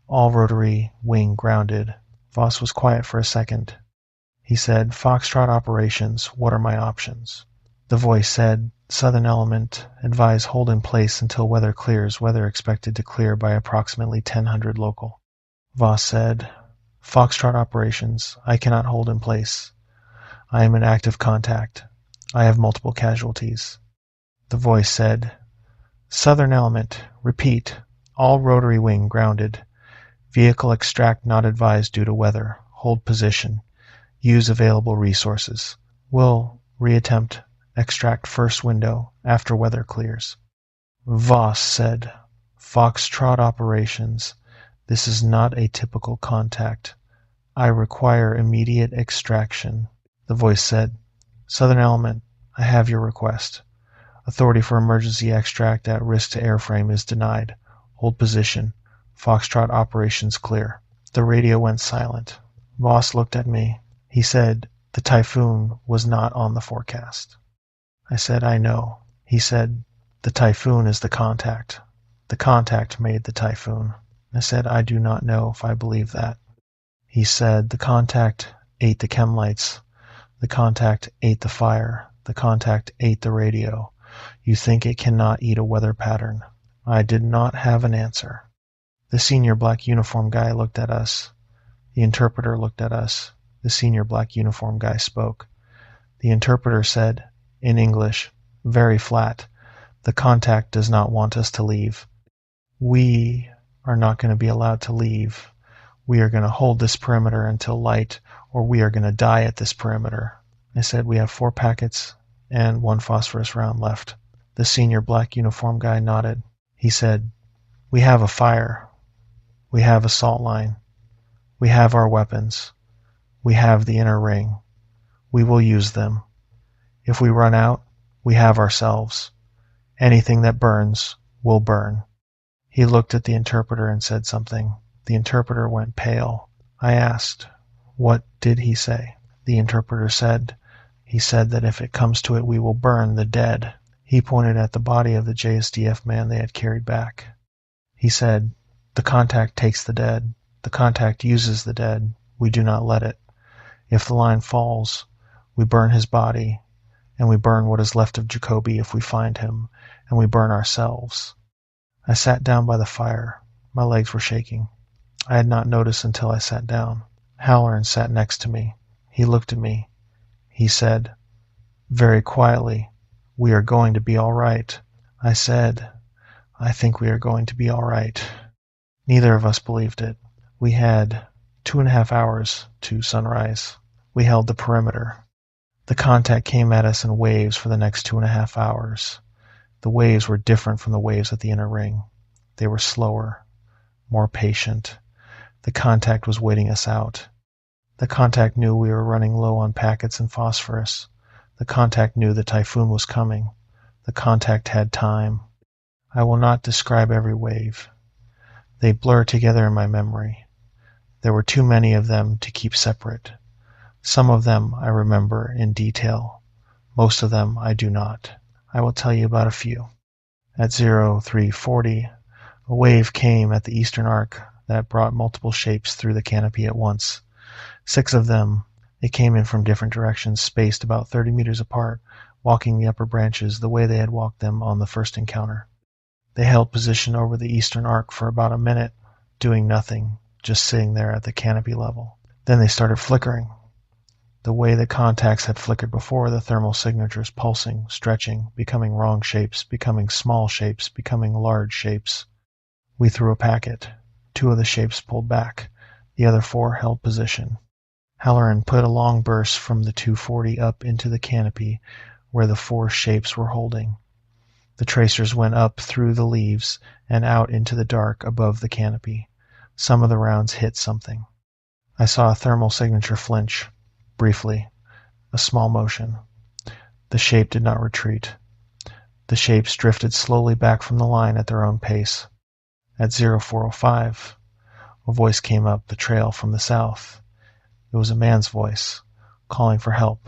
all rotary wing grounded." Voss was quiet for a second. He said, "Foxtrot Operations, what are my options?" The voice said, "Southern Element, advise hold in place until weather clears. Weather expected to clear by approximately 1000 local." Voss said, "Foxtrot Operations, I cannot hold in place. I am in active contact. I have multiple casualties." The voice said, "Southern Element, repeat, all rotary wing grounded. Vehicle extract not advised due to weather. Hold position. Use available resources. Will reattempt extract first window after weather clears." Voss said, "Foxtrot Operations, this is not a typical contact. I require immediate extraction." The voice said, "Southern Element, I have your request. Authority for emergency extract at risk to airframe is denied. Hold position. Foxtrot Operations clear." The radio went silent. Voss looked at me. He said, "The typhoon was not on the forecast." I said, "I know." He said, "The typhoon is the contact. The contact made the typhoon." I said, "I do not know if I believe that." He said, "The contact ate the chem lights. The contact ate the fire. The contact ate the radio. You think it cannot eat a weather pattern." I did not have an answer. The senior black uniform guy looked at us. The interpreter looked at us. The senior black uniform guy spoke. The interpreter said, in English, very flat, "The contact does not want us to leave. We are not going to be allowed to leave. We are going to hold this perimeter until light, or we are going to die at this perimeter." I said, "We have 4 packets and 1 phosphorus round left." The senior black uniform guy nodded. He said, "We have a fire. We have a salt line. We have our weapons. We have the inner ring. We will use them. If we run out, we have ourselves. Anything that burns will burn." He looked at the interpreter and said something. The interpreter went pale. I asked, "What did he say?" The interpreter said, "He said that if it comes to it, we will burn the dead." He pointed at the body of the JSDF man they had carried back. He said, "The contact takes the dead. The contact uses the dead. We do not let it. If the line falls, we burn his body, and we burn what is left of Jacoby if we find him, and we burn ourselves." I sat down by the fire. My legs were shaking. I had not noticed until I sat down. Halloran sat next to me. He looked at me. He said, very quietly, "We are going to be all right." I said, "I think we are going to be all right." Neither of us believed it. We had 2.5 hours to sunrise. We held the perimeter. The contact came at us in waves for the next 2.5 hours. The waves were different from the waves at the inner ring. They were slower, more patient. The contact was waiting us out. The contact knew we were running low on packets and phosphorus. The contact knew the typhoon was coming. The contact had time. I will not describe every wave. They blur together in my memory. There were too many of them to keep separate. Some of them I remember in detail. Most of them I do not. I will tell you about a few. At 0340, a wave came at the eastern arc that brought multiple shapes through the canopy at once. 6 of them. They came in from different directions, spaced about 30 meters apart, walking the upper branches the way they had walked them on the first encounter. They held position over the eastern arc for about a minute, doing nothing, just sitting there at the canopy level. Then they started flickering. The way the contacts had flickered before, the thermal signatures pulsing, stretching, becoming wrong shapes, becoming small shapes, becoming large shapes. We threw a packet. 2 of the shapes pulled back. The other 4 held position. Halloran put a long burst from the 240 up into the canopy where the 4 shapes were holding. The tracers went up through the leaves and out into the dark above the canopy. Some of the rounds hit something. I saw a thermal signature flinch. Briefly, a small motion. The shape did not retreat. The shapes drifted slowly back from the line at their own pace. At 0405, a voice came up the trail from the south. It was a man's voice, calling for help,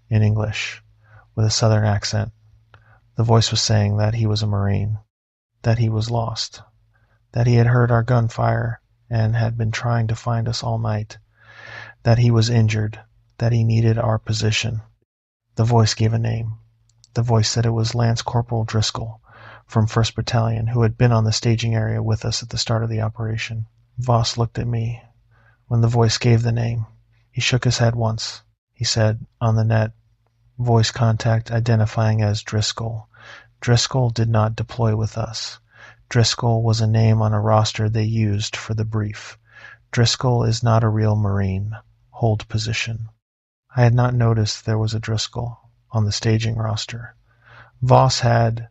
in English, with a southern accent. The voice was saying that he was a Marine, that he was lost, that he had heard our gunfire and had been trying to find us all night, that he was injured, that he needed our position. The voice gave a name. The voice said it was Lance Corporal Driscoll from 1st Battalion, who had been on the staging area with us at the start of the operation. Voss looked at me. When the voice gave the name, he shook his head once. He said, on the net, voice contact identifying as Driscoll. Driscoll did not deploy with us. Driscoll was a name on a roster they used for the brief. Driscoll is not a real Marine. Hold position. I had not noticed there was a Driscoll on the staging roster. Voss had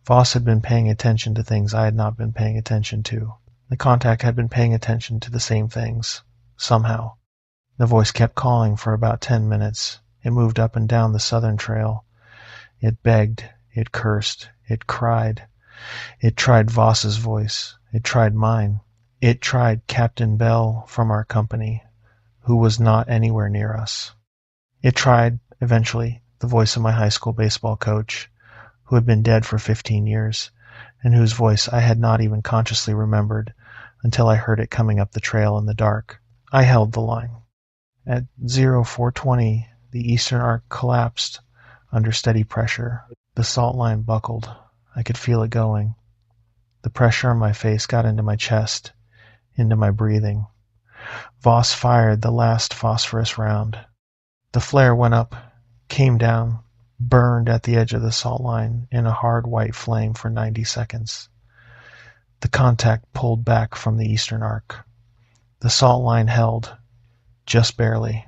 been paying attention to things I had not been paying attention to. The contact had been paying attention to the same things, somehow. The voice kept calling for about 10 minutes. It moved up and down the southern trail. It begged, it cursed, it cried. It tried Voss's voice. It tried mine. It tried Captain Bell from our company, who was not anywhere near us. It tried, eventually, the voice of my high school baseball coach, who had been dead for 15 years, and whose voice I had not even consciously remembered until I heard it coming up the trail in the dark. I held the line. At 0420, the eastern arc collapsed under steady pressure. The salt line buckled. I could feel it going. The pressure on my face got into my chest, into my breathing. Voss fired the last phosphorus round. The flare went up, came down, burned at the edge of the salt line in a hard white flame for 90 seconds. The contact pulled back from the eastern arc. The salt line held, just barely.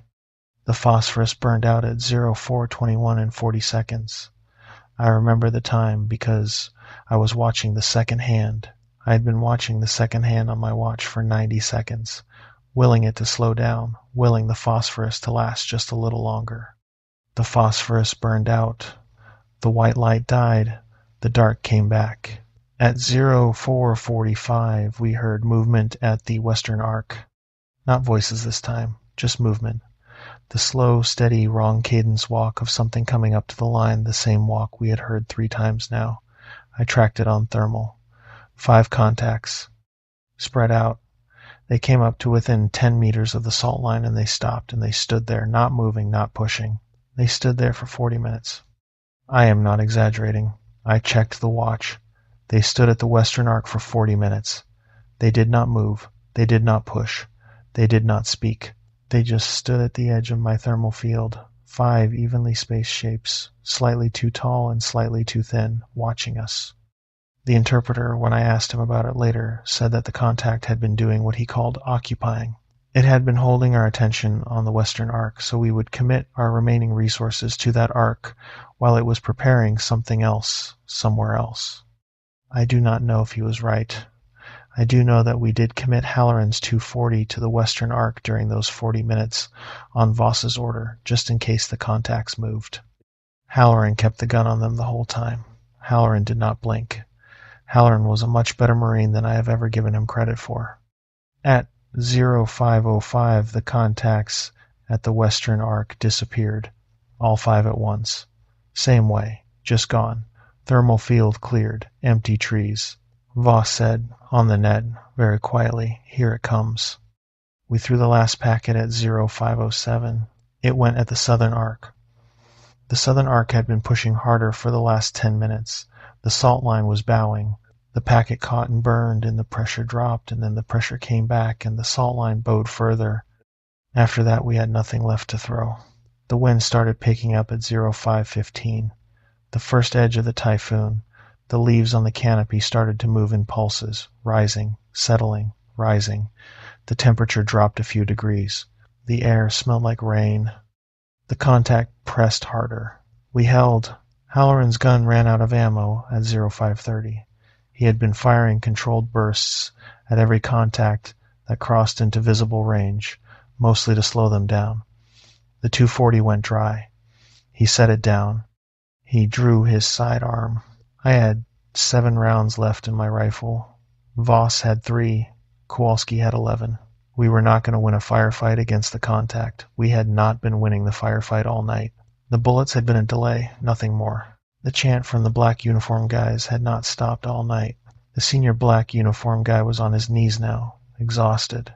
The phosphorus burned out at 04:21 and 40 seconds. I remember the time because I was watching the second hand. I had been watching the second hand on my watch for 90 seconds, willing it to slow down, willing the phosphorus to last just a little longer. The phosphorus burned out. The white light died. The dark came back. At 04:45, we heard movement at the western arc. Not voices this time, just movement. The slow, steady, wrong cadence walk of something coming up to the line, the same walk we had heard 3 times now. I tracked it on thermal. 5 contacts. Spread out. They came up to within 10 meters of the salt line and they stopped and they stood there, not moving, not pushing. They stood there for 40 minutes. I am not exaggerating. I checked the watch. They stood at the western arc for 40 minutes. They did not move. They did not push. They did not speak. They just stood at the edge of my thermal field, 5 evenly spaced shapes, slightly too tall and slightly too thin, watching us. The interpreter, when I asked him about it later, said that the contact had been doing what he called occupying. It had been holding our attention on the western arc, so we would commit our remaining resources to that arc while it was preparing something else, somewhere else. I do not know if he was right. I do know that we did commit Halloran's 240 to the western arc during those 40 minutes on Voss's order, just in case the contacts moved. Halloran kept the gun on them the whole time. Halloran did not blink. Halloran was a much better Marine than I have ever given him credit for. At 05:05, the contacts at the western arc disappeared, all 5 at once. Same way, just gone. Thermal field cleared, empty trees. Voss said, on the net, very quietly, "Here it comes." We threw the last packet at 05:07. It went at the southern arc. The southern arc had been pushing harder for the last 10 minutes. The salt line was bowing. The packet caught and burned, and the pressure dropped, and then the pressure came back, and the salt line bowed further. After that, we had nothing left to throw. The wind started picking up at 05:15. The first edge of the typhoon. The leaves on the canopy started to move in pulses, rising, settling, rising. The temperature dropped a few degrees. The air smelled like rain. The contact pressed harder. We held. Halloran's gun ran out of ammo at 05:30. He had been firing controlled bursts at every contact that crossed into visible range, mostly to slow them down. The 240 went dry. He set it down. He drew his sidearm. I had 7 rounds left in my rifle. Voss had 3. Kowalski had 11. We were not going to win a firefight against the contact. We had not been winning the firefight all night. The bullets had been a delay, nothing more. The chant from the black uniform guys had not stopped all night. The senior black uniform guy was on his knees now, exhausted.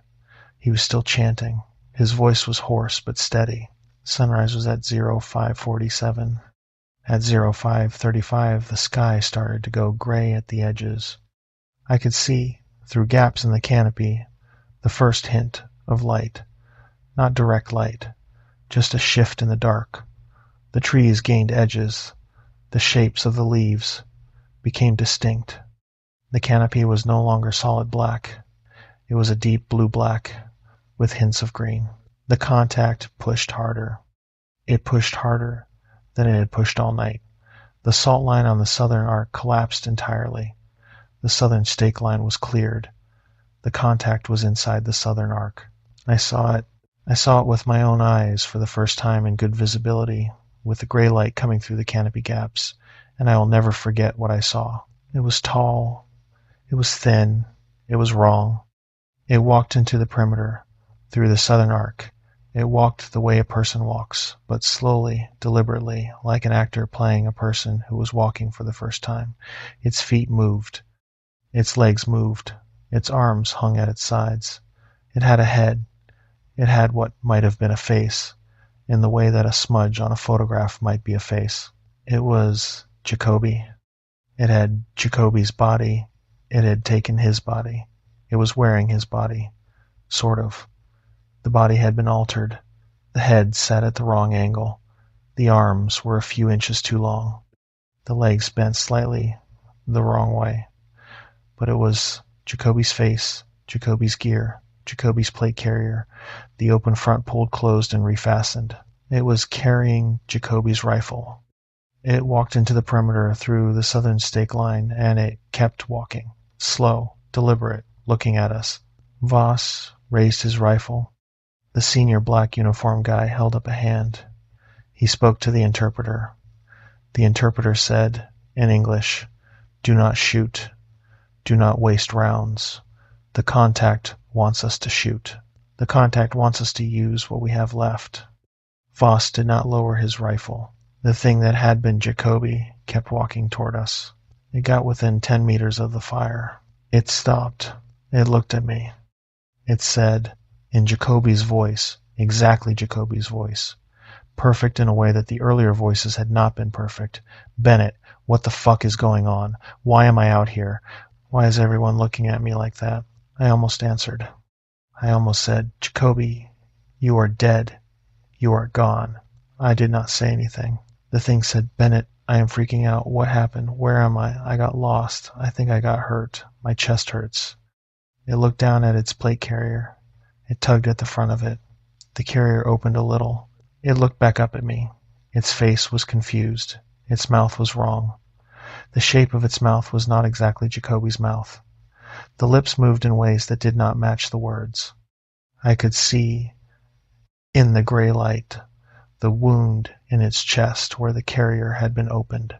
He was still chanting. His voice was hoarse but steady. Sunrise was at 05:47. At 05:35, the sky started to go gray at the edges. I could see, through gaps in the canopy, the first hint of light. Not direct light, just a shift in the dark. The trees gained edges. The shapes of the leaves became distinct. The canopy was no longer solid black. It was a deep blue-black with hints of green. The contact pushed harder. It pushed harder than it had pushed all night. The salt line on the southern arc collapsed entirely. The southern stake line was cleared. The contact was inside the southern arc. I saw it. I saw it with my own eyes for the first time in good visibility, with the gray light coming through the canopy gaps, and I will never forget what I saw. It was tall. It was thin. It was wrong. It walked into the perimeter, through the southern arc. It walked the way a person walks, but slowly, deliberately, like an actor playing a person who was walking for the first time. Its feet moved. Its legs moved. Its arms hung at its sides. It had a head. It had what might have been a face, in the way that a smudge on a photograph might be a face. It was Jacoby. It had Jacoby's body. It had taken his body. It was wearing his body. Sort of. The body had been altered. The head sat at the wrong angle. The arms were a few inches too long. The legs bent slightly the wrong way. But it was Jacoby's face, Jacoby's gear, Jacoby's plate carrier, the open front pulled closed and refastened. It was carrying Jacoby's rifle. It walked into the perimeter through the southern stake line, and it kept walking. Slow, deliberate, looking at us. Voss raised his rifle. The senior black uniform guy held up a hand. He spoke to the interpreter. The interpreter said, in English, "Do not shoot. Do not waste rounds. The contact wants us to shoot. The contact wants us to use what we have left." Voss did not lower his rifle. The thing that had been Jacoby kept walking toward us. It got within 10 meters of the fire. It stopped. It looked at me. It said, in Jacoby's voice, exactly Jacoby's voice, perfect in a way that the earlier voices had not been perfect, "Bennett, what the fuck is going on? Why am I out here? Why is everyone looking at me like that?" I almost answered. I almost said, "Jacoby, you are dead. You are gone." I did not say anything. The thing said, "Bennett, I am freaking out. What happened? Where am I? I got lost. I think I got hurt. My chest hurts." It looked down at its plate carrier. It tugged at the front of it. The carrier opened a little. It looked back up at me. Its face was confused. Its mouth was wrong. The shape of its mouth was not exactly Jacoby's mouth. The lips moved in ways that did not match the words. I could see, in the gray light, the wound in its chest where the carrier had been opened.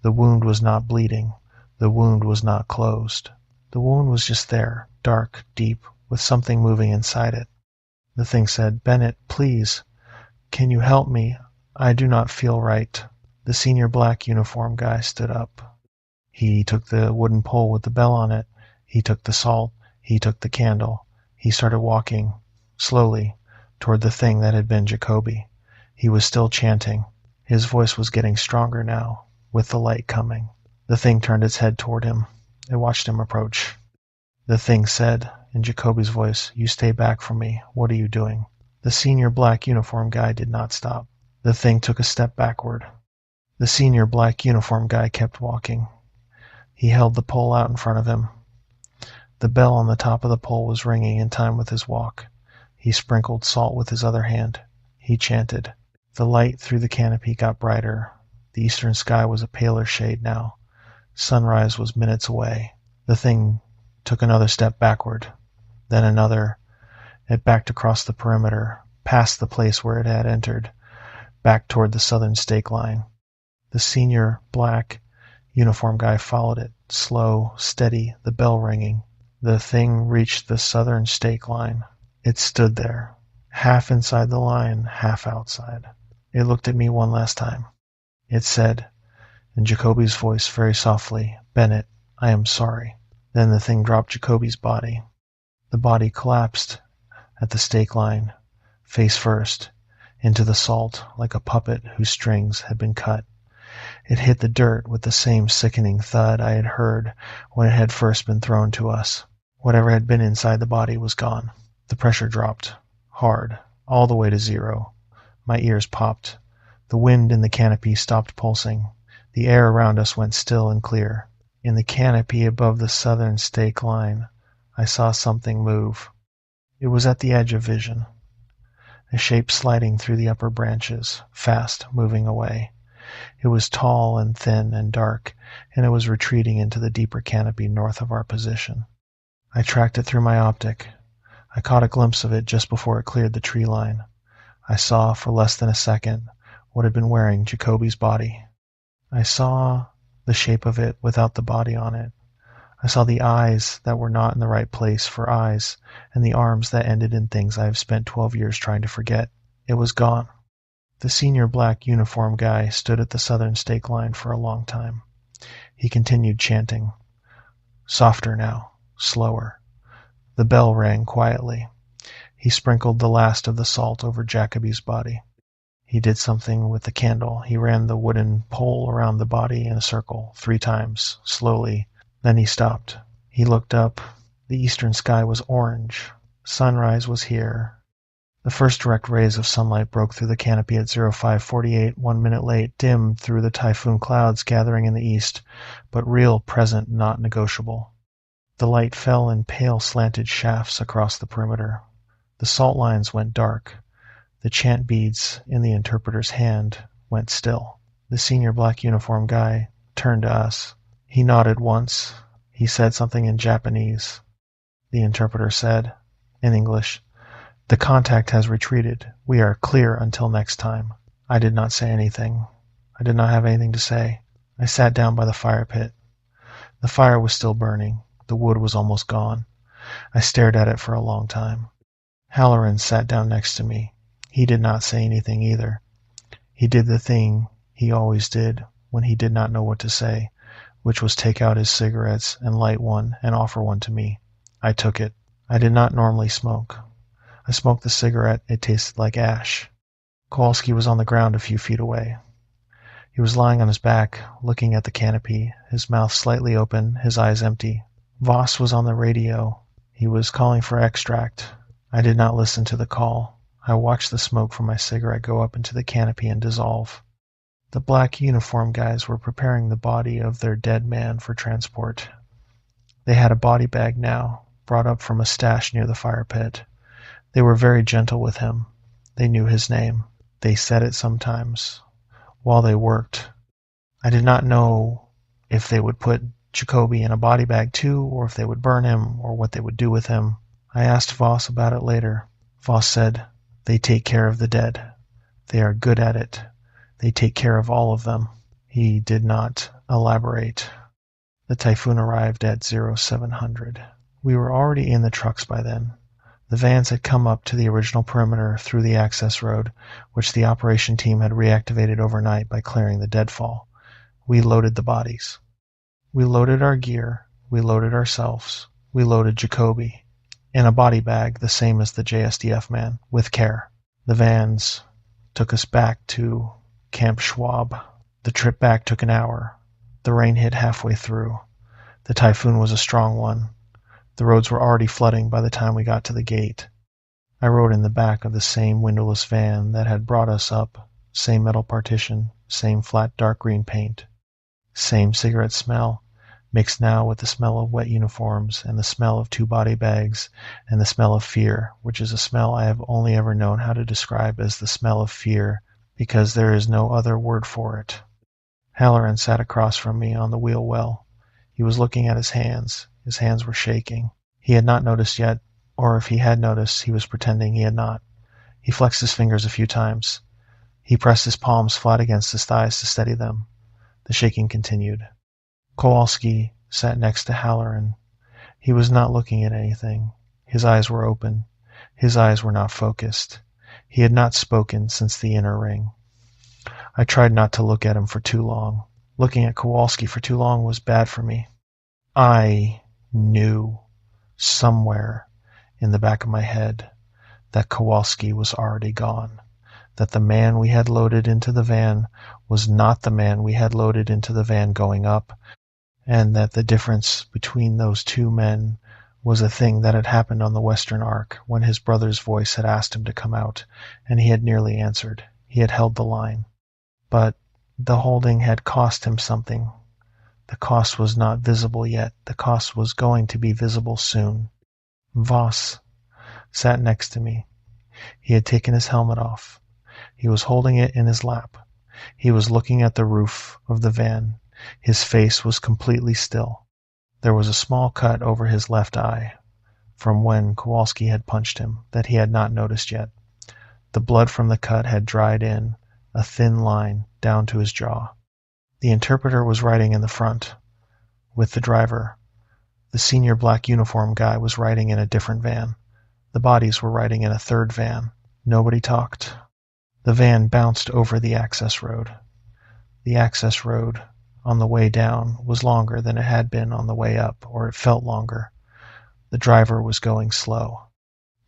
The wound was not bleeding. The wound was not closed. The wound was just there, dark, deep, with something moving inside it. The thing said, "Bennett, please, can you help me? I do not feel right." The senior black uniform guy stood up. He took the wooden pole with the bell on it. He took the salt. He took the candle. He started walking, slowly, toward the thing that had been Jacoby. He was still chanting. His voice was getting stronger now, with the light coming. The thing turned its head toward him. It watched him approach. The thing said, in Jacoby's voice, "You stay back from me. What are you doing?" The senior black uniform guy did not stop. The thing took a step backward. The senior black uniform guy kept walking. He held the pole out in front of him. The bell on the top of the pole was ringing in time with his walk. He sprinkled salt with his other hand. He chanted. The light through the canopy got brighter. The eastern sky was a paler shade now. Sunrise was minutes away. The thing took another step backward, then another. It backed across the perimeter, past the place where it had entered, back toward the southern stake line. The senior black uniform guy followed it, slow, steady, the bell ringing. The thing reached the southern stake line. It stood there, half inside the line, half outside. It looked at me one last time. It said, in Jacoby's voice very softly, "Bennett, I am sorry." Then the thing dropped Jacoby's body. The body collapsed at the stake line, face first, into the salt like a puppet whose strings had been cut. It hit the dirt with the same sickening thud I had heard when it had first been thrown to us. Whatever had been inside the body was gone. The pressure dropped, hard, all the way to zero. My ears popped. The wind in the canopy stopped pulsing. The air around us went still and clear. In the canopy above the southern stake line, I saw something move. It was at the edge of vision. A shape sliding through the upper branches, fast, moving away. It was tall and thin and dark, and it was retreating into the deeper canopy north of our position. I tracked it through my optic. I caught a glimpse of it just before it cleared the tree line. I saw, for less than a second, what had been wearing Jacoby's body. I saw the shape of it without the body on it. I saw the eyes that were not in the right place for eyes, and the arms that ended in things I have spent 12 years trying to forget. It was gone. The senior black uniform guy stood at the southern stake line for a long time. He continued chanting. Softer now, slower. The bell rang quietly. He sprinkled the last of the salt over Jacoby's body. He did something with the candle. He ran the wooden pole around the body in a circle 3 times, slowly. Then he stopped. He looked up. The eastern sky was orange. Sunrise was here. The first direct rays of sunlight broke through the canopy at 05:48, 1 minute late, dim through the typhoon clouds gathering in the east, but real, present, not negotiable. The light fell in pale slanted shafts across the perimeter. The salt lines went dark. The chant beads in the interpreter's hand went still. The senior black uniform guy turned to us. He nodded once. He said something in Japanese. The interpreter said, in English, "The contact has retreated. We are clear until next time." I did not say anything. I did not have anything to say. I sat down by the fire pit. The fire was still burning. The wood was almost gone. I stared at it for a long time. Halloran sat down next to me. He did not say anything either. He did the thing he always did when he did not know what to say, which was take out his cigarettes and light one and offer one to me. I took it. I did not normally smoke. I smoked the cigarette. It tasted like ash. Kowalski was on the ground a few feet away. He was lying on his back, looking at the canopy, his mouth slightly open, his eyes empty. Voss was on the radio. He was calling for extract. I did not listen to the call. I watched the smoke from my cigarette go up into the canopy and dissolve. The black uniform guys were preparing the body of their dead man for transport. They had a body bag now, brought up from a stash near the fire pit. They were very gentle with him. They knew his name. They said it sometimes, while they worked. I did not know if they would put Jacoby in a body bag too, or if they would burn him, or what they would do with him. I asked Voss about it later. Voss said, "They take care of the dead. They are good at it. They take care of all of them." He did not elaborate. The Typhoon arrived at 0700. We were already in the trucks by then. The vans had come up to the original perimeter through the access road, which the operation team had reactivated overnight by clearing the deadfall. We loaded the bodies. We loaded our gear. We loaded ourselves. We loaded Jacoby. In a body bag, the same as the JSDF man, with care. The vans took us back to Camp Schwab. The trip back took an hour. The rain hit halfway through. The typhoon was a strong one. The roads were already flooding by the time we got to the gate. I rode in the back of the same windowless van that had brought us up, same metal partition, same flat dark green paint. Same cigarette smell, mixed now with the smell of wet uniforms and the smell of 2 body bags and the smell of fear, which is a smell I have only ever known how to describe as the smell of fear, because there is no other word for it. Halloran sat across from me on the wheel well. He was looking at his hands. His hands were shaking. He had not noticed yet, or if he had noticed, he was pretending he had not. He flexed his fingers a few times. He pressed his palms flat against his thighs to steady them. The shaking continued. Kowalski sat next to Halloran. He was not looking at anything. His eyes were open. His eyes were not focused. He had not spoken since the inner ring. I tried not to look at him for too long. Looking at Kowalski for too long was bad for me. I knew somewhere in the back of my head that Kowalski was already gone, that the man we had loaded into the van was not the man we had loaded into the van going up, and that the difference between those 2 men was a thing that had happened on the Western Ark when his brother's voice had asked him to come out, and he had nearly answered. He had held the line. But the holding had cost him something. The cost was not visible yet. The cost was going to be visible soon. Voss sat next to me. He had taken his helmet off. He was holding it in his lap. He was looking at the roof of the van. His face was completely still. There was a small cut over his left eye from when Kowalski had punched him that he had not noticed yet. The blood from the cut had dried in, a thin line down to his jaw. The interpreter was riding in the front with the driver. The senior black uniform guy was riding in a different van. The bodies were riding in a third van. Nobody talked. The van bounced over the access road. The access road on the way down was longer than it had been on the way up, or it felt longer. The driver was going slow.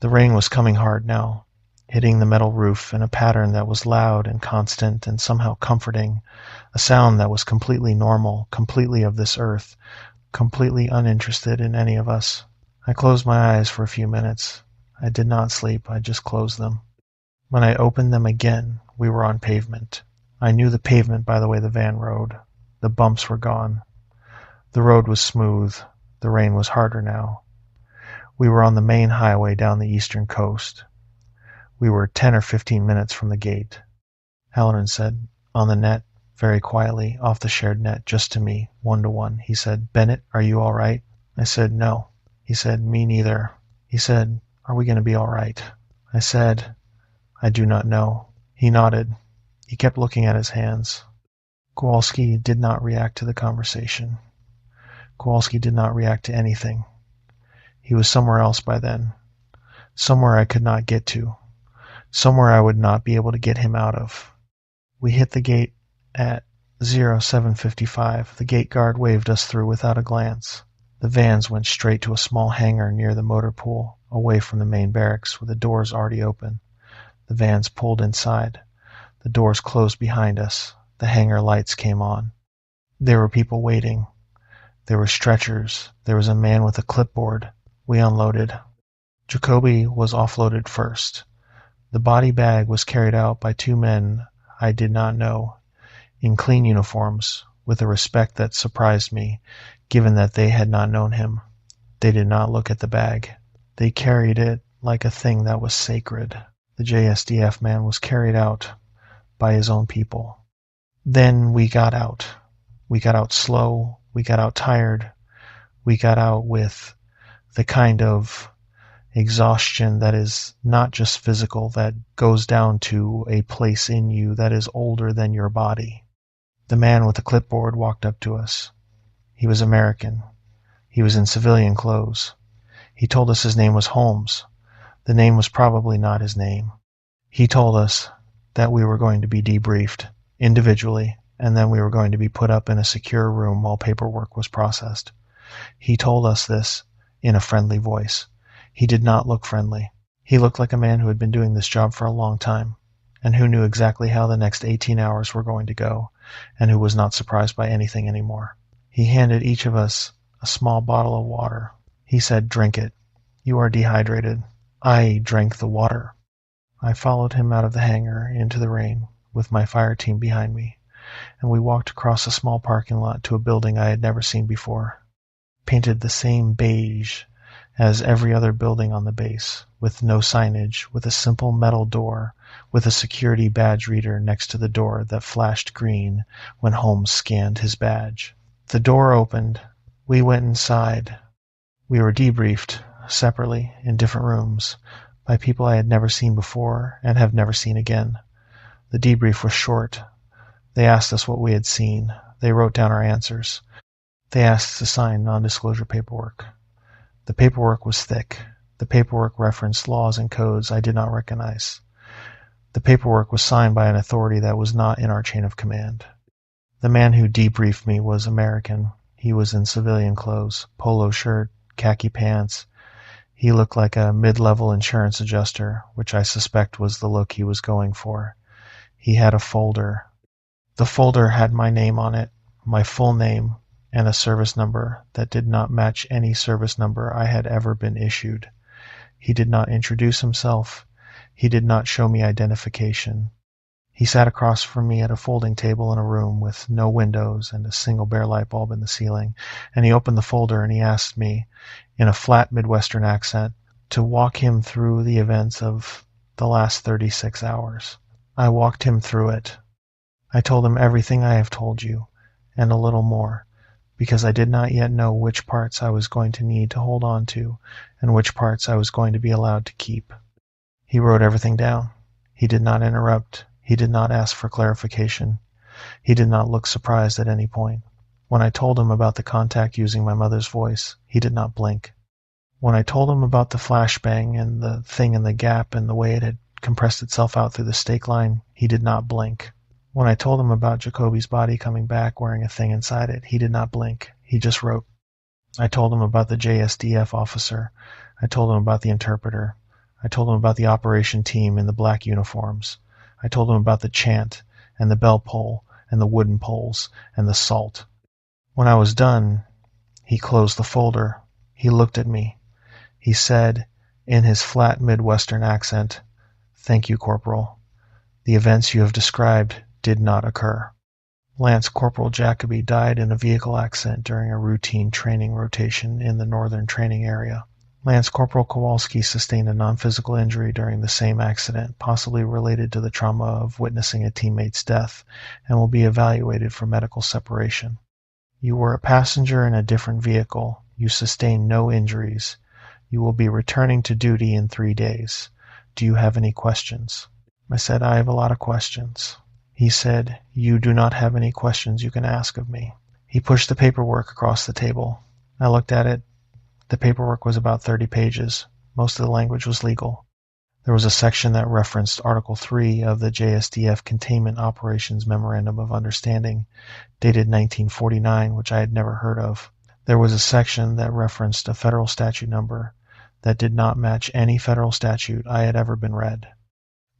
The rain was coming hard now, hitting the metal roof in a pattern that was loud and constant and somehow comforting, a sound that was completely normal, completely of this earth, completely uninterested in any of us. I closed my eyes for a few minutes. I did not sleep, I just closed them. When I opened them again, we were on pavement. I knew the pavement by the way the van rode. The bumps were gone. The road was smooth. The rain was harder now. We were on the main highway down the eastern coast. We were 10 or 15 minutes from the gate. Halloran said, on the net, very quietly, off the shared net, just to me, 1-to-1. He said, Bennett, are you all right? I said, no. He said, me neither. He said, are we going to be all right? I said, I do not know. He nodded. He kept looking at his hands. Kowalski did not react to the conversation. Kowalski did not react to anything. He was somewhere else by then. Somewhere I could not get to. Somewhere I would not be able to get him out of. We hit the gate at 07:55. The gate guard waved us through without a glance. The vans went straight to a small hangar near the motor pool, away from the main barracks, with the doors already open. The vans pulled inside. The doors closed behind us. The hangar lights came on. There were people waiting. There were stretchers. There was a man with a clipboard. We unloaded. Jacoby was offloaded first. The body bag was carried out by 2 men I did not know, in clean uniforms, with a respect that surprised me, given that they had not known him. They did not look at the bag. They carried it like a thing that was sacred. The JSDF man was carried out by his own people. Then we got out. We got out slow. We got out tired. We got out with the kind of exhaustion that is not just physical, that goes down to a place in you that is older than your body. The man with the clipboard walked up to us. He was American. He was in civilian clothes. He told us his name was Holmes. The name was probably not his name. He told us that we were going to be debriefed individually, and then we were going to be put up in a secure room while paperwork was processed. He told us this in a friendly voice. He did not look friendly. He looked like a man who had been doing this job for a long time, and who knew exactly how the next 18 hours were going to go, and who was not surprised by anything anymore. He handed each of us a small bottle of water. He said, drink it. You are dehydrated. I drank the water. I followed him out of the hangar into the rain, with my fire team behind me, and we walked across a small parking lot to a building I had never seen before, painted the same beige as every other building on the base, with no signage, with a simple metal door, with a security badge reader next to the door that flashed green when Holmes scanned his badge. The door opened. We went inside. We were debriefed, separately, in different rooms, by people I had never seen before and have never seen again. The debrief was short. They asked us what we had seen. They wrote down our answers. They asked us to sign non-disclosure paperwork. The paperwork was thick. The paperwork referenced laws and codes I did not recognize. The paperwork was signed by an authority that was not in our chain of command. The man who debriefed me was American. He was in civilian clothes, polo shirt, khaki pants. He looked like a mid-level insurance adjuster, which I suspect was the look he was going for. He had a folder. The folder had my name on it, my full name, and a service number that did not match any service number I had ever been issued. He did not introduce himself. He did not show me identification. He sat across from me at a folding table in a room with no windows and a single bare light bulb in the ceiling, and he opened the folder and he asked me, in a flat Midwestern accent, to walk him through the events of the last 36 hours. I walked him through it. I told him everything I have told you, and a little more, because I did not yet know which parts I was going to need to hold on to and which parts I was going to be allowed to keep. He wrote everything down. He did not interrupt. He did not ask for clarification. He did not look surprised at any point. When I told him about the contact using my mother's voice, he did not blink. When I told him about the flashbang and the thing in the gap and the way it had compressed itself out through the stake line, he did not blink. When I told him about Jacoby's body coming back wearing a thing inside it, he did not blink. He just wrote. I told him about the JSDF officer. I told him about the interpreter. I told him about the operation team in the black uniforms. I told him about the chant and the bell pull and the wooden poles and the salt. When I was done, he closed the folder. He looked at me. He said, in his flat Midwestern accent, "Thank you, Corporal. The events you have described did not occur." Lance Corporal Jacoby died in a vehicle accident during a routine training rotation in the Northern Training Area. Lance Corporal Kowalski sustained a non-physical injury during the same accident, possibly related to the trauma of witnessing a teammate's death, and will be evaluated for medical separation. You were a passenger in a different vehicle. You sustained no injuries. You will be returning to duty in 3 days. Do you have any questions? I said, I have a lot of questions. He said, you do not have any questions you can ask of me. He pushed the paperwork across the table. I looked at it. The paperwork was about 30 pages. Most of the language was legal. There was a section that referenced Article 3 of the JSDF Containment Operations Memorandum of Understanding, dated 1949, which I had never heard of. There was a section that referenced a federal statute number that did not match any federal statute I had ever been read.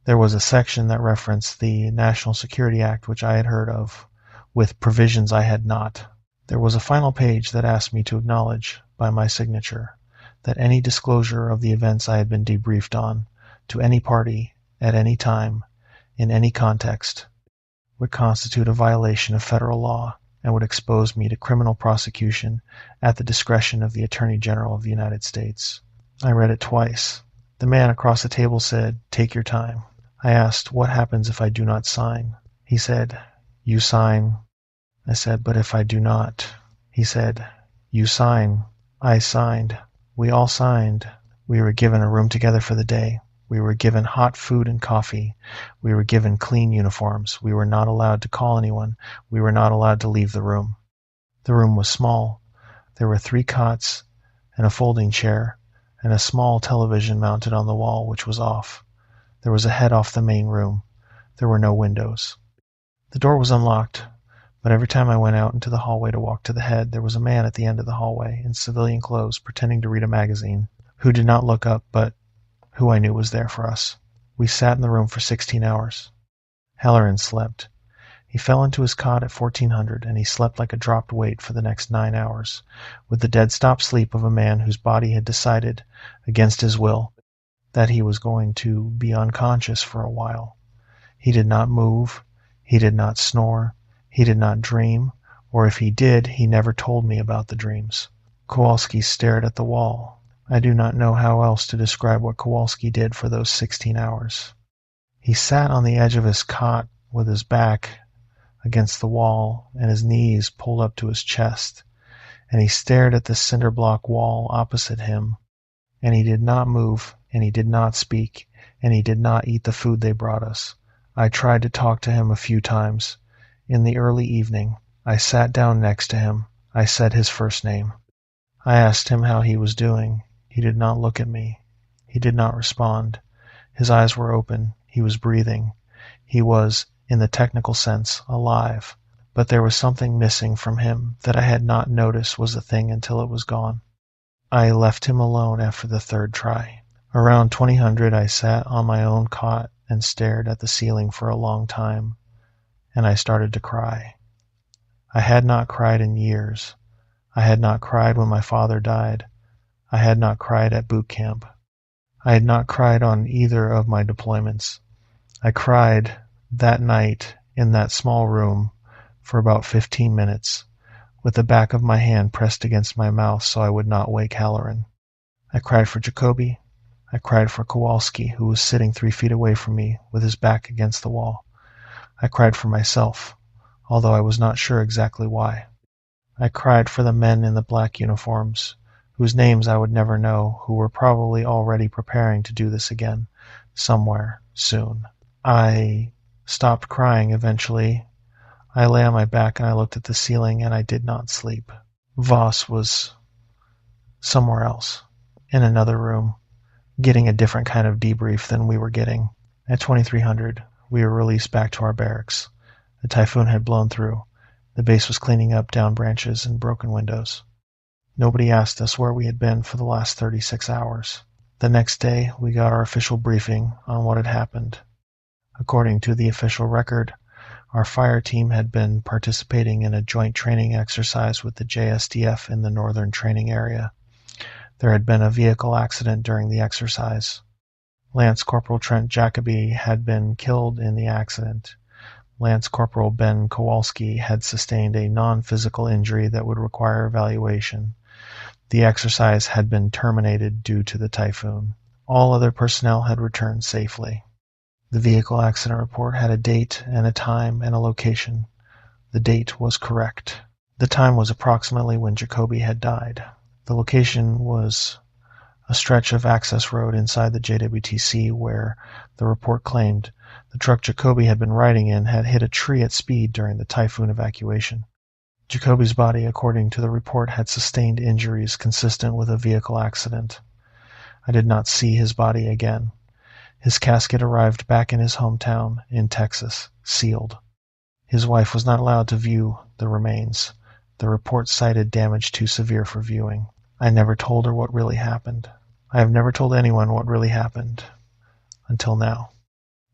There was a section that referenced the National Security Act, which I had heard of, with provisions I had not. There was a final page that asked me to acknowledge, by my signature, that any disclosure of the events I had been debriefed on, to any party, at any time, in any context, would constitute a violation of federal law and would expose me to criminal prosecution at the discretion of the Attorney General of the United States. I read it twice. The man across the table said, "Take your time." I asked, "What happens if I do not sign?" He said, "You sign." I said, "But if I do not?" He said, "You sign." I signed. We all signed. We were given a room together for the day. We were given hot food and coffee. We were given clean uniforms. We were not allowed to call anyone. We were not allowed to leave the room. The room was small. There were 3 cots and a folding chair and a small television mounted on the wall, which was off. There was a head off the main room. There were no windows. The door was unlocked, but every time I went out into the hallway to walk to the head, there was a man at the end of the hallway in civilian clothes pretending to read a magazine, who did not look up, but who I knew was there for us. We sat in the room for 16 hours. Halloran slept. He fell into his cot at 1400, and he slept like a dropped weight for the next 9 hours, with the dead-stop sleep of a man whose body had decided, against his will, that he was going to be unconscious for a while. He did not move. He did not snore. He did not dream, or if he did, he never told me about the dreams. Kowalski stared at the wall. I do not know how else to describe what Kowalski did for those 16 hours. He sat on the edge of his cot with his back against the wall and his knees pulled up to his chest, and he stared at the cinder block wall opposite him, and he did not move, and he did not speak, and he did not eat the food they brought us. I tried to talk to him a few times. In the early evening, I sat down next to him. I said his first name. I asked him how he was doing. He did not look at me. He did not respond. His eyes were open. He was breathing. He was, in the technical sense, alive. But there was something missing from him that I had not noticed was a thing until it was gone. I left him alone after the 3rd try. Around 2000, I sat on my own cot and stared at the ceiling for a long time, and I started to cry. I had not cried in years. I had not cried when my father died. I had not cried at boot camp. I had not cried on either of my deployments. I cried that night in that small room for about 15 minutes, with the back of my hand pressed against my mouth so I would not wake Halloran. I cried for Jacoby. I cried for Kowalski, who was sitting 3 feet away from me with his back against the wall. I cried for myself, although I was not sure exactly why. I cried for the men in the black uniforms, whose names I would never know, who were probably already preparing to do this again, somewhere, soon. I stopped crying eventually. I lay on my back and I looked at the ceiling and I did not sleep. Voss was somewhere else, in another room, getting a different kind of debrief than we were getting. At 2300, we were released back to our barracks. The typhoon had blown through. The base was cleaning up down branches and broken windows. Nobody asked us where we had been for the last 36 hours. The next day, we got our official briefing on what had happened. According to the official record, our fire team had been participating in a joint training exercise with the JSDF in the Northern Training Area. There had been a vehicle accident during the exercise. Lance Corporal Trent Jacoby had been killed in the accident. Lance Corporal Ben Kowalski had sustained a non-physical injury that would require evaluation. The exercise had been terminated due to the typhoon. All other personnel had returned safely. The vehicle accident report had a date and a time and a location. The date was correct. The time was approximately when Jacoby had died. The location was a stretch of access road inside the JWTC where, the report claimed, the truck Jacoby had been riding in had hit a tree at speed during the typhoon evacuation. Jacoby's body, according to the report, had sustained injuries consistent with a vehicle accident. I did not see his body again. His casket arrived back in his hometown in Texas, sealed. His wife was not allowed to view the remains. The report cited damage too severe for viewing. I never told her what really happened. I have never told anyone what really happened. Until now.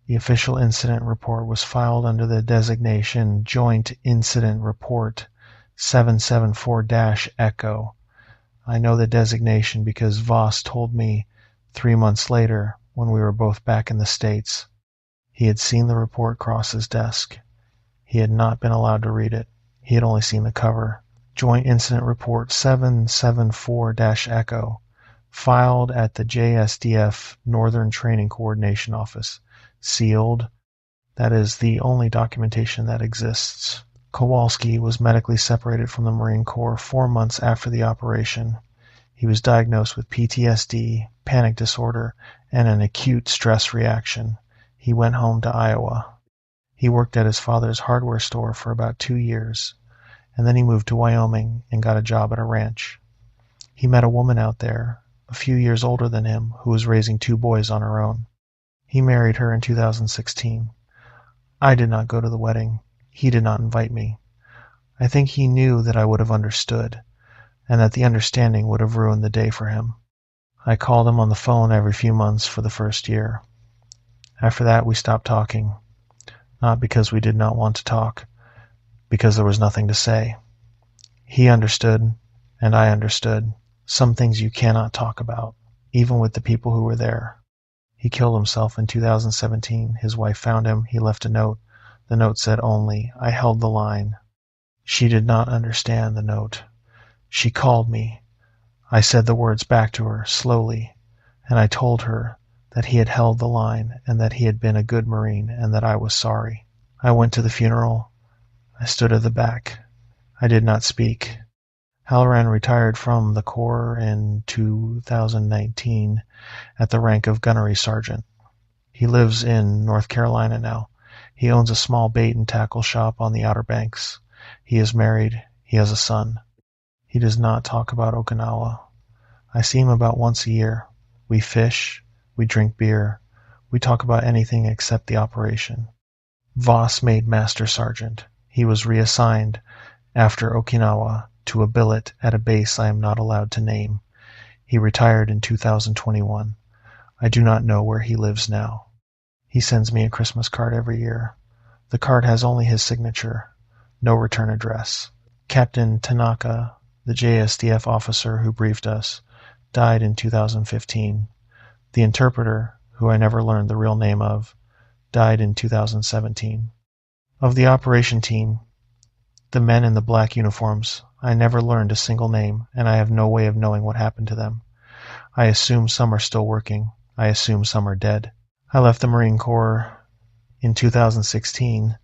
The official incident report was filed under the designation Joint Incident Report 774-Echo. I know the designation because Voss told me 3 months later when we were both back in the States. He had seen the report cross his desk. He had not been allowed to read it. He had only seen the cover. Joint Incident Report 774-Echo, filed at the JSDF Northern Training Coordination Office. Sealed. That is the only documentation that exists. Kowalski was medically separated from the Marine Corps 4 months after the operation. He was diagnosed with PTSD, panic disorder, and an acute stress reaction. He went home to Iowa. He worked at his father's hardware store for about 2 years, and then he moved to Wyoming and got a job at a ranch. He met a woman out there, a few years older than him, who was raising 2 boys on her own. He married her in 2016. I did not go to the wedding. He did not invite me. I think he knew that I would have understood, and that the understanding would have ruined the day for him. I called him on the phone every few months for the first year. After that, we stopped talking. Not because we did not want to talk, because there was nothing to say. He understood, and I understood. Some things you cannot talk about, even with the people who were there. He killed himself in 2017. His wife found him. He left a note. The note said only, "I held the line." She did not understand the note. She called me. I said the words back to her, slowly, and I told her that he had held the line and that he had been a good Marine and that I was sorry. I went to the funeral. I stood at the back. I did not speak. Halloran retired from the Corps in 2019 at the rank of gunnery sergeant. He lives in North Carolina now. He owns a small bait and tackle shop on the Outer Banks. He is married. He has a son. He does not talk about Okinawa. I see him about once a year. We fish. We drink beer. We talk about anything except the operation. Voss made Master Sergeant. He was reassigned after Okinawa to a billet at a base I am not allowed to name. He retired in 2021. I do not know where he lives now. He sends me a Christmas card every year. The card has only his signature, no return address. Captain Tanaka, the JSDF officer who briefed us, died in 2015. The interpreter, who I never learned the real name of, died in 2017. Of the operation team, the men in the black uniforms, I never learned a single name, and I have no way of knowing what happened to them. I assume some are still working. I assume some are dead. I left the Marine Corps in 2016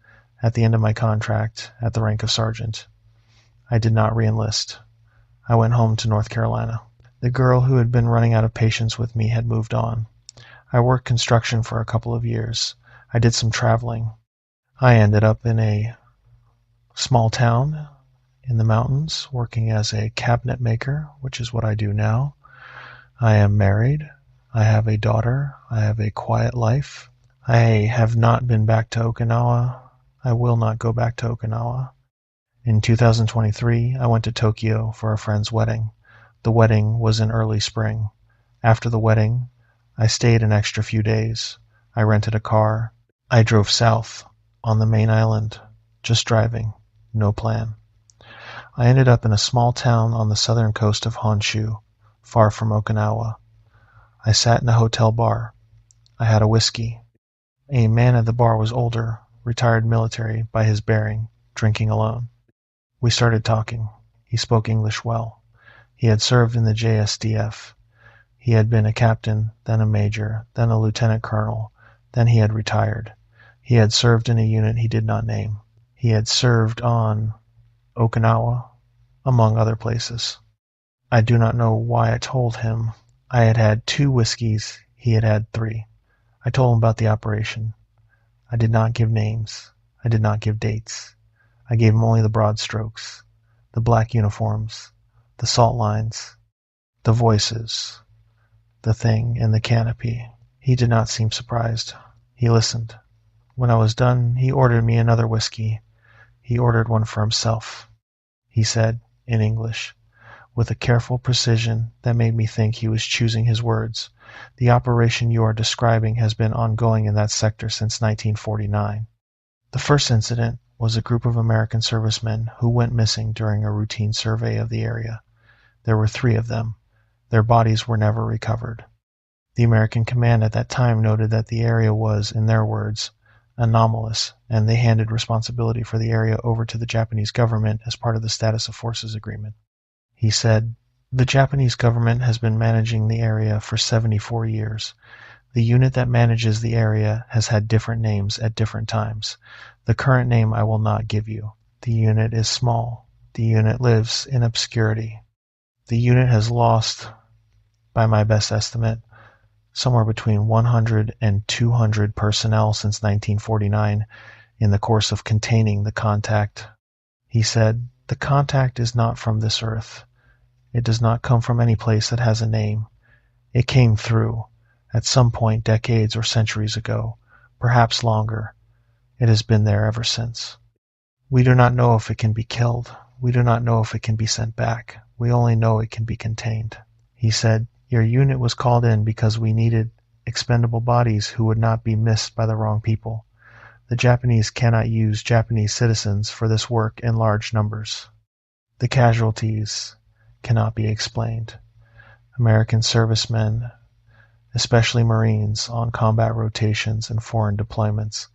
at the end of my contract at the rank of sergeant. I did not re-enlist. I went home to North Carolina. The girl who had been running out of patience with me had moved on. I worked construction for a couple of years. I did some traveling. I ended up in a small town in the mountains working as a cabinet maker, which is what I do now. I am married. I have a daughter. I have a quiet life. I have not been back to Okinawa. I will not go back to Okinawa. In 2023, I went to Tokyo for a friend's wedding. The wedding was in early spring. After the wedding, I stayed an extra few days. I rented a car. I drove south on the main island, just driving, no plan. I ended up in a small town on the southern coast of Honshu, far from Okinawa. I sat in a hotel bar. I had a whiskey. A man at the bar was older, retired military by his bearing, drinking alone. We started talking. He spoke English well. He had served in the JSDF. He had been a captain, then a major, then a lieutenant colonel, then he had retired. He had served in a unit he did not name. He had served on Okinawa, among other places. I do not know why I told him. I had had 2 whiskeys, he had had 3. I told him about the operation. I did not give names. I did not give dates. I gave him only the broad strokes, the black uniforms, the salt lines, the voices, the thing in the canopy. He did not seem surprised. He listened. When I was done, he ordered me another whiskey. He ordered one for himself. He said, in English, with a careful precision that made me think he was choosing his words, "The operation you are describing has been ongoing in that sector since 1949. The first incident was a group of American servicemen who went missing during a routine survey of the area. There were 3 of them. Their bodies were never recovered. The American command at that time noted that the area was, in their words, anomalous, and they handed responsibility for the area over to the Japanese government as part of the Status of Forces Agreement. He said, "The Japanese government has been managing the area for 74 years. The unit that manages the area has had different names at different times. The current name I will not give you. The unit is small. The unit lives in obscurity. The unit has lost, by my best estimate, somewhere between 100 and 200 personnel since 1949 in the course of containing the contact." He said, "The contact is not from this earth. It does not come from any place that has a name. It came through, at some point decades or centuries ago, perhaps longer. It has been there ever since. We do not know if it can be killed. We do not know if it can be sent back. We only know it can be contained." He said, "Your unit was called in because we needed expendable bodies who would not be missed by the wrong people. The Japanese cannot use Japanese citizens for this work in large numbers. The casualties cannot be explained. American servicemen, especially Marines on combat rotations and foreign deployments,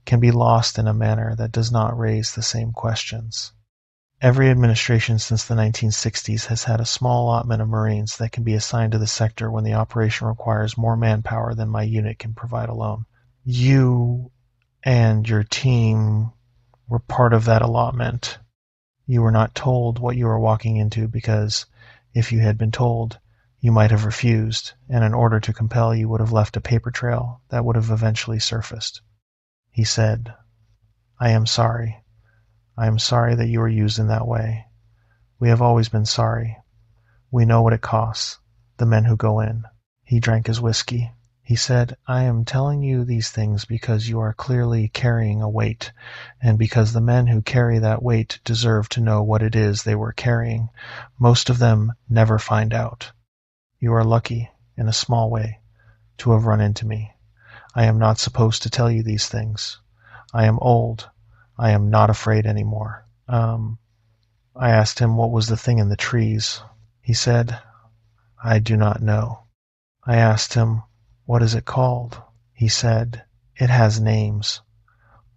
can be lost in a manner that does not raise the same questions. Every administration since the 1960s has had a small allotment of Marines that can be assigned to the sector when the operation requires more manpower than my unit can provide alone. You and your team were part of that allotment. You were not told what you were walking into because, if you had been told, you might have refused, and in order to compel you would have left a paper trail that would have eventually surfaced." He said, "I am sorry. I am sorry that you were used in that way. We have always been sorry. We know what it costs, the men who go in." He drank his whiskey. He said, "I am telling you these things because you are clearly carrying a weight, and because the men who carry that weight deserve to know what it is they were carrying. Most of them never find out. You are lucky, in a small way, to have run into me. I am not supposed to tell you these things. I am old. I am not afraid anymore." I asked him what was the thing in the trees. He said, "I do not know." I asked him, "What is it called?" He said, "It has names.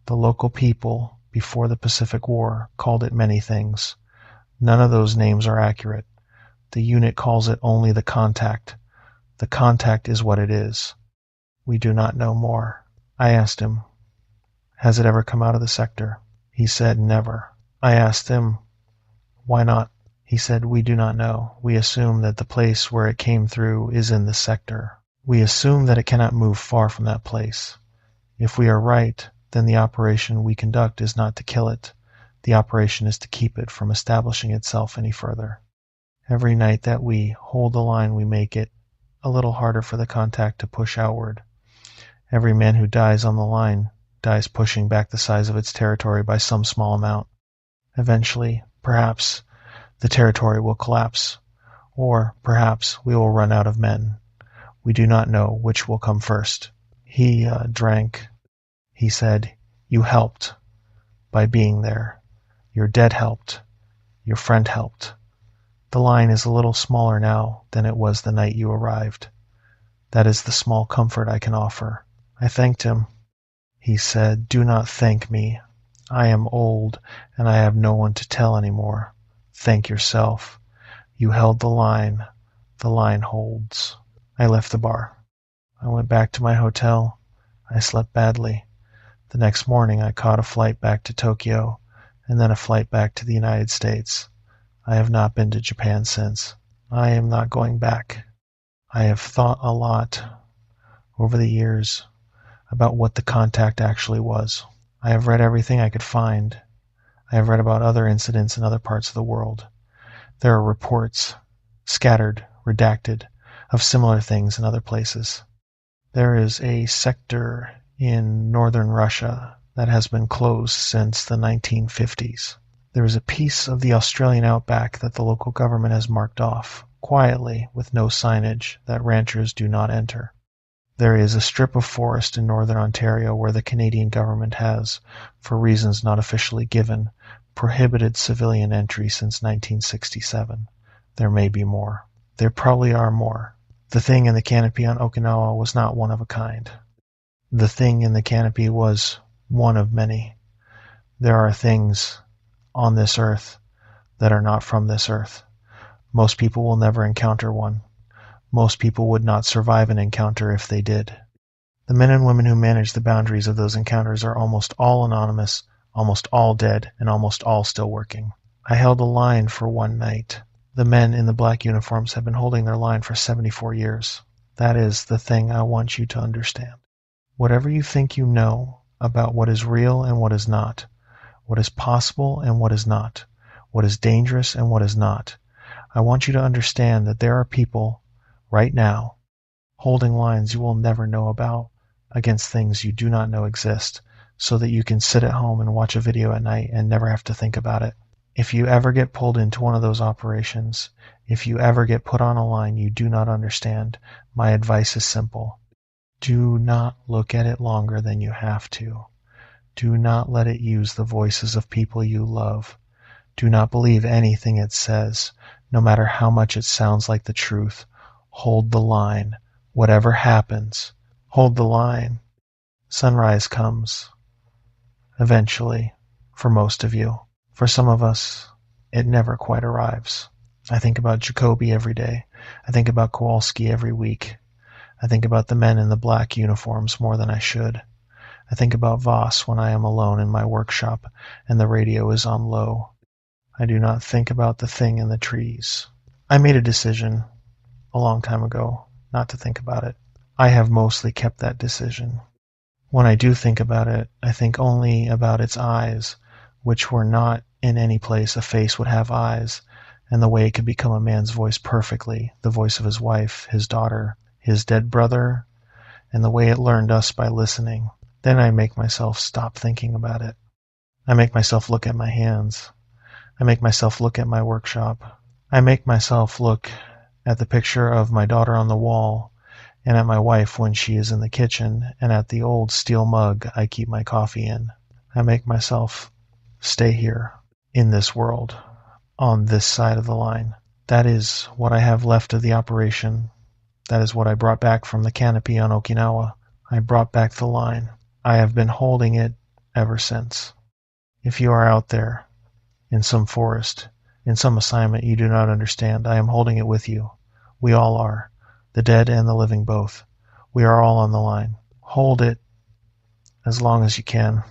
The local people, before the Pacific War, called it many things. None of those names are accurate. The unit calls it only the contact. The contact is what it is. We do not know more." I asked him, "Has it ever come out of the sector?" He said, "Never." I asked him, "Why not?" He said, "We do not know. We assume that the place where it came through is in this sector. We assume that it cannot move far from that place. If we are right, then the operation we conduct is not to kill it. The operation is to keep it from establishing itself any further. Every night that we hold the line, we make it a little harder for the contact to push outward. Every man who dies on the line dies pushing back the size of its territory by some small amount. Eventually, perhaps, the territory will collapse, or perhaps we will run out of men. We do not know which will come first." He drank. He said, "You helped by being there. Your dead helped. Your friend helped. The line is a little smaller now than it was the night you arrived. That is the small comfort I can offer." I thanked him. He said, "Do not thank me. I am old, and I have no one to tell any more. Thank yourself. You held the line. The line holds." I left the bar. I went back to my hotel. I slept badly. The next morning I caught a flight back to Tokyo, and then a flight back to the United States. I have not been to Japan since. I am not going back. I have thought a lot over the years about what the contact actually was. I have read everything I could find. I have read about other incidents in other parts of the world. There are reports, scattered, redacted, of similar things in other places. There is a sector in northern Russia that has been closed since the 1950s. There is a piece of the Australian outback that the local government has marked off, quietly, with no signage, that ranchers do not enter. There is a strip of forest in northern Ontario where the Canadian government has, for reasons not officially given, prohibited civilian entry since 1967. There may be more. There probably are more. The thing in the canopy on Okinawa was not one of a kind. The thing in the canopy was one of many. There are things on this earth that are not from this earth. Most people will never encounter one. Most people would not survive an encounter if they did. The men and women who manage the boundaries of those encounters are almost all anonymous, almost all dead, and almost all still working. I held a line for one night. The men in the black uniforms have been holding their line for 74 years. That is the thing I want you to understand. Whatever you think you know about what is real and what is not, what is possible and what is not, what is dangerous and what is not, I want you to understand that there are people right now holding lines you will never know about against things you do not know exist, so that you can sit at home and watch a video at night and never have to think about it. If you ever get pulled into one of those operations, if you ever get put on a line you do not understand, my advice is simple. Do not look at it longer than you have to. Do not let it use the voices of people you love. Do not believe anything it says, no matter how much it sounds like the truth. Hold the line. Whatever happens, hold the line. Sunrise comes. Eventually, for most of you. For some of us, it never quite arrives. I think about Jacoby every day. I think about Kowalski every week. I think about the men in the black uniforms more than I should. I think about Voss when I am alone in my workshop and the radio is on low. I do not think about the thing in the trees. I made a decision a long time ago not to think about it. I have mostly kept that decision. When I do think about it, I think only about its eyes, which were not in any place a face would have eyes, and the way it could become a man's voice perfectly, the voice of his wife, his daughter, his dead brother, and the way it learned us by listening. Then I make myself stop thinking about it. I make myself look at my hands. I make myself look at my workshop. I make myself look at the picture of my daughter on the wall, and at my wife when she is in the kitchen, and at the old steel mug I keep my coffee in. I make myself stay here, in this world, on this side of the line. That is what I have left of the operation. That is what I brought back from the canopy on Okinawa. I brought back the line. I have been holding it ever since. If you are out there, in some forest, in some assignment you do not understand, I am holding it with you. We all are, the dead and the living both. We are all on the line. Hold it as long as you can.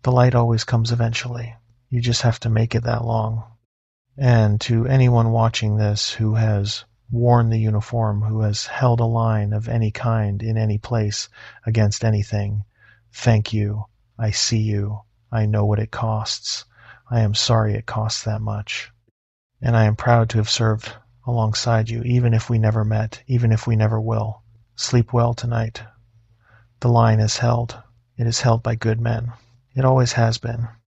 The light always comes eventually. You just have to make it that long. And to anyone watching this who has worn the uniform, who has held a line of any kind in any place against anything, thank you. I see you. I know what it costs. I am sorry it costs that much. And I am proud to have served alongside you, even if we never met, even if we never will. Sleep well tonight. The line is held. It is held by good men. It always has been.